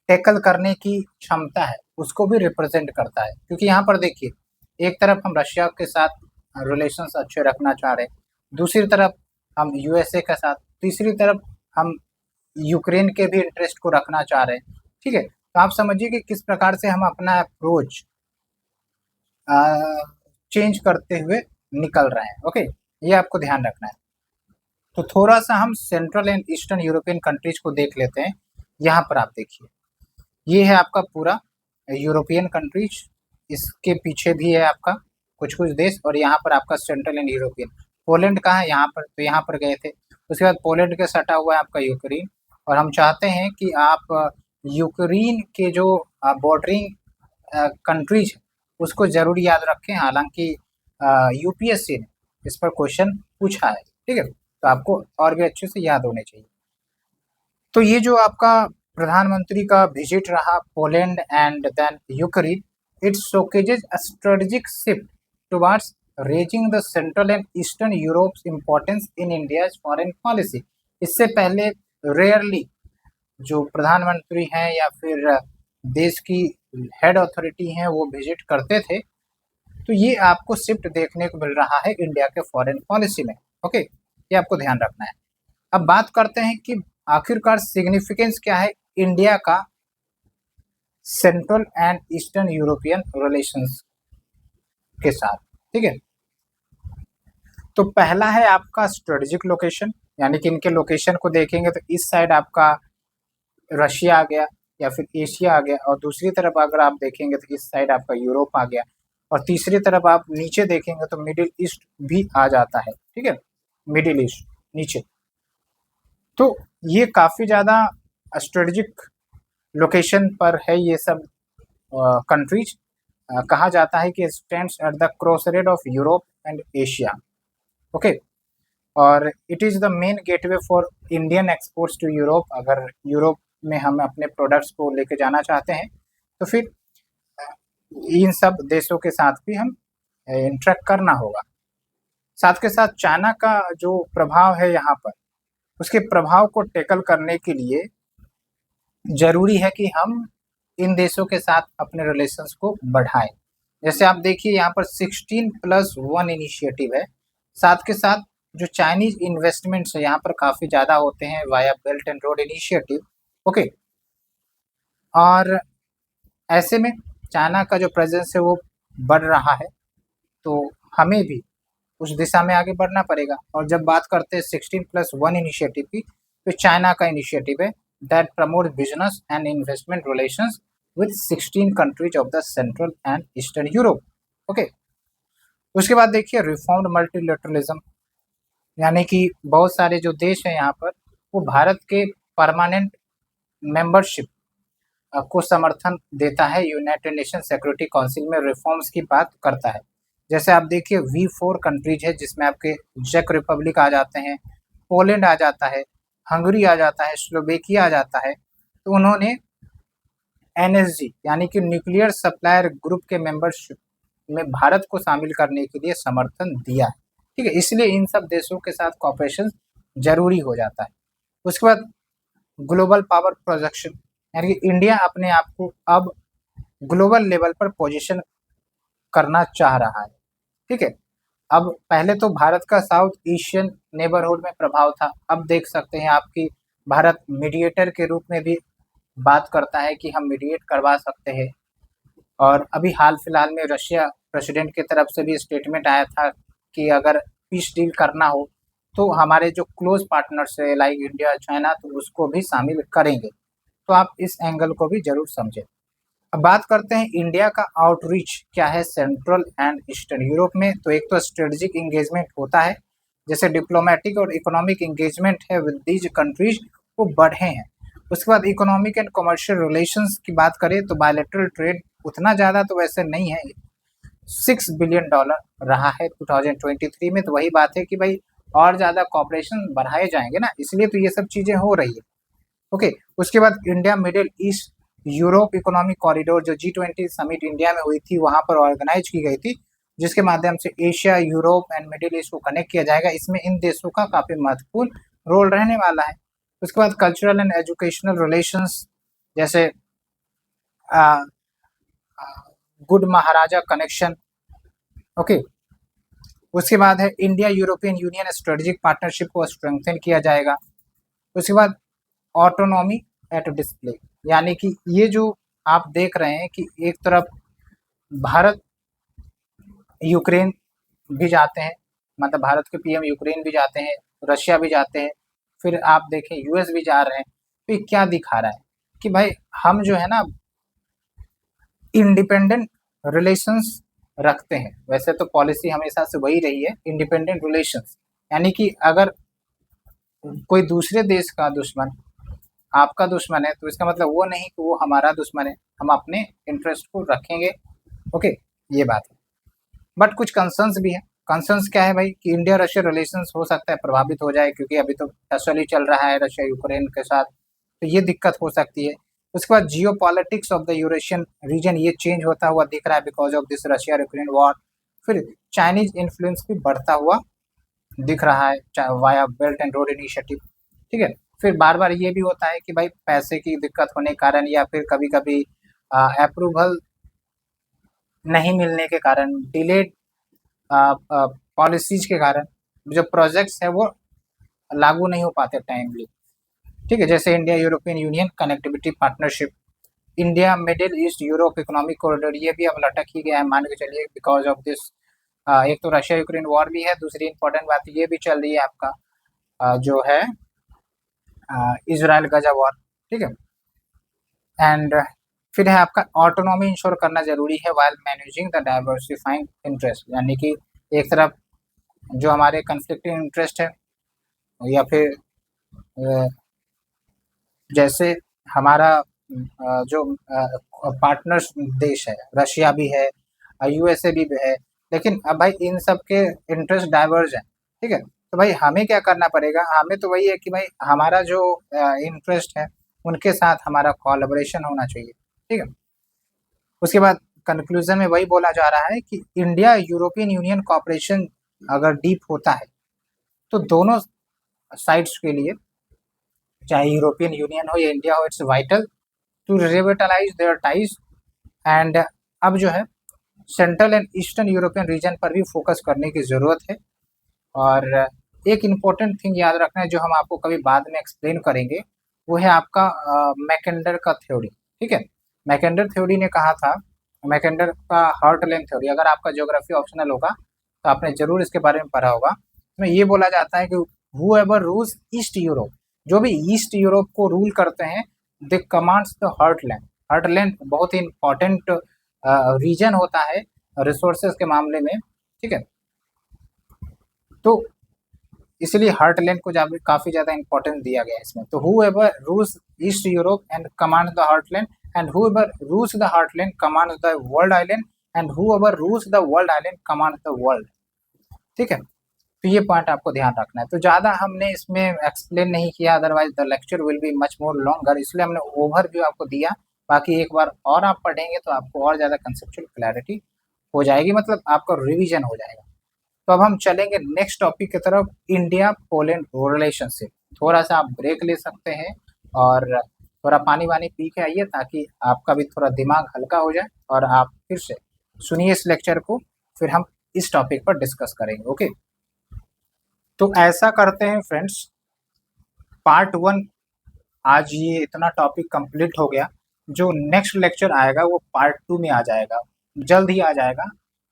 टैकल करने की क्षमता है उसको भी रिप्रेजेंट करता है। क्योंकि यहाँ पर देखिए एक तरफ हम रशिया के साथ रिलेशंस अच्छे रखना चाह रहे हैं, दूसरी तरफ हम यूएसए के साथ, तीसरी तरफ हम यूक्रेन के भी इंटरेस्ट को रखना चाह रहे हैं। ठीक है, तो आप समझिए कि किस प्रकार से हम अपना अप्रोच चेंज करते हुए निकल रहे हैं। ओके, ये आपको ध्यान रखना है। तो थोड़ा सा हम central and eastern European countries को देख लेते हैं। यहाँ पर आप देखिए ये है आपका पूरा यूरोपियन कंट्रीज, इसके पीछे भी है आपका कुछ कुछ देश, और यहाँ पर आपका सेंट्रल एंड यूरोपियन। पोलैंड कहाँ है? यहाँ पर, तो यहाँ पर गए थे। उसके बाद पोलैंड के सटा हुआ है आपका यूक्रेन, और हम चाहते हैं कि आप यूक्रेन के जो बॉर्डरिंग कंट्रीज उसको जरूर याद रखें। हालांकि यूपीएससी ने इस पर क्वेश्चन पूछा है, ठीक है, तो आपको और भी अच्छे से याद होने चाहिए। तो ये जो आपका प्रधानमंत्री का विजिट रहा Poland and then Ukraine, it showcases a strategic shift towards raising the central and eastern Europe's importance in India's foreign policy. इससे पहले रेयरली जो प्रधानमंत्री हैं या फिर देश की हेड अथॉरिटी हैं वो विजिट करते थे, तो ये आपको शिफ्ट देखने को मिल रहा है इंडिया के फॉरेन पॉलिसी में। ओके, ये आपको ध्यान रखना है। अब बात करते हैं कि आखिरकार सिग्निफिकेंस क्या है इंडिया का central and eastern European relations के साथ, ठीक है। तो पहला है आपका स्ट्रेटेजिक लोकेशन, यानी कि इनके लोकेशन को देखेंगे तो इस साइड आपका रशिया आ गया या फिर एशिया आ गया, और दूसरी तरफ अगर आप देखेंगे तो इस साइड आपका यूरोप आ गया, और तीसरी तरफ आप नीचे देखेंगे तो मिडिल ईस्ट भी आ जाता है, ठीक है, मिडिल ईस्ट नीचे। तो ये काफ़ी ज़्यादा स्ट्रेटेजिक लोकेशन पर है ये सब कंट्रीज। कहा जाता है कि stands at the crossroad of Europe and Asia. Okay, और it is the main gateway for Indian exports to Europe. अगर यूरोप में हम अपने प्रोडक्ट्स को लेके जाना चाहते हैं तो फिर इन सब देशों के साथ भी हम इंटरेक्ट करना होगा। साथ के साथ चाइना का जो प्रभाव है यहाँ पर, उसके प्रभाव को टैकल करने के लिए जरूरी है कि हम इन देशों के साथ अपने रिलेशंस को बढ़ाएं। जैसे आप देखिए यहाँ पर 16+1 इनिशिएटिव है। साथ के साथ जो चाइनीज इन्वेस्टमेंट्स है यहाँ पर काफ़ी ज़्यादा होते हैं via belt and road initiative. Okay, और ऐसे में चाइना का जो प्रेजेंस है वो बढ़ रहा है, तो हमें भी उस दिशा में आगे बढ़ना पड़ेगा। और जब बात करते हैं 16+1 इनिशिएटिव की, तो चाइना का इनिशिएटिव है that promote business and investment relations with 16 countries of the central and eastern Europe. Okay, उसके बाद देखिए रिफॉर्म्ड मल्टीलेटरलिज्म, यानी कि बहुत सारे जो देश हैं यहाँ पर वो भारत के परमानेंट मेंबरशिप को समर्थन देता है, यूनाइटेड नेशन सिक्योरिटी काउंसिल में रिफॉर्म्स की बात करता है। जैसे आप देखिए V4 कंट्रीज है जिसमें आपके चेक रिपब्लिक आ जाते हैं, पोलैंड आ जाता है, हंगरी आ जाता है, स्लोवेकिया आ जाता है। तो उन्होंने NSG यानी कि न्यूक्लियर सप्लायर ग्रुप के मेंबरशिप में भारत को शामिल करने के लिए समर्थन दिया है। ठीक है, इसलिए इन सब देशों के साथ कॉपरेशन जरूरी हो जाता है। उसके बाद ग्लोबल पावर प्रोजेक्शन, यानी कि इंडिया अपने आप को अब ग्लोबल लेवल पर पोजीशन करना चाह रहा है। ठीक है, अब पहले तो भारत का साउथ एशियन नेबरहुड में प्रभाव था, अब देख सकते हैं आपकी भारत मीडिएटर के रूप में भी बात करता है कि हम मीडिएट करवा सकते हैं। और अभी हाल फिलहाल में रशिया प्रेसिडेंट की तरफ से भी स्टेटमेंट आया था कि अगर पीस डील करना हो तो हमारे जो क्लोज पार्टनर्स है लाइक इंडिया, चाइना, तो उसको भी शामिल करेंगे। तो आप इस एंगल को भी जरूर समझें। अब बात करते हैं इंडिया का आउटरीच क्या है सेंट्रल एंड ईस्टर्न यूरोप में। तो एक तो स्ट्रेटेजिक इंगेजमेंट होता है, जैसे डिप्लोमेटिक और इकोनॉमिक इंगेजमेंट है विद दीज कंट्रीज वो बढ़े हैं। उसके बाद इकोनॉमिक एंड कमर्शियल रिलेशंस की बात करें तो बायलैटरल ट्रेड उतना ज़्यादा तो वैसे नहीं है, $6 बिलियन रहा है 2023 में। तो वही बात है कि भाई और ज़्यादा कॉपरेशन बढ़ाए जाएंगे ना, इसलिए तो ये सब चीज़ें हो रही है। ओके, उसके बाद India middle east Europe economic corridor जो G20 समिट इंडिया में हुई थी वहां पर ऑर्गेनाइज की गई थी, जिसके माध्यम से Asia, Europe and middle east को कनेक्ट किया जाएगा। इसमें इन देशों का काफी महत्वपूर्ण रोल रहने वाला है। उसके बाद कल्चरल एंड एजुकेशनल रिलेशंस, जैसे गुड महाराजा कनेक्शन। ओके, उसके बाद है India European union strategic partnership को स्ट्रेंथन किया जाएगा। उसके बाद ऑटोनॉमी एट डिस्प्ले, यानी कि ये जो आप देख रहे हैं कि एक तरफ भारत यूक्रेन भी जाते हैं, मतलब भारत के PM यूक्रेन भी जाते हैं, रशिया भी जाते हैं, फिर आप देखें US भी जा रहे हैं। तो ये क्या दिखा रहा है कि भाई हम जो है ना इंडिपेंडेंट रिलेशंस रखते हैं। वैसे तो पॉलिसी हमेशा से वही रही है इंडिपेंडेंट रिलेशंस, यानी कि अगर कोई दूसरे देश का दुश्मन आपका दुश्मन है तो इसका मतलब वो नहीं कि वो हमारा दुश्मन है, हम अपने इंटरेस्ट को रखेंगे। ओके, ये बात है। बट कुछ कंसर्न्स भी है। कंसर्न्स क्या है भाई कि इंडिया रशिया रिलेशंस हो सकता है प्रभावित हो जाए, क्योंकि अभी तो टसल ही चल रहा है रशिया यूक्रेन के साथ, तो ये दिक्कत हो सकती है। उसके बाद geopolitics of the Eurasian region ये चेंज होता हुआ दिख रहा है because of this Russia Ukraine war. फिर चाइनीज इन्फ्लुएंस भी बढ़ता हुआ दिख रहा है via belt and road initiative. ठीक है, फिर बार बार ये भी होता है कि भाई पैसे की दिक्कत होने के कारण या फिर कभी कभी अप्रूवल नहीं मिलने के कारण, डिलेड पॉलिसीज के कारण जो प्रोजेक्ट्स है वो लागू नहीं हो पाते टाइमली। ठीक है, जैसे India European union connectivity partnership, India middle east Europe economic corridor, ये भी अब लटक ही गया है मान के चलिए बिकॉज ऑफ दिस। एक तो रशिया यूक्रेन वॉर भी है, दूसरी इंपॉर्टेंट बात ये भी चल रही है आपका जो है इजराइल गजा वॉर। ठीक है, एंड फिर है आपका ऑटोनॉमी इंश्योर करना जरूरी है while managing the diversifying interest, यानी कि एक तरफ जो हमारे कन्फ्लिक्टिंग इंटरेस्ट है या फिर जैसे हमारा जो पार्टनर्स देश है, रशिया भी है, USA भी है, लेकिन अब भाई इन सब के इंटरेस्ट डाइवर्ज हैं। ठीक है, तो भाई हमें क्या करना पड़ेगा, हमें तो वही है कि भाई हमारा जो इंटरेस्ट है उनके साथ हमारा कोलैबोरेशन होना चाहिए। ठीक है, उसके बाद कंक्लूजन में वही बोला जा रहा है कि इंडिया यूरोपियन यूनियन कॉपरेशन अगर डीप होता है तो दोनों साइड्स के लिए, चाहे यूरोपियन यूनियन हो या इंडिया हो, it's vital to revitalise their ties. And अब जो है central and eastern European region पर भी फोकस करने की ज़रूरत है। और एक इम्पोर्टेंट थिंग याद रखना है जो हम आपको कभी बाद में एक्सप्लेन करेंगे, वो है आपका मैकेंडर का थ्योरी। ठीक है, मैकेंडर थ्योरी ने कहा था, मैकेंडर का हार्टलैंड थ्योरी, अगर आपका ज्योग्राफी ऑप्शनल होगा तो आपने जरूर इसके बारे में पढ़ा होगा। इसमें ये बोला जाता है कि whoever rules ईस्ट यूरोप, जो भी ईस्ट यूरोप को रूल करते हैं, दे कमांड्स द हार्टलैंड। हार्टलैंड बहुत ही इंपॉर्टेंट रीजन होता है रिसोर्सेज के मामले में, ठीक है। तो इसलिए हार्टलैंड को काफी ज्यादा इंपॉर्टेंस दिया गया है इसमें। तो whoever rules east Europe and commands the heartland and whoever rules the heartland commands the world island and whoever rules the world island commands the world, ठीक है। तो ये पॉइंट आपको ध्यान रखना है। तो ज़्यादा हमने इसमें एक्सप्लेन नहीं किया, otherwise the lecture will be much more longer, इसलिए हमने ओवरव्यू आपको दिया। बाकी एक बार और आप पढ़ेंगे तो आपको और ज़्यादा कंसेप्चुअल क्लैरिटी हो जाएगी, मतलब आपका रिवीजन हो जाएगा। तो अब हम चलेंगे नेक्स्ट टॉपिक की तरफ, इंडिया पोलैंड रिलेशनशिप। थोड़ा सा आप ब्रेक ले सकते हैं और थोड़ा पानी वानी पी के आइए, ताकि आपका भी थोड़ा दिमाग हल्का हो जाए और आप फिर से सुनिए इस लेक्चर को, फिर हम इस टॉपिक पर डिस्कस करेंगे। ओके, तो ऐसा करते हैं फ्रेंड्स, पार्ट 1 आज ये इतना टॉपिक कंप्लीट हो गया। जो नेक्स्ट लेक्चर आएगा वो पार्ट 2 में आ जाएगा, जल्द ही आ जाएगा,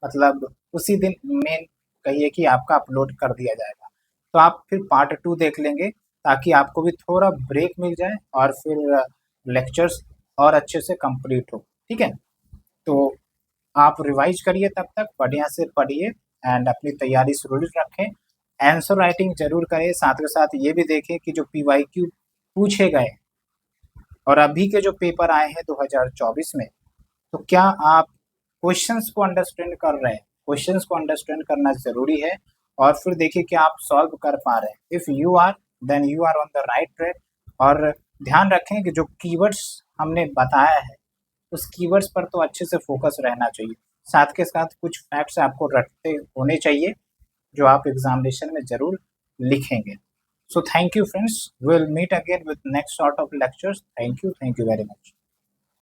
मतलब उसी दिन मेन कहिए कि आपका अपलोड कर दिया जाएगा। तो आप फिर पार्ट 2 देख लेंगे, ताकि आपको भी थोड़ा ब्रेक मिल जाए और फिर लेक्चर्स और अच्छे से कंप्लीट हो, ठीक है। तो आप रिवाइज करिए, तब तक बढ़िया से पढ़िए एंड अपनी तैयारी शुरू रखें। आंसर राइटिंग जरूर करें, साथ के साथ ये भी देखें कि जो PYQ पूछे गए और अभी के जो पेपर आए हैं 2024 में, तो क्या आप क्वेश्चंस को अंडरस्टैंड कर रहे हैं। क्वेश्चंस को अंडरस्टैंड करना जरूरी है, और फिर देखिए कि आप सॉल्व कर पा रहे हैं। If you are, then you are on the right track. और ध्यान रखें कि जो कीवर्ड्स हमने बताया है, उस कीवर्ड्स पर तो अच्छे से फोकस रहना चाहिए। साथ के साथ कुछ फैक्ट्स आपको रखते होने चाहिए, जो आप एग्जामिनेशन में जरूर लिखेंगे। So thank you friends, we'll meet again with next sort of lectures. Thank you very much.